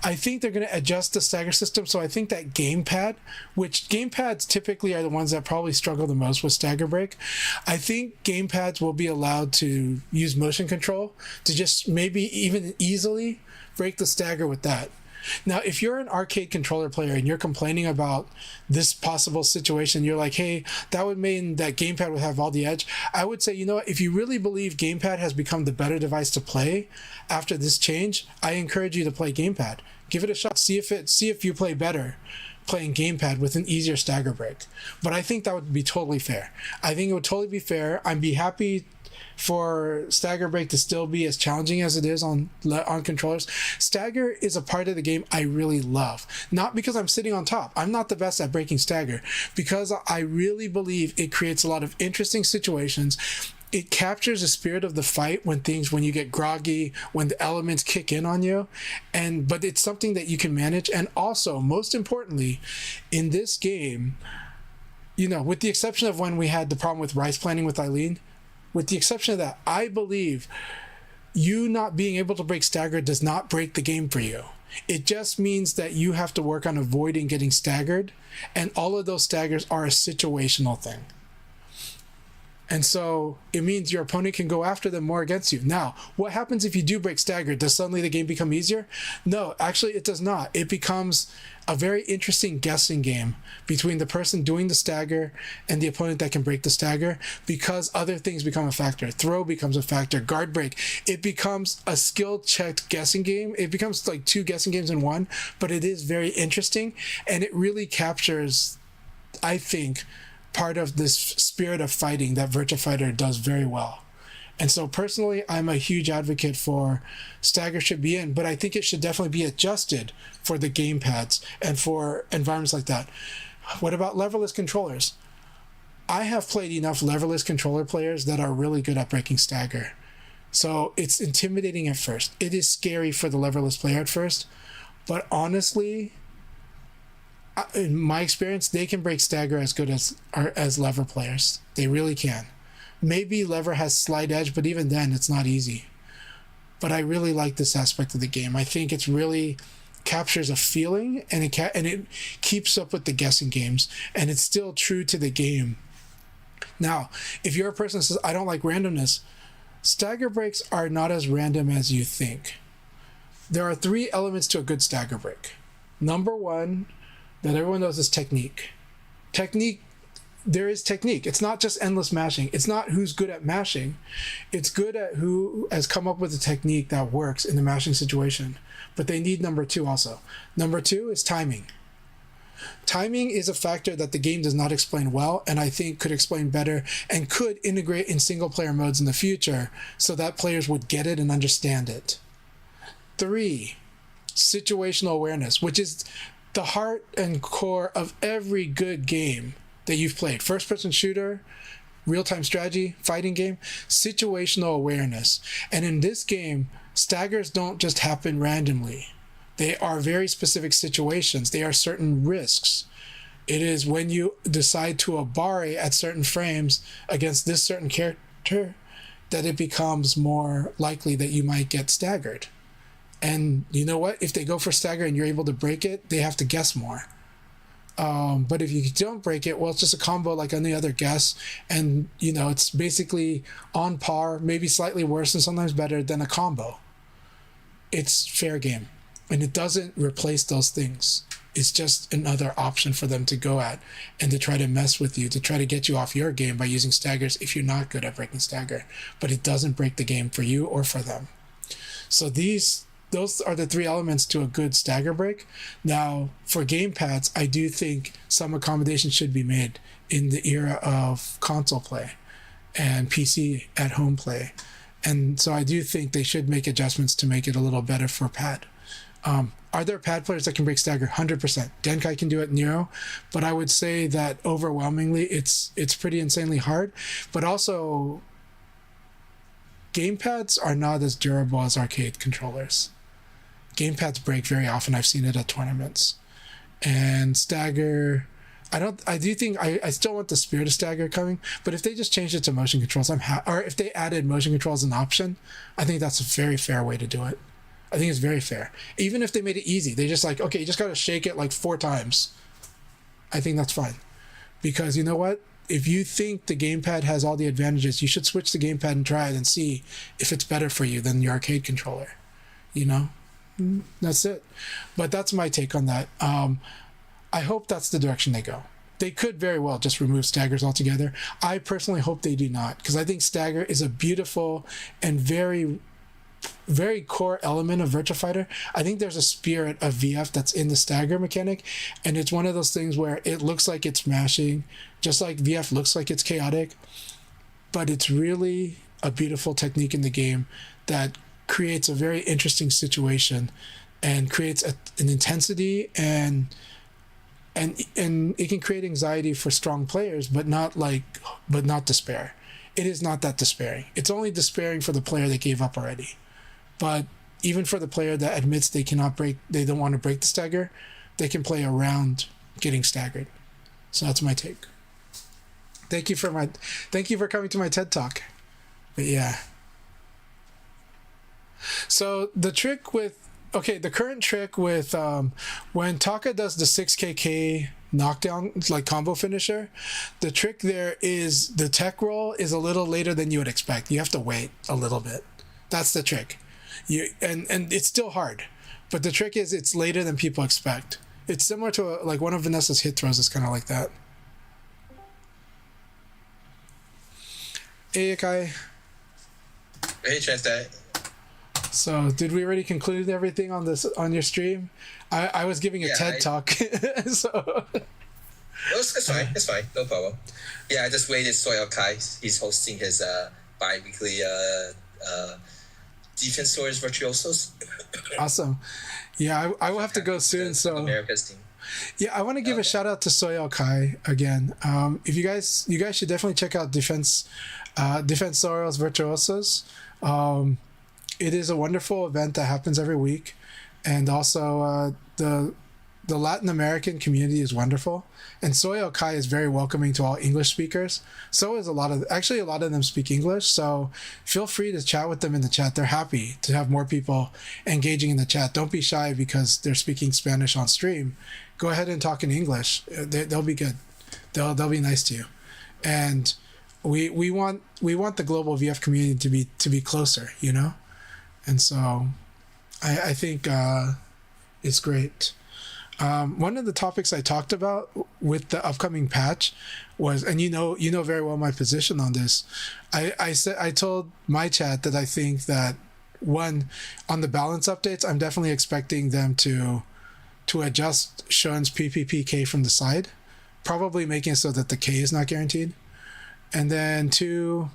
I think they're going to adjust the stagger system. So I think that gamepad, which gamepads typically are the ones that probably struggle the most with stagger break, I think gamepads will be allowed to use motion control to just maybe even easily break the stagger with that. Now, if you're an arcade controller player and you're complaining about this possible situation, you're like, hey, that would mean that gamepad would have all the edge. I would say, you know what, if you really believe gamepad has become the better device to play after this change, I encourage you to play gamepad. Give it a shot. See if you play better playing gamepad with an easier stagger break. But I think that would be totally fair. I think it would totally be fair. I'd be happy for stagger break to still be as challenging as it is on controllers. Stagger is a part of the game I really love. Not because I'm sitting on top. I'm not the best at breaking stagger. Because I really believe it creates a lot of interesting situations. It captures the spirit of the fight when you get groggy, when the elements kick in on you. But it's something that you can manage. And also, most importantly, in this game, with the exception of when we had the problem with rice planning with Eileen, with the exception of that, I believe you not being able to break stagger does not break the game for you. It just means that you have to work on avoiding getting staggered, and all of those staggers are a situational thing. And so it means your opponent can go after them more against you. Now, what happens if you do break stagger? Does suddenly the game become easier? No, actually it does not. It becomes a very interesting guessing game between the person doing the stagger and the opponent that can break the stagger, because other things become a factor. Throw becomes a factor, guard break. It becomes a skill-checked guessing game. It becomes like two guessing games in one, but it is very interesting, and it really captures, I think, part of this spirit of fighting that Virtua Fighter does very well. And so personally, I'm a huge advocate for stagger should be in, but I think it should definitely be adjusted for the gamepads and for environments like that. What about leverless controllers? I have played enough leverless controller players that are really good at breaking stagger. So it's intimidating at first. It is scary for the leverless player at first, but honestly, in my experience, they can break stagger as good as lever players. They really can. Maybe lever has slight edge, but even then, it's not easy. But I really like this aspect of the game. I think it's really captures a feeling, and it keeps up with the guessing games, and it's still true to the game. Now, if you're a person that says, I don't like randomness, stagger breaks are not as random as you think. There are 3 elements to a good stagger break. Number 1, that everyone knows, is technique. There is technique. It's not just endless mashing. It's not who's good at mashing. It's good at who has come up with a technique that works in the mashing situation. But they need number 2 also. Number 2 is timing. Timing is a factor that the game does not explain well, and I think could explain better and could integrate in single player modes in the future so that players would get it and understand it. 3, situational awareness, which is the heart and core of every good game that you've played. First-person shooter, real-time strategy, fighting game, situational awareness. And in this game, staggers don't just happen randomly. They are very specific situations. They are certain risks. It is when you decide to abare at certain frames against this certain character that it becomes more likely that you might get staggered. And you know what? If they go for stagger and you're able to break it, they have to guess more. But if you don't break it, well, it's just a combo like any other guess. And, it's basically on par, maybe slightly worse and sometimes better than a combo. It's fair game. And it doesn't replace those things. It's just another option for them to go at and to try to mess with you, to try to get you off your game by using staggers if you're not good at breaking stagger. But it doesn't break the game for you or for them. So those are the 3 elements to a good stagger break. Now, for gamepads, I do think some accommodations should be made in the era of console play and PC at home play. And so I do think they should make adjustments to make it a little better for pad. Are there pad players that can break stagger? 100%. Denkai can do it, Nero. But I would say that overwhelmingly, it's pretty insanely hard. But also, gamepads are not as durable as arcade controllers. Gamepads break very often. I've seen it at tournaments. And stagger, I still want the spirit of stagger coming, but if they just changed it to motion controls, or if they added motion control as an option, I think that's a very fair way to do it. I think it's very fair. Even if they made it easy, they just okay, you just got to shake it like 4 times. I think that's fine. Because you know what? If you think the gamepad has all the advantages, you should switch the gamepad and try it and see if it's better for you than your arcade controller. That's it. But that's my take on that. I hope that's the direction they go. They could very well just remove staggers altogether. I personally hope they do not, because I think stagger is a beautiful and very, very core element of Virtua Fighter. I think there's a spirit of VF that's in the stagger mechanic, and it's one of those things where it looks like it's mashing, just like VF looks like it's chaotic, but it's really a beautiful technique in the game that creates a very interesting situation and creates an intensity and it can create anxiety for strong players, but not despair. It is not that despairing. It's only despairing for the player that gave up already. But even for the player that admits they don't want to break the stagger, they can play around getting staggered. So that's my take. Thank you for coming to my TED Talk. But yeah. So the current trick with when Taka does the 6KK knockdown like combo finisher, the trick there is the tech roll is a little later than you would expect. You have to wait a little bit. That's the trick. And it's still hard, but the trick is it's later than people expect. It's similar to like one of Vanessa's hit throws is kind of like that. Hey, Akai. Hey, Chester. So, did we already conclude everything on your stream? I was giving a TED talk, so. It's fine. It's fine. No problem. Yeah, I just waited. Soil Kai. He's hosting his bi-weekly Defense Stories Virtuosos. Awesome. Yeah, I will have to go soon. So America's team. Yeah, I want to give a shout out to Soil Kai again. If you guys should definitely check out Defense Stories Virtuosos. It is a wonderful event that happens every week, and also the Latin American community is wonderful, and Soy Akai is very welcoming to all English speakers. So is a lot of them speak English, so feel free to chat with them in the chat. They're happy to have more people engaging in the chat. Don't be shy because they're speaking Spanish on stream. Go ahead and talk in English. They'll be good. They'll be nice to you, and we want the global VF community to be closer, you know. And so I think it's great. One of the topics I talked about with the upcoming patch was, and you know very well my position on this. I told my chat that I think that one, on the balance updates, I'm definitely expecting them to adjust Shun's PPPK from the side, probably making it so that the K is not guaranteed. And then two,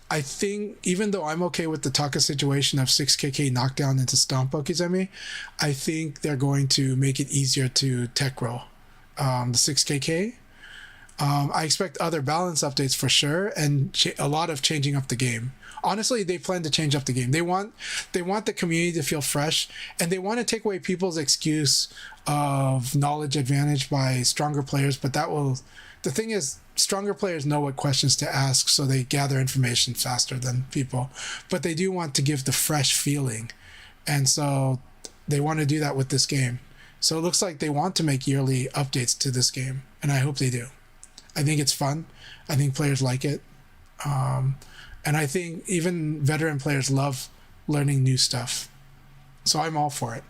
I think even though I'm okay with the Taka situation of 6KK knockdown into Stomp Okizeme, I think they're going to make it easier to tech roll the 6KK. I expect other balance updates for sure, and a lot of changing up the game. Honestly, they plan to change up the game. They want the community to feel fresh, and they want to take away people's excuse of knowledge advantage by stronger players. But the thing is, stronger players know what questions to ask, so they gather information faster than people. But they do want to give the fresh feeling, and so they want to do that with this game. So it looks like they want to make yearly updates to this game, and I hope they do. I think it's fun. I think players like it. And I think even veteran players love learning new stuff. So I'm all for it.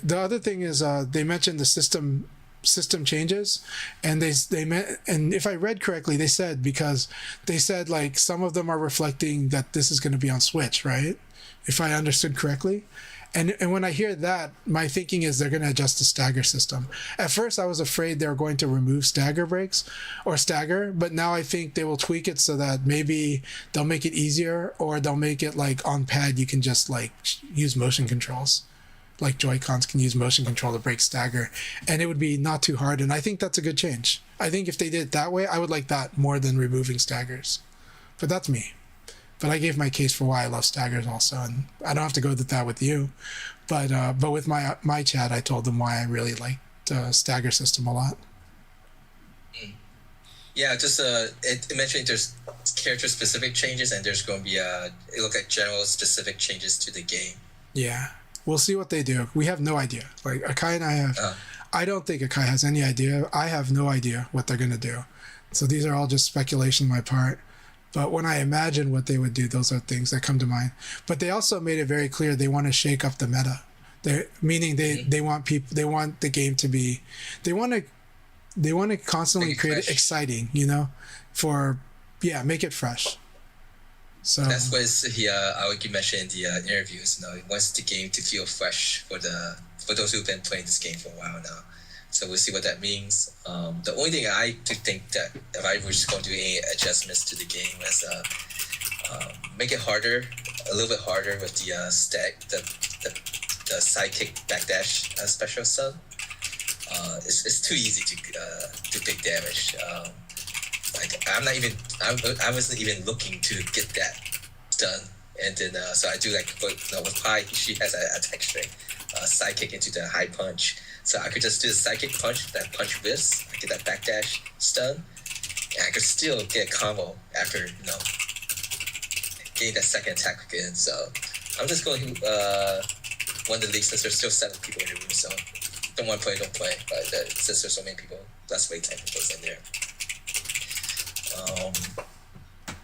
The other thing is they mentioned the system changes, and and if I read correctly, they said like some of them are reflecting that this is going to be on Switch, right? If I understood correctly. And when I hear that, my thinking is they're going to adjust the stagger system. At first, I was afraid they were going to remove stagger breaks or stagger, but now I think they will tweak it so that maybe they'll make it easier, or they'll make it like on pad you can just like use motion controls. Like Joy-Cons can use motion control to break stagger, and it would be not too hard. And I think that's a good change. I think if they did it that way, I would like that more than removing staggers. But that's me. But I gave my case for why I love staggers also, and I don't have to go to that with you. But with my chat, I told them why I really like the stagger system a lot. Yeah, just it mentioned there's character specific changes, and there's going to be it look like general specific changes to the game. Yeah, we'll see what they do. We have no idea. Like Akai and I have. I don't think Akai has any idea. I have no idea what they're gonna do. So these are all just speculation on my part. But when I imagine what they would do, those are things that come to mind. But they also made it very clear they want to shake up the meta. Meaning they want the game to be, they want to constantly create it exciting, you know, make it fresh. So that's what Aoki mentioned in the interviews. You know, he wants the game to feel fresh for those who've been playing this game for a while now. So we'll see what that means. The only thing I think that if I was going to do any adjustments to the game is make it harder, a little bit harder with the the sidekick backdash special sub. It's too easy to take damage. I wasn't even looking to get that done, and then so I do with Pi, she has a attack string, sidekick into the high punch. So I could just do the sidekick punch, that punch whiffs, I get that backdash stun, and I could still get a combo after, getting that second attack again. So I'm just going one of the leagues since there's still 7 people in the room, so don't want to play, don't play. But since there's so many people, let's wait 10 people in there.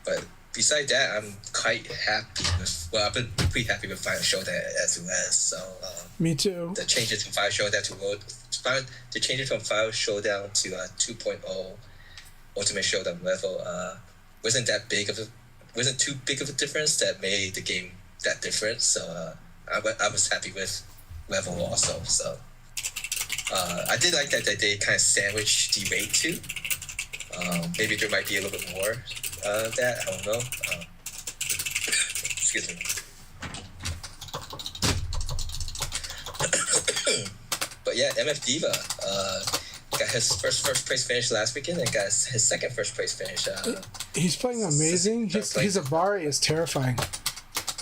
But besides that, I'm quite happy with. Well, I've been pretty happy with Final Showdown as well as. So me too. The changes from Final Showdown the changes from Final Showdown to 2.0 Ultimate Showdown level wasn't too big of a difference that made the game that different. So I was happy with level also. So I did like that they kind of sandwiched the rate too. Maybe there might be a little bit more that, I don't know. Excuse me. But yeah, MF Diva got his first place finish last weekend and got his second first place finish. He's playing amazing. His Abari is terrifying.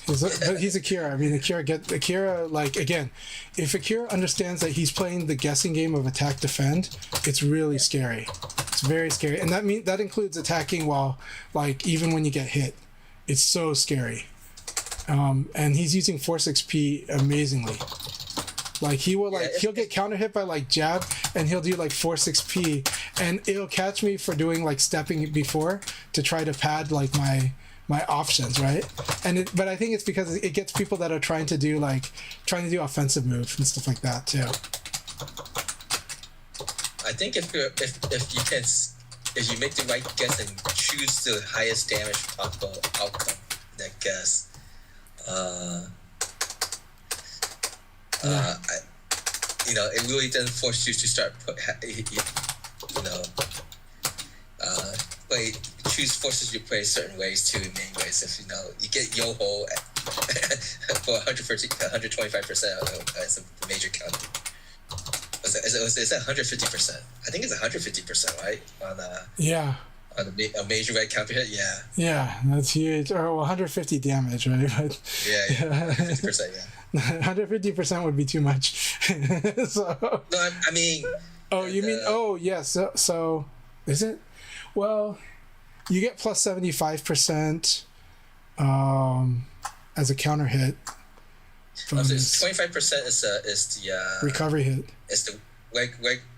But he's Akira. I mean, Akira, like, again, if Akira understands that he's playing the guessing game of attack defend, it's really scary. It's very scary. And that includes attacking while, like, even when you get hit. It's so scary. And he's using Force XP amazingly. Like, he will, like, he'll get counter hit by, like, jab, and he'll do, like, Force XP, and it'll catch me for doing, like, stepping before to try to pad, like, my options, right? But I think it's because it gets people that are trying to do offensive moves and stuff like that too. I think if you make the right guess and choose the highest damage possible outcome, that guess, it really doesn't force you to start forces you to play certain ways too in many ways. If you get Yoho for 125%, that's a major count. Is that 150%? I think it's 150%, right? On a major right counter hit, yeah. Yeah, that's huge. Or 150 damage, right? But, yeah, 150%, yeah. 150% would be too much. So. No, I mean. Oh, you mean? Oh, yes. Yeah, so is it? Well, you get plus 75% as a counter hit. 25% is the recovery hit. It's the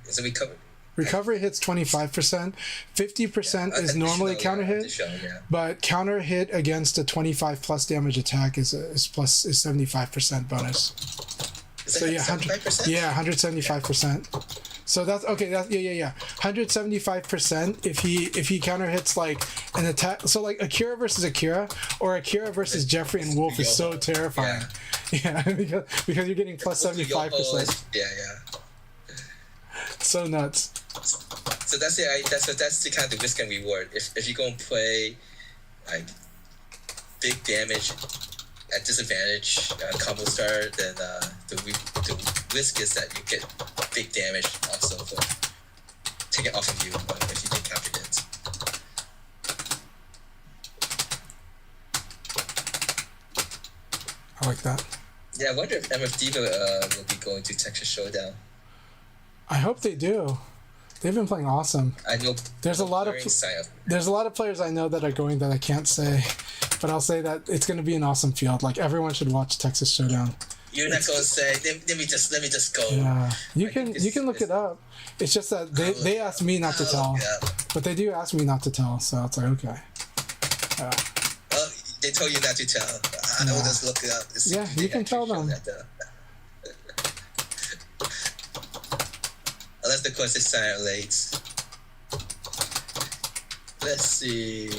is the recovery. Recovery hit's 25%. 50% is normally counter hit, but counter hit against a 25 plus damage attack is 75% bonus. So yeah, 100%. Yeah, 175%. So that's okay. That's yeah. 175% if he counter hits like an attack. So like Akira versus Akira or Akira versus Jeffrey and Wolf is so terrifying. Yeah, because you're getting plus 75%. Yeah. So nuts. So that's the kind of risk and reward. If you go and play like big damage at disadvantage combo star, then the risk is that you get big damage also for taking off of you if you get counter hits. I like that. Yeah, I wonder if MF Diva will be going to Texas Showdown. I hope they do. They've been playing awesome. I know. There's a lot of players I know that are going that I can't say, but I'll say that it's going to be an awesome field. Like everyone should watch Texas Showdown. You're not going to say let me just go. Yeah, you can look it up. It's just that they asked me not to tell, but they do ask me not to tell, so it's like okay. Well, they told you not to tell. I will just look it up. Yeah, you can tell them. Unless the course is silent late. Let's see.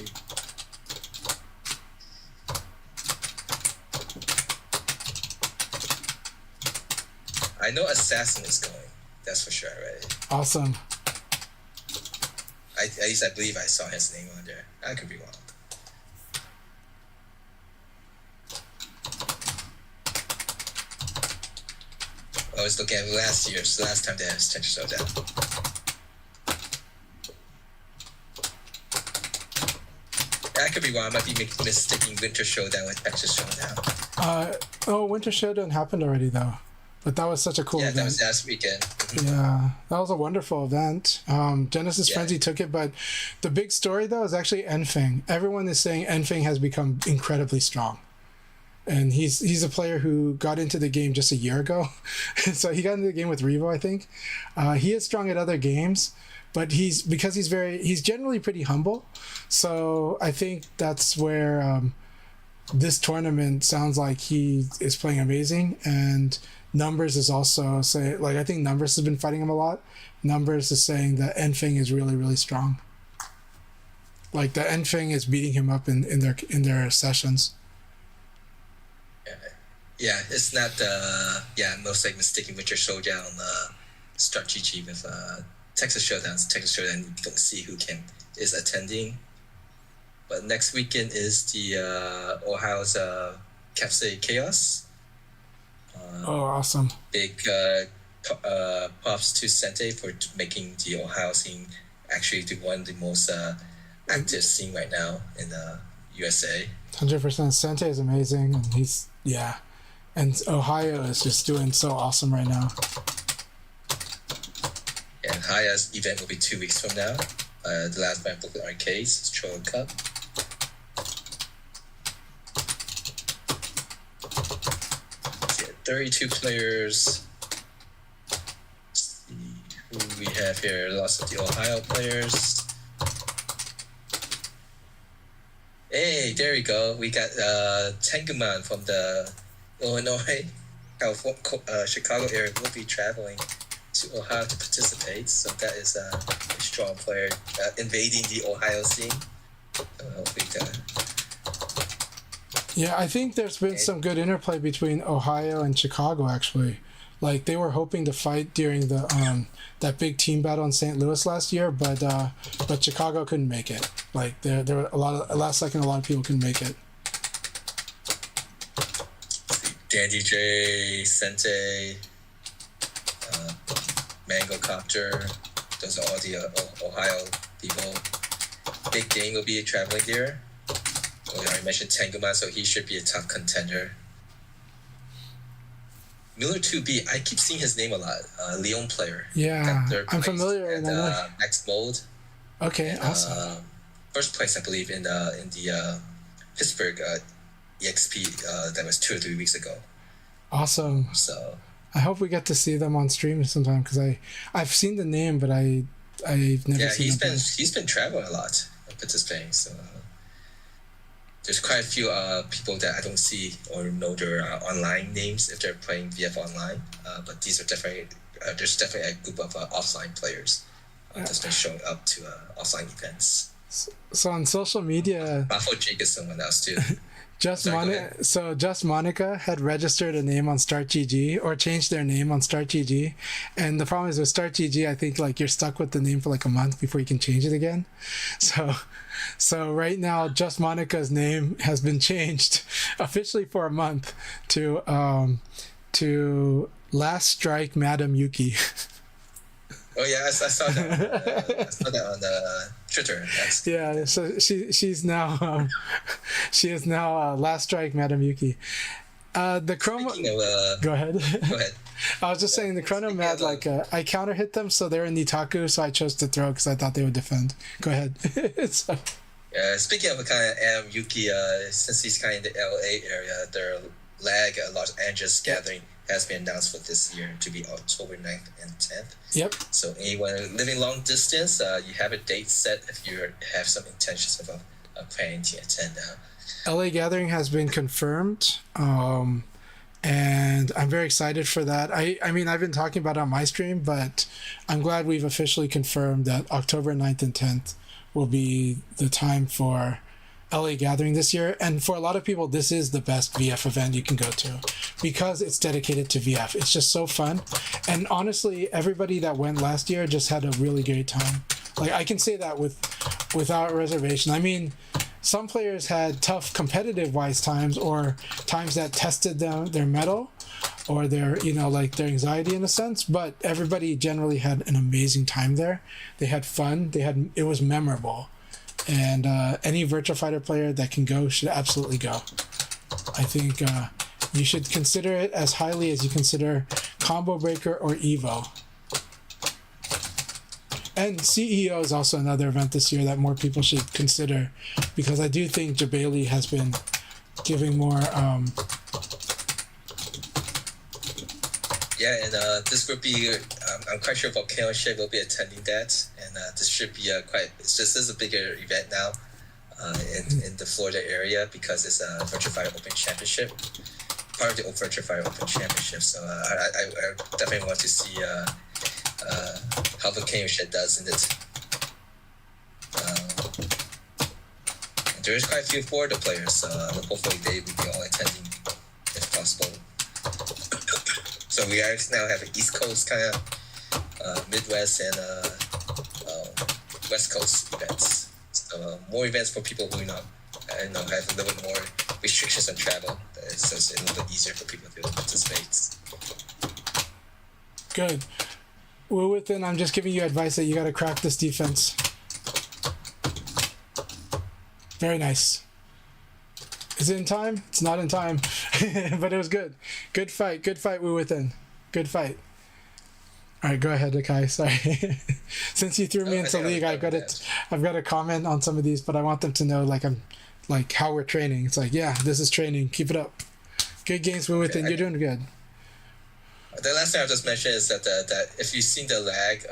I know Assassin is going. That's for sure, right? Awesome. At least I believe I saw his name on there. I could be wrong. I was looking at last time they had Texas Showdown. I could be wrong. I might be mistaking Winter Showdown with Texas Showdown. Winter Showdown happened already though, but that was such a cool event. Yeah, that was last weekend. Mm-hmm. Yeah, that was a wonderful event. Genesis Frenzy took it, but the big story though is actually Enfeng. Everyone is saying Enfeng has become incredibly strong. and he's a player who got into the game just a year ago. So he got into the game with Revo, I think. He is strong at other games, but he's generally pretty humble. So I think that's where this tournament sounds like he is playing amazing. And Numbers is also I think Numbers has been fighting him a lot. Numbers is saying that Enfeng is really, really strong. Like the Enfeng is beating him up in their sessions. Yeah, it's not most like mistaken with your showdown start GG with Texas Showdowns. Texas Showdown, you don't see who is attending. But next weekend is the Ohio's Capsay Chaos. Awesome. Big props to Sente for making the Ohio scene actually to one of the most active scene right now in the USA. 100%. Sente is amazing, and and Ohio is just doing so awesome right now. And Haya's event will be 2 weeks from now. The last one booked Arcades, Troll Cup. So 32 players. Let's see who we have here. Lots of the Ohio players. Hey, there we go. We got Tenguman from the Illinois, California, Chicago area will be traveling to Ohio to participate. So that is a strong player invading the Ohio scene. Yeah, I think there's been some good interplay between Ohio and Chicago, actually. Like, they were hoping to fight during the that big team battle in St. Louis last year, but Chicago couldn't make it. Like, there were a lot of people couldn't make it. Dandy J, Sente, Mango Copter, those are all the Ohio people. Big Gang will be traveling there. I already mentioned Tenguman, so he should be a tough contender. Miller 2B, I keep seeing his name a lot. Leon player. Yeah, I'm familiar. And Max Mold. Okay, and, awesome. First place, I believe, in the Pittsburgh EXP that was 2 or 3 weeks ago. Awesome. So I hope we get to see them on stream sometime, because I've seen the name, but I've never seen them. Yeah, he's been traveling a lot, participating. So there's quite a few people that I don't see or know their online names if they're playing VF online. But these are definitely there's definitely a group of offline players that's been showing up to offline events. So on social media, Buffalo Jake is someone else too. Just Monica had registered a name on StartGG, or changed their name on StartGG, and the problem is with StartGG, I think like you're stuck with the name for like a month before you can change it again. So right now, Just Monica's name has been changed officially for a month to Last Strike Madam Yuki. Oh yeah, I saw that. I saw that on Twitter. Yeah, so she's now she is now Last Strike Madam Yuki. The Chroma. Go ahead. Go ahead. I was just saying the Chronomad, I counter hit them, so they're in Nitaku, so I chose to throw because I thought they would defend. Go ahead. Speaking of kind of Yuki, since he's kind of in the LA area, their Los Angeles gathering has been announced for this year to be October 9th and 10th. Yep. So anyone living long distance, you have a date set if you have some intentions of planning to attend now. LA Gathering has been confirmed, and I'm very excited for that. I mean, I've been talking about it on my stream, but I'm glad we've officially confirmed that October 9th and 10th will be the time for LA Gathering this year. And for a lot of people, this is the best VF event you can go to because it's dedicated to VF. It's just so fun. And honestly, everybody that went last year just had a really great time. Like, I can say that without reservation. I mean, some players had tough competitive-wise times, or times that tested their mettle or their anxiety in a sense, but everybody generally had an amazing time there. They had fun. It was memorable. And any Virtua Fighter player that can go should absolutely go. I think you should consider it as highly as you consider Combo Breaker or Evo. And CEO is also another event this year that more people should consider, because I do think Jabali has been giving more Yeah, and this would be, I'm quite sure Volcano Ship will be attending that, and this should be this is a bigger event now in the Florida area because it's a Virtua Fighter Open Championship, part of the Virtua Fighter Open Championship. So I definitely want to see how Volcano Ship does in it. There's quite a few Florida players, so hopefully they will be all attending if possible. So we now have an East Coast kind of Midwest and West Coast events. So more events for people who have a little bit more restrictions on travel. So it's a little bit easier for people to participate. Good. Well, within, I'm just giving you advice that you got to crack this defense. Very nice. Is it in time? It's not in time, but it was good. Good fight. Good fight. We're within. Good fight. All right, go ahead, Akai. Sorry. Since you threw me into league, I've got to comment on some of these, but I want them to know how we're training. It's like, yeah, this is training. Keep it up. Good games. We're within. You're doing good. The last thing I just mentioned is that if you've seen the lag,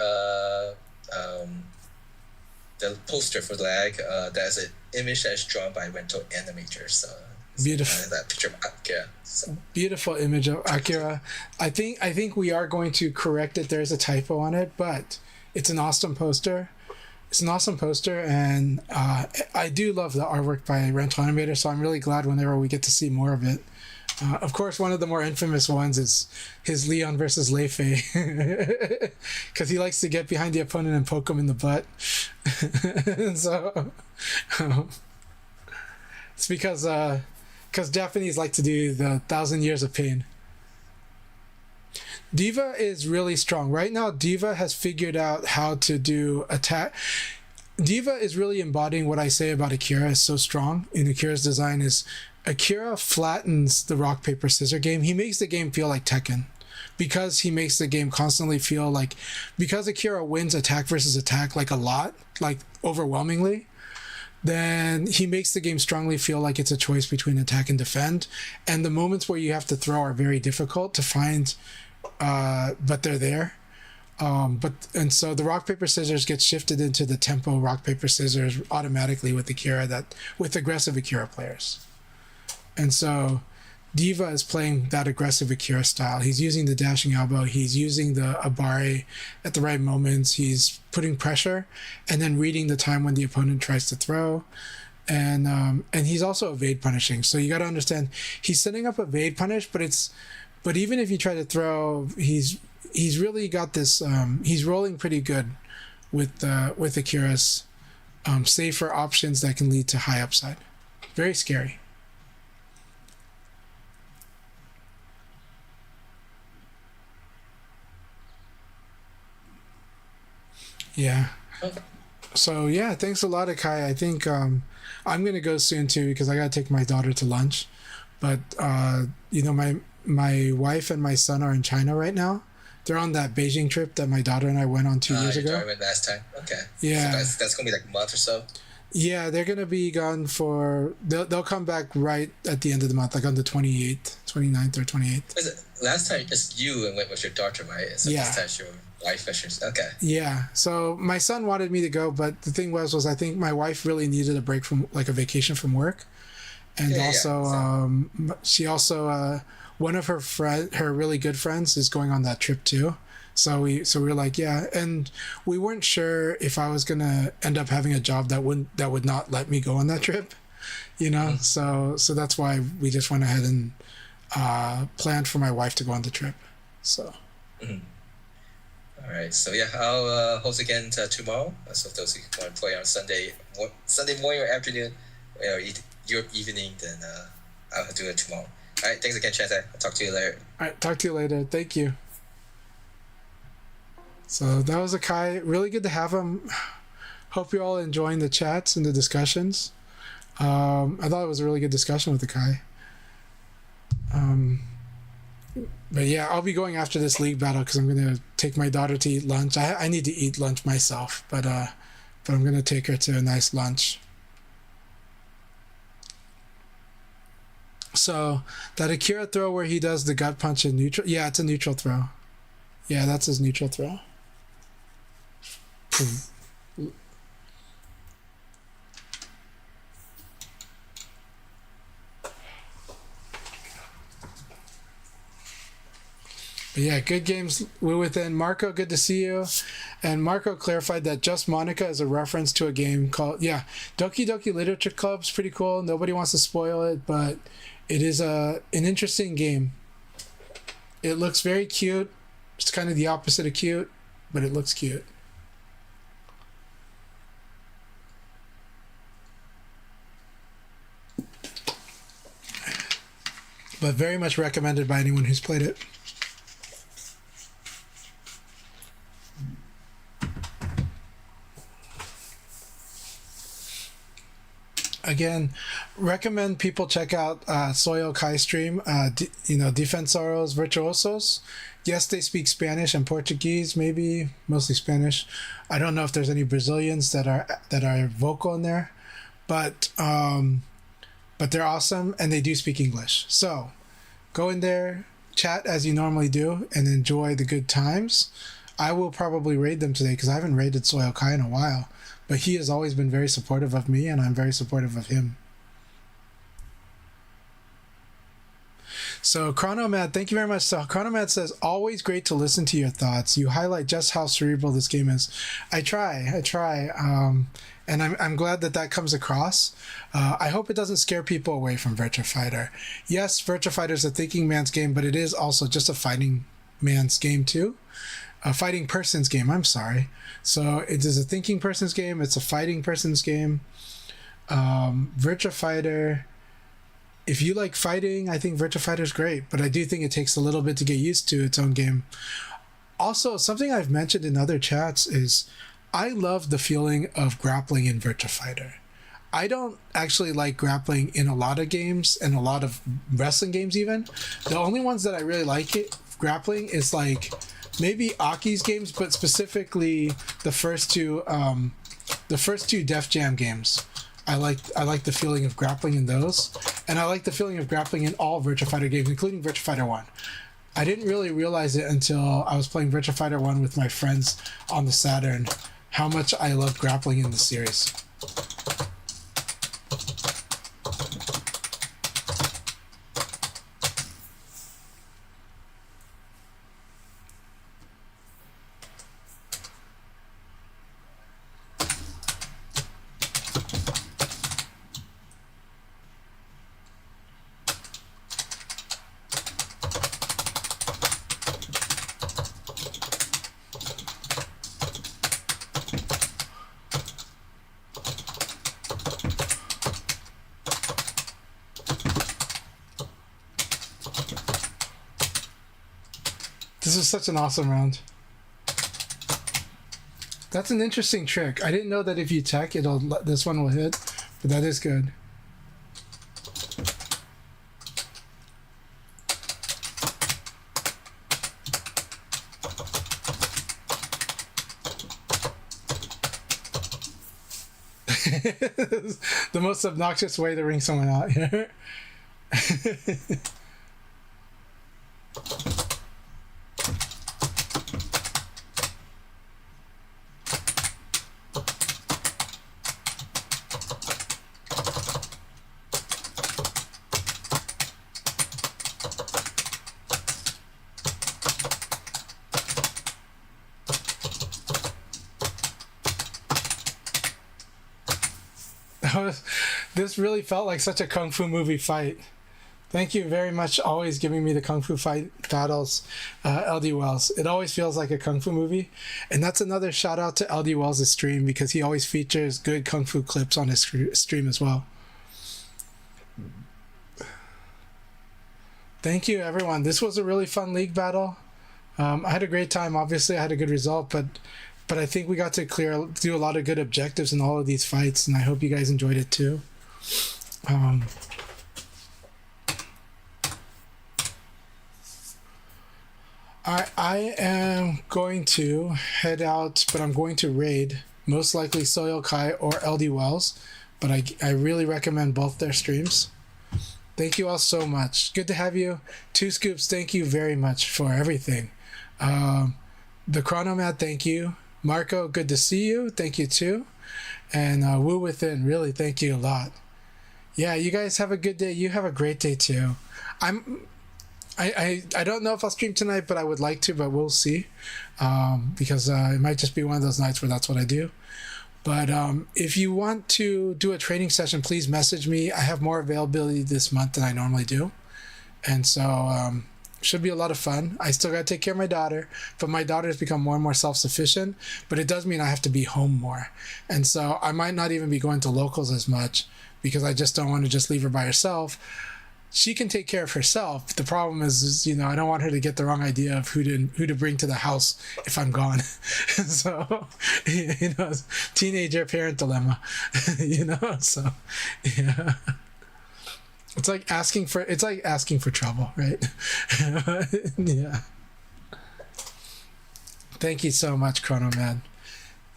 the poster for lag, there's an image that is drawn by Rental Animator. So beautiful. That picture of Akira. So. Beautiful image of Akira. I think we are going to correct it. There's a typo on it, but it's an awesome poster. It's an awesome poster, and I do love the artwork by Rental Animator. So I'm really glad whenever we get to see more of it. Of course, one of the more infamous ones is his Leon versus Leifei, because he likes to get behind the opponent and poke him in the butt. So it's because Japanese like to do the 1,000 years of pain. Diva is really strong right now. Diva has figured out how to do attack. Diva is really embodying what I say about Akira is so strong in Akira's design is Akira flattens the rock, paper, scissors game. He makes the game feel like Tekken because he makes the game constantly feel like, because Akira wins attack versus attack like a lot, like overwhelmingly, then he makes the game strongly feel like it's a choice between attack and defend. And the moments where you have to throw are very difficult to find, but they're there. And so the rock, paper, scissors gets shifted into the tempo rock, paper, scissors automatically with with aggressive Akira players. And so Diva is playing that aggressive Akira style. He's using the dashing elbow. He's using the Abare at the right moments. He's putting pressure and then reading the time when the opponent tries to throw. And he's also evade punishing. So you got to understand he's setting up evade punish, but even if you try to throw, he's really got this. He's rolling pretty good with Akira's safer options that can lead to high upside. Very scary. Yeah. So yeah, thanks a lot, Akai. I think I'm gonna go soon too because I gotta take my daughter to lunch. But my wife and my son are in China right now. They're on that Beijing trip that my daughter and I went on 2 years ago. I went last time. Okay. Yeah. So that's gonna be like a month or so. Yeah, they're gonna be gone for. They'll come back right at the end of the month, like on the 28th, 29th or 28th. Last time just you and went with your daughter, right? So yeah. This time your wife was okay. Yeah. So my son wanted me to go, but the thing was I think my wife really needed a break from like a vacation from work, and she also one of her really good friends is going on that trip too. So we were like, yeah, and we weren't sure if I was gonna end up having a job that would not let me go on that trip, Mm-hmm. So that's why we just went ahead and planned for my wife to go on the trip. So. Mm-hmm. All right. So yeah, I'll host again tomorrow. So if those who want to play on Sunday morning or afternoon, or your evening, then I'll do it tomorrow. All right. Thanks again, Chante. I'll talk to you later. All right. Talk to you later. Thank you. So that was Akai. Really good to have him. Hope you're all enjoying the chats and the discussions. I thought it was a really good discussion with Akai. But yeah, I'll be going after this league battle because I'm going to take my daughter to eat lunch. I need to eat lunch myself, but I'm going to take her to a nice lunch. So that Akira throw where he does the gut punch in neutral, yeah, it's a neutral throw. Yeah, that's his neutral throw. Boom. But yeah, good games within. Marco, good to see you. And Marco clarified that Just Monica is a reference to a game called, yeah, Doki Doki Literature Club's pretty cool. Nobody wants to spoil it, but it is an interesting game. It looks very cute. It's kind of the opposite of cute, but it looks cute. But very much recommended by anyone who's played it. Again, recommend people check out Soy Akai stream. Defensoros Virtuosos. Yes, they speak Spanish and Portuguese, maybe mostly Spanish. I don't know if there's any Brazilians that are vocal in there, but they're awesome and they do speak English. So go in there, chat as you normally do, and enjoy the good times. I will probably raid them today because I haven't raided Soy Akai in a while. But he has always been very supportive of me, and I'm very supportive of him. So Chronomad, thank you very much. So Chronomad says, always great to listen to your thoughts. You highlight just how cerebral this game is. I try. And I'm glad that comes across. I hope it doesn't scare people away from Virtua Fighter. Yes, Virtua Fighter is a thinking man's game, but it is also just a fighting man's game too. A fighting person's game, I'm sorry. So it is a thinking person's game, it's a fighting person's game. Virtua Fighter, if you like fighting, I think Virtua Fighter is great, but I do think it takes a little bit to get used to its own game. Also, something I've mentioned in other chats is I love the feeling of grappling in Virtua Fighter. I don't actually like grappling in a lot of games and a lot of wrestling games even. The only ones that I really like grappling is like maybe Aki's games, but specifically the first two Def Jam games. I like the feeling of grappling in those, and I like the feeling of grappling in all Virtua Fighter games, including Virtua Fighter 1. I didn't really realize it until I was playing Virtua Fighter 1 with my friends on the Saturn, how much I love grappling in the series. This is such an awesome round. That's an interesting trick. I didn't know that if you tech, this one will hit, but that is good. The most obnoxious way to ring someone out here. This really felt like such a Kung Fu movie fight. Thank you very much, always giving me the Kung Fu fight battles, LD Wells. It always feels like a Kung Fu movie. And that's another shout out to LD Wells' stream because he always features good Kung Fu clips on his stream as well. Thank you, everyone. This was a really fun league battle. I had a great time. Obviously, I had a good result, but I think we got to do a lot of good objectives in all of these fights, and I hope you guys enjoyed it too. I am going to head out, but I'm going to raid most likely Soy Akai or LD Wells, but I really recommend both their streams. Thank you all so much. Good to have you. Two Scoops, thank you very much for everything. The Chronomad, thank you. Marco, good to see you. Thank you too. And Woo Within, really, thank you a lot. Yeah, you guys have a good day. You have a great day too. I'm. I don't know if I'll stream tonight, but I would like to, but we'll see. Because it might just be one of those nights where that's what I do. But if you want to do a training session, please message me. I have more availability this month than I normally do. And so should be a lot of fun. I still got to take care of my daughter, but my daughter has become more and more self-sufficient. But it does mean I have to be home more. And so I might not even be going to locals as much because I just don't want to just leave her by herself. She can take care of herself. The problem is, I don't want her to get the wrong idea of who to bring to the house if I'm gone. So, teenager parent dilemma. So yeah. It's like asking for trouble, right? Yeah. Thank you so much, Chrono Man.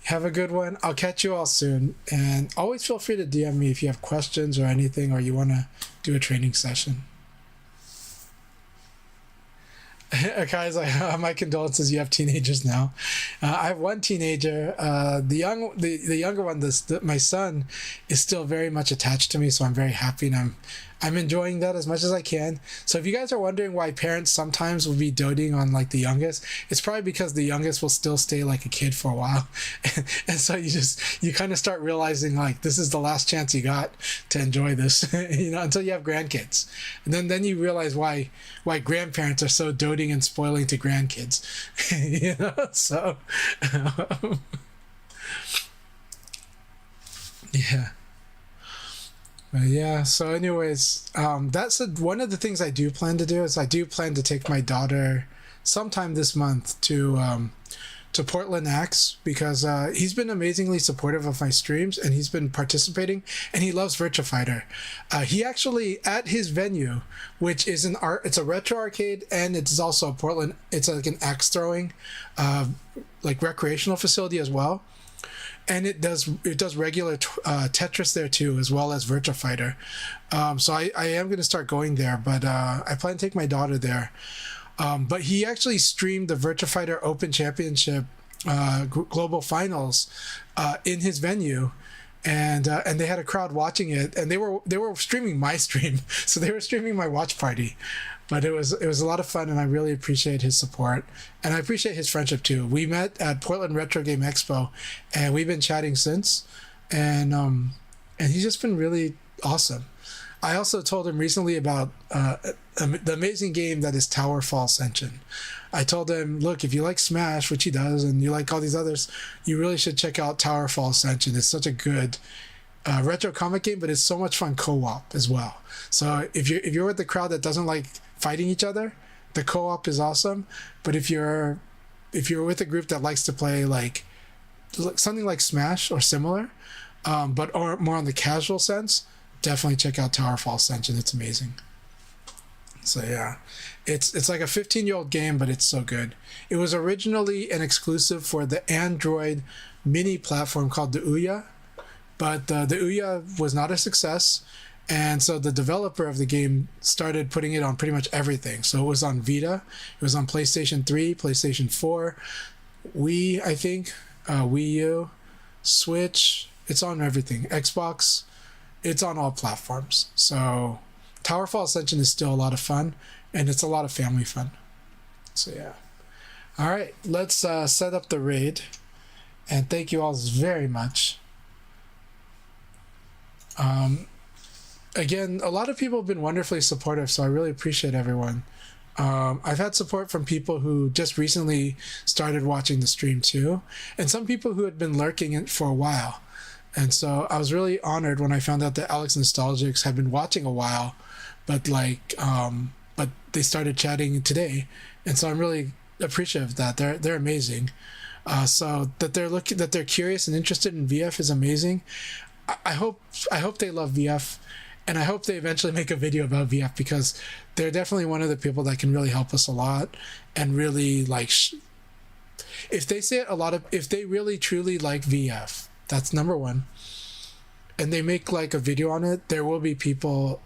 Have a good one. I'll catch you all soon. And always feel free to DM me if you have questions or anything, or you want to do a training session. Akai's like, my condolences, you have teenagers now. I have one teenager. The younger one, my son, is still very much attached to me, so I'm very happy, and I'm enjoying that as much as I can. So if you guys are wondering why parents sometimes will be doting on like the youngest, it's probably because the youngest will still stay like a kid for a while. And so you kind of start realizing like this is the last chance you got to enjoy this, until you have grandkids. And then you realize why grandparents are so doting and spoiling to grandkids. So yeah. But yeah, so anyways, that's one of the things I do plan to do is I do plan to take my daughter sometime this month to Portland Axe because he's been amazingly supportive of my streams and he's been participating and he loves Virtua Fighter. He actually, at his venue, which is it's a retro arcade and it's also a Portland, it's like an axe throwing like recreational facility as well. And it does regular Tetris there too, as well as Virtua Fighter. So I am going to start going there, but I plan to take my daughter there. But he actually streamed the Virtua Fighter Open Championship Global Finals in his venue, and they had a crowd watching it, and they were streaming my stream, so they were streaming my watch party. But it was a lot of fun, and I really appreciate his support, and I appreciate his friendship too. We met at Portland Retro Game Expo, and we've been chatting since, and he's just been really awesome. I also told him recently about the amazing game that is Tower Fall Ascension. I told him, look, if you like Smash, which he does, and you like all these others, you really should check out Tower Fall Ascension. It's such a good retro comic game, but it's so much fun co-op as well. So if you're with the crowd that doesn't like fighting each other, the co-op is awesome. But if you're with a group that likes to play like something like Smash or similar, but or more on the casual sense, definitely check out Tower Fall Ascension. It's amazing. So yeah, it's like a 15-year-old game, but it's so good. It was originally an exclusive for the Android mini platform called the Ouya, but the Ouya was not a success. And so the developer of the game started putting it on pretty much everything. So it was on Vita, it was on PlayStation 3, PlayStation 4, Wii, I think, Wii U, Switch. It's on everything. Xbox. It's on all platforms. So Towerfall Ascension is still a lot of fun, and it's a lot of family fun. So yeah. All right, let's set up the raid. And thank you all very much. Again, a lot of people have been wonderfully supportive, so I really appreciate everyone. I've had support from people who just recently started watching the stream too, and some people who had been lurking for a while. And so I was really honored when I found out that Alex Nostalgics had been watching a while, but but they started chatting today, and so I'm really appreciative of that. They're amazing. So that they're curious and interested in VF is amazing. I hope they love VF. And I hope they eventually make a video about VF because they're definitely one of the people that can really help us a lot and really like. If they really truly like VF, that's number one. And they make like a video on it. There will be people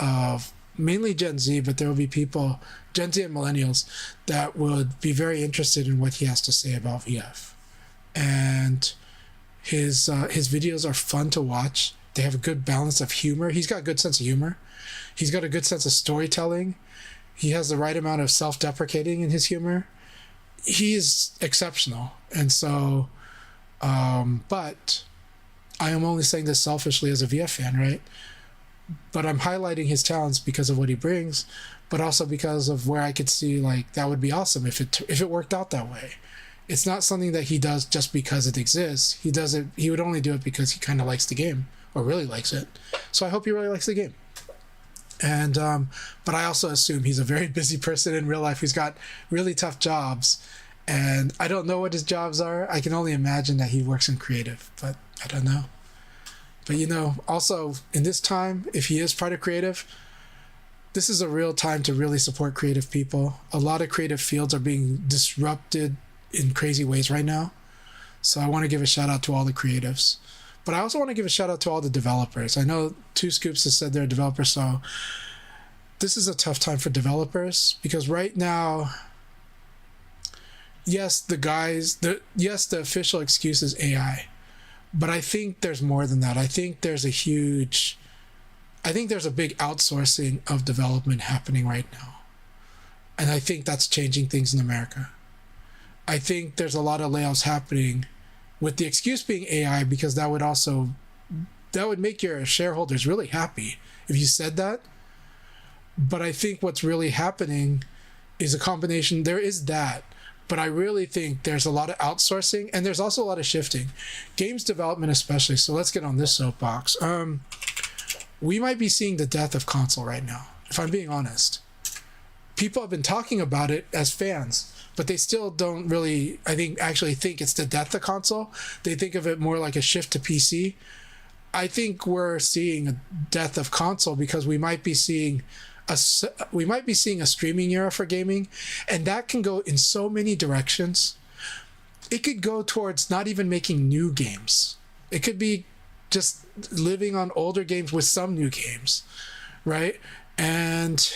mainly Gen Z, but there will be people, Gen Z and millennials, that would be very interested in what he has to say about VF. And his videos are fun to watch. They have a good balance of humor. He's got a good sense of humor. He's got a good sense of storytelling. He has the right amount of self-deprecating in his humor. He is exceptional. And so, but I am only saying this selfishly as a VF fan, right? But I'm highlighting his talents because of what he brings, but also because of where I could see, like, that would be awesome if it worked out that way. It's not something that he does just because it exists. He does it. He would only do it because he kind of likes the game or really likes it. So I hope he really likes the game. And but I also assume he's a very busy person in real life. He's got really tough jobs, and I don't know what his jobs are. I can only imagine that he works in creative, but I don't know. But also in this time, if he is part of creative, this is a real time to really support creative people. A lot of creative fields are being disrupted in crazy ways right now. So I want to give a shout out to all the creatives. But I also want to give a shout out to all the developers. I know Two Scoops has said they're a developer, so this is a tough time for developers because right now, yes, the official excuse is AI. But I think there's more than that. I think there's a big outsourcing of development happening right now. And I think that's changing things in America. I think there's a lot of layoffs happening with the excuse being AI because that would make your shareholders really happy if you said that. But I think what's really happening is a combination. There is that. But I really think there's a lot of outsourcing and there's also a lot of shifting. Games development especially. So let's get on this soapbox. We might be seeing the death of console right now, if I'm being honest. People have been talking about it as fans, but they still don't really, actually think it's the death of console. They think of it more like a shift to PC. I think we're seeing a death of console because we might be seeing a streaming era for gaming, and that can go in so many directions. It could go towards not even making new games. It could be just living on older games with some new games, right? And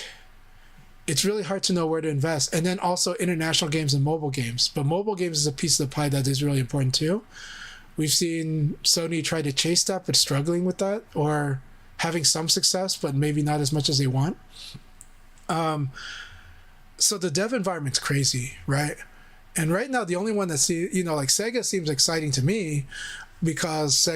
it's really hard to know where to invest. And then also international games and mobile games. But mobile games is a piece of the pie that is really important too. We've seen Sony try to chase that, but struggling with that, or having some success, but maybe not as much as they want. So the dev environment's crazy, right? And right now, the only one that like Sega seems exciting to me because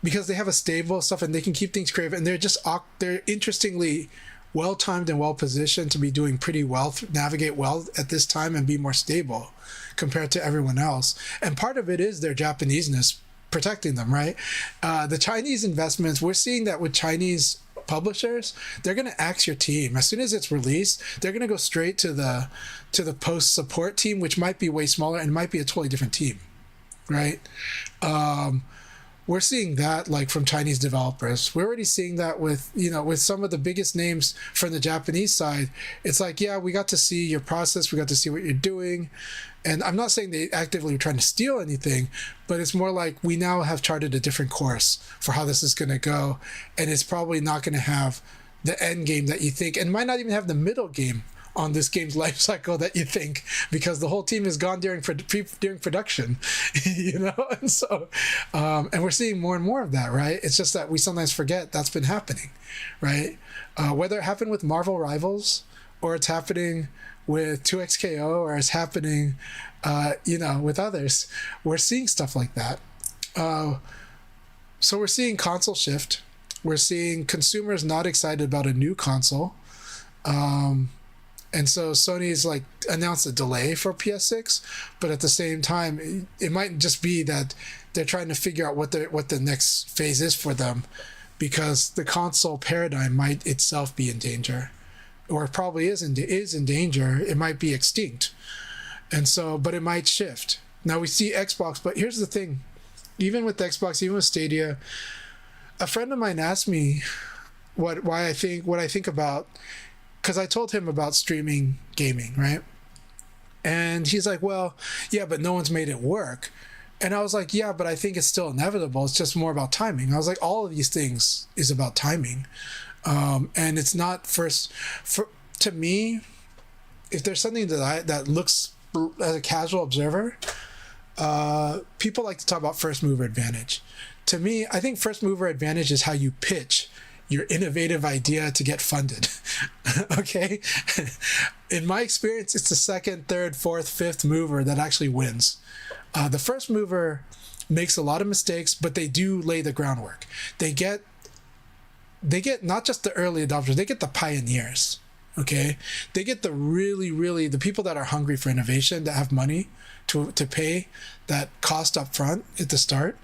because they have a stable stuff and they can keep things creative, and they're interestingly well-timed and well-positioned to be doing pretty well, navigate well at this time and be more stable compared to everyone else. And part of it is their Japaneseness protecting them, right? The Chinese investments, we're seeing that with Chinese publishers, they're going to axe your team. As soon as it's released, they're going to go straight to the post-support team, which might be way smaller and might be a totally different team, right? We're seeing that like from Chinese developers. We're already seeing that with some of the biggest names from the Japanese side. It's like, yeah, we got to see your process. We got to see what you're doing. And I'm not saying they actively are trying to steal anything, but it's more like we now have charted a different course for how this is going to go. And it's probably not going to have the end game that you think, and might not even have the middle game on this game's life cycle that you think, because the whole team is gone during production, and so and we're seeing more and more of that, right? It's just that we sometimes forget that's been happening, right? Whether it happened with Marvel Rivals or it's happening with 2XKO or it's happening with others, we're seeing stuff like that. So we're seeing console shift. We're seeing consumers not excited about a new console. And so Sony's like announced a delay for PS6, but at the same time, it might just be that they're trying to figure out what the next phase is for them, because the console paradigm might itself be in danger, or it probably is in danger. It might be extinct, and so, but it might shift. Now we see Xbox, but here's the thing: even with Xbox, even with Stadia, a friend of mine asked me what I think about. Because I told him about streaming gaming, right? And he's like, well, yeah, but no one's made it work. And I was like, yeah, but I think it's still inevitable. It's just more about timing. I was like, all of these things is about timing. And it's not first for to me. If there's something that looks as a casual observer, people like to talk about first mover advantage. To me, I think first mover advantage is how you pitch your innovative idea to get funded. Okay? In my experience, it's the second, third, fourth, fifth mover that actually wins. The first mover makes a lot of mistakes, but they do lay the groundwork. They get not just the early adopters, they get the pioneers. Okay, they get the really the people that are hungry for innovation, that have money to pay that cost up front at the start.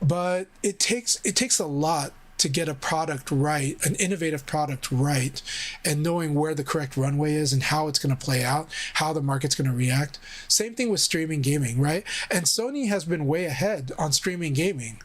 But it takes a lot to get a product right, an innovative product right, and knowing where the correct runway is and how it's going to play out, how the market's going to react. Same thing with streaming gaming, right? And Sony has been way ahead on streaming gaming.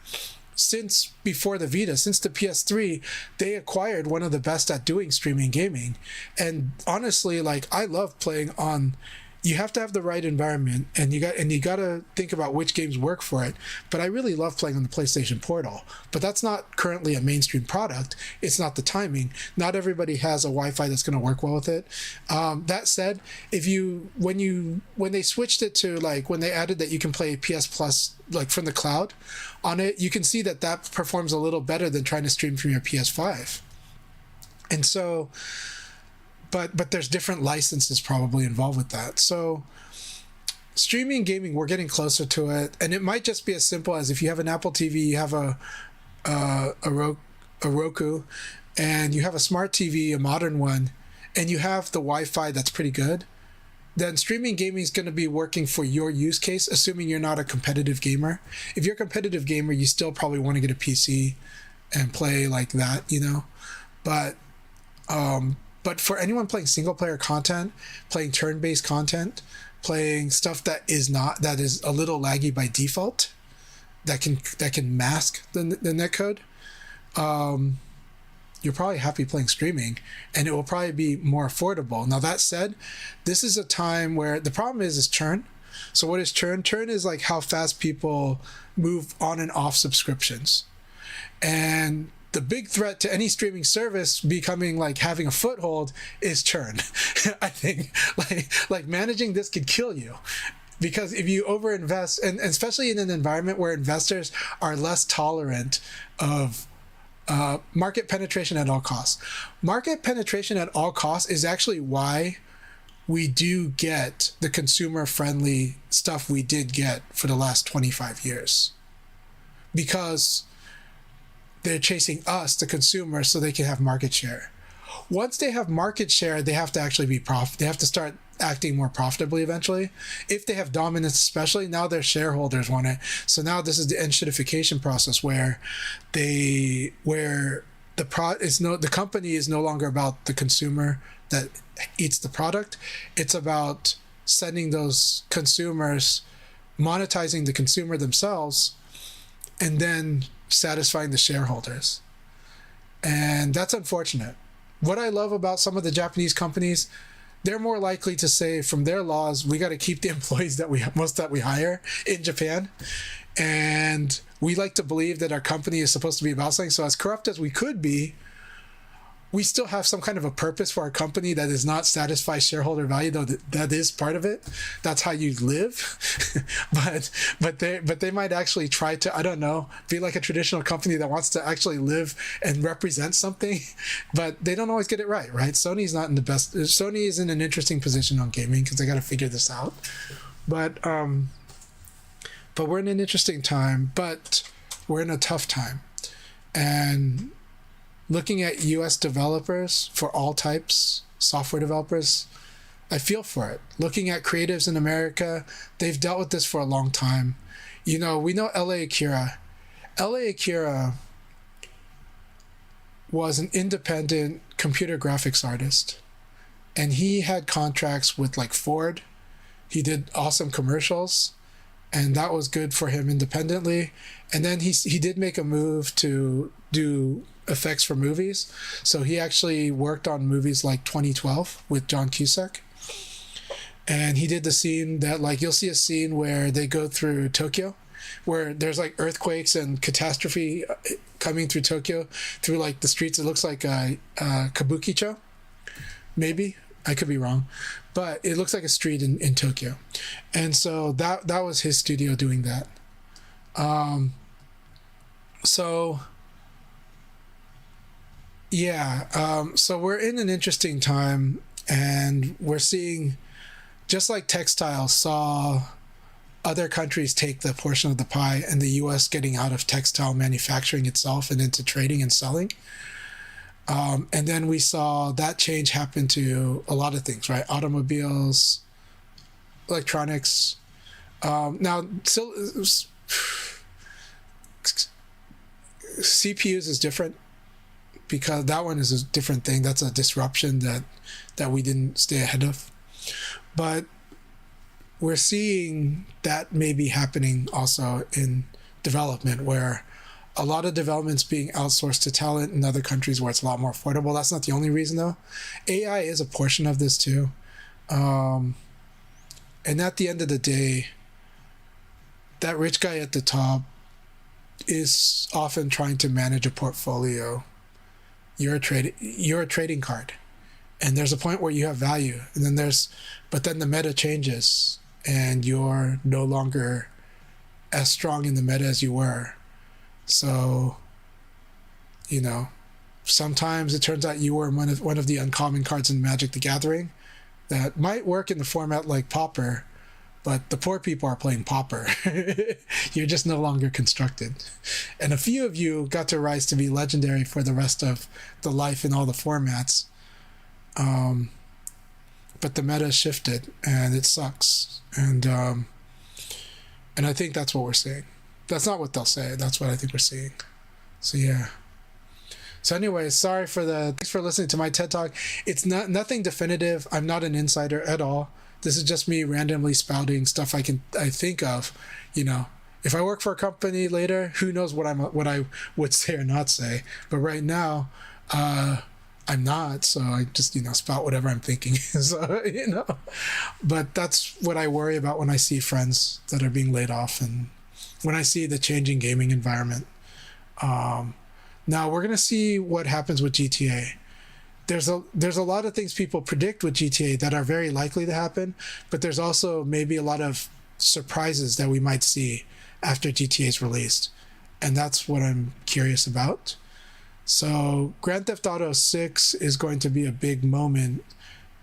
Since before the Vita, since the PS3, they acquired one of the best at doing streaming gaming. And honestly, like, I love playing on. You have to have the right environment, and you got to think about which games work for it. But I really love playing on the PlayStation Portal. But that's not currently a mainstream product. It's not the timing. Not everybody has a Wi-Fi that's going to work well with it. That said, when they switched it to, like, when they added that you can play PS Plus like from the cloud on it, you can see that performs a little better than trying to stream from your PS5. And so. But there's different licenses probably involved with that. So streaming gaming, we're getting closer to it, and it might just be as simple as if you have an Apple TV, you have a Roku, and you have a smart TV, a modern one, and you have the Wi-Fi that's pretty good. Then streaming gaming is going to be working for your use case, assuming you're not a competitive gamer. If you're a competitive gamer, you still probably want to get a PC and play like that, you know. But for anyone playing single player content, playing turn-based content, playing stuff that is a little laggy by default, that can mask the netcode, you're probably happy playing streaming, and it will probably be more affordable. Now that said, this is a time where the problem is churn. So what is churn? Churn is like how fast people move on and off subscriptions. And the big threat to any streaming service becoming like having a foothold is churn. I think like managing this could kill you, because if you overinvest, and especially in an environment where investors are less tolerant of market penetration at all costs. Market penetration at all costs is actually why we do get the consumer-friendly stuff we did get for the last 25 years. Because they're chasing us, the consumer, so they can have market share. Once they have market share, they have to actually be they have to start acting more profitably eventually. If they have dominance, especially, now their shareholders want it. So now this is the enshittification process where the company is no longer about the consumer that eats the product. It's about sending those consumers, monetizing the consumer themselves, and then satisfying the shareholders. And that's unfortunate. What I love about some of the Japanese companies, they're more likely to say from their laws, we got to keep the employees that we hire in Japan. And we like to believe that our company is supposed to be about something. So as corrupt as we could be, we still have some kind of a purpose for our company that does not satisfy shareholder value, though that is part of it. That's how you live. but they might actually try to, I don't know, be like a traditional company that wants to actually live and represent something, but they don't always get it right? Sony's not in the best. Sony is in an interesting position on gaming because they got to figure this out. But we're in an interesting time, but we're in a tough time. And looking at US developers for all types, software developers, I feel for it. Looking at creatives in America, they've dealt with this for a long time. You know, we know L.A. Akira. L.A. Akira was an independent computer graphics artist. And he had contracts with like Ford. He did awesome commercials. And that was good for him independently. And then he did make a move to do effects for movies. So he actually worked on movies like 2012 with John Cusack. And he did the scene that, like, you'll see a scene where they go through Tokyo, where there's like earthquakes and catastrophe coming through Tokyo, through like the streets. It looks like Kabukicho, maybe. I could be wrong, but it looks like a street in Tokyo. And so that was his studio doing that. So yeah, so we're in an interesting time, and we're seeing, just like textiles saw other countries take the portion of the pie, and the US getting out of textile manufacturing itself and into trading and selling. And then we saw that change happen to a lot of things, right? Automobiles, electronics. Now, CPUs is different, because that one is a different thing. That's a disruption that we didn't stay ahead of. But we're seeing that may be happening also in development, where a lot of development's being outsourced to talent in other countries where it's a lot more affordable. That's not the only reason, though. AI is a portion of this too. And at the end of the day, that rich guy at the top is often trying to manage a portfolio. You're a trading card, and there's a point where you have value, and then but then the meta changes, and you're no longer as strong in the meta as you were. So, sometimes it turns out you were one of the uncommon cards in Magic the Gathering that might work in the format like Pauper, but the poor people are playing Pauper. You're just no longer constructed. And a few of you got to rise to be legendary for the rest of the life in all the formats. But the meta shifted, and it sucks. And I think that's what we're seeing. That's not what they'll say. That's what I think we're seeing. So yeah. So anyway, thanks for listening to my TED Talk. It's nothing definitive. I'm not an insider at all. This is just me randomly spouting stuff I think of. If I work for a company later, who knows what I would say or not say. But right now, I'm not, so I just spout whatever I'm thinking. So but that's what I worry about when I see friends that are being laid off, and when I see the changing gaming environment. Now we're gonna see what happens with GTA. There's a lot of things people predict with GTA that are very likely to happen, but there's also maybe a lot of surprises that we might see after GTA is released, and that's what I'm curious about. So Grand Theft Auto 6 is going to be a big moment,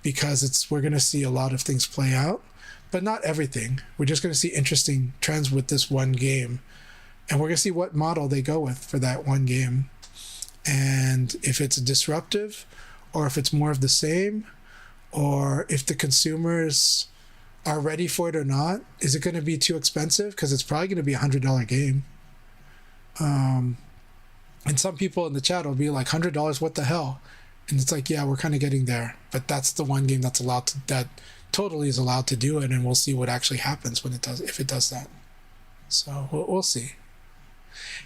because we're going to see a lot of things play out, but not everything. We're just going to see interesting trends with this one game, and we're going to see what model they go with for that one game, and if it's disruptive, or if it's more of the same, or if the consumers are ready for it or not. Is it going to be too expensive? Because it's probably going to be $100 game. And some people in the chat will be like, $100, what the hell? And it's like, yeah, we're kind of getting there. But that's the one game that totally is allowed to do it, and we'll see what actually happens if it does that. So we'll see.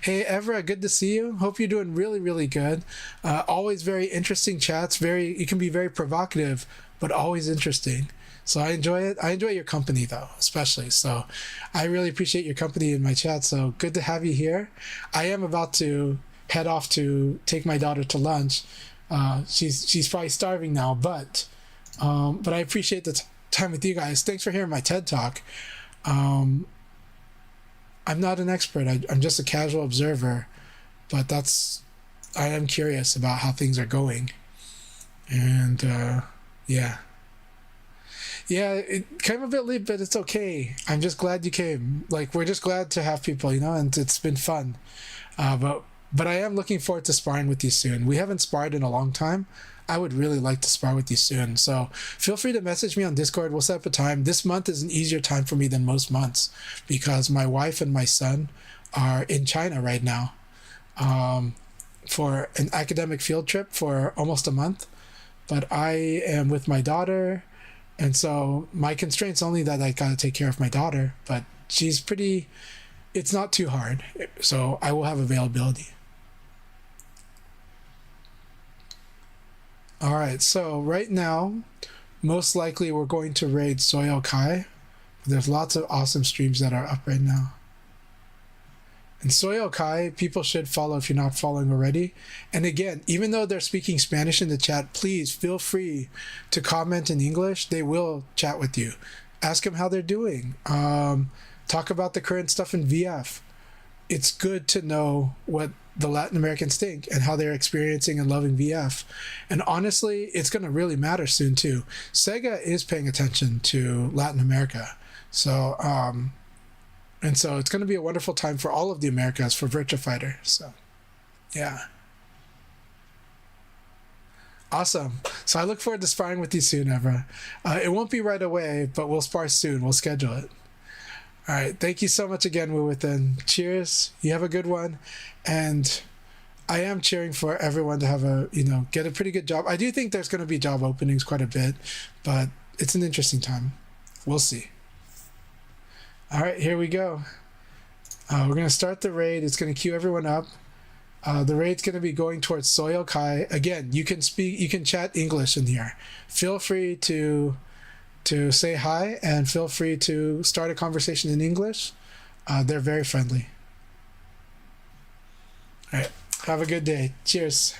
Hey, Evra, good to see you. Hope you're doing really, really good. Always very interesting chats. You can be very provocative, but always interesting. So I enjoy it. I enjoy your company, though, especially. So I really appreciate your company in my chat. So good to have you here. I am about to head off to take my daughter to lunch. She's probably starving now, but I appreciate the time with you guys. Thanks for hearing my TED Talk. I'm not an expert. I'm just a casual observer, but I am curious about how things are going. And yeah, it came a bit late, but it's okay. I'm just glad you came. Like, we're just glad to have people, and it's been fun. But I am looking forward to sparring with you soon. We haven't sparred in a long time. I would really like to spar with you soon. So feel free to message me on Discord. We'll set up a time. This month is an easier time for me than most months, because my wife and my son are in China right now for an academic field trip for almost a month. But I am with my daughter, and so my constraint's only that I got to take care of my daughter, but it's not too hard. So I will have availability. All right, so right now, most likely we're going to raid Soy Akai. There's lots of awesome streams that are up right now. And Soyo Kai, people should follow if you're not following already. And again, even though they're speaking Spanish in the chat, please feel free to comment in English. They will chat with you. Ask them how they're doing. Talk about the current stuff in VF. It's good to know what the Latin Americans think and how they're experiencing and loving VF. And honestly, it's going to really matter soon too. Sega is paying attention to Latin America. So, and so it's going to be a wonderful time for all of the Americas for Virtua Fighter. So, yeah. Awesome. So I look forward to sparring with you soon, Evra. It won't be right away, but we'll spar soon. We'll schedule it. All right. Thank you so much again, Within. Cheers. You have a good one. And I am cheering for everyone to have get a pretty good job. I do think there's going to be job openings quite a bit, but it's an interesting time. We'll see. All right, here we go. We're going to start the raid. It's going to queue everyone up. The raid's going to be going towards Soyo Kai. Again, you can chat English in here. Feel free to say hi and feel free to start a conversation in English. They're very friendly. All right, have a good day. Cheers.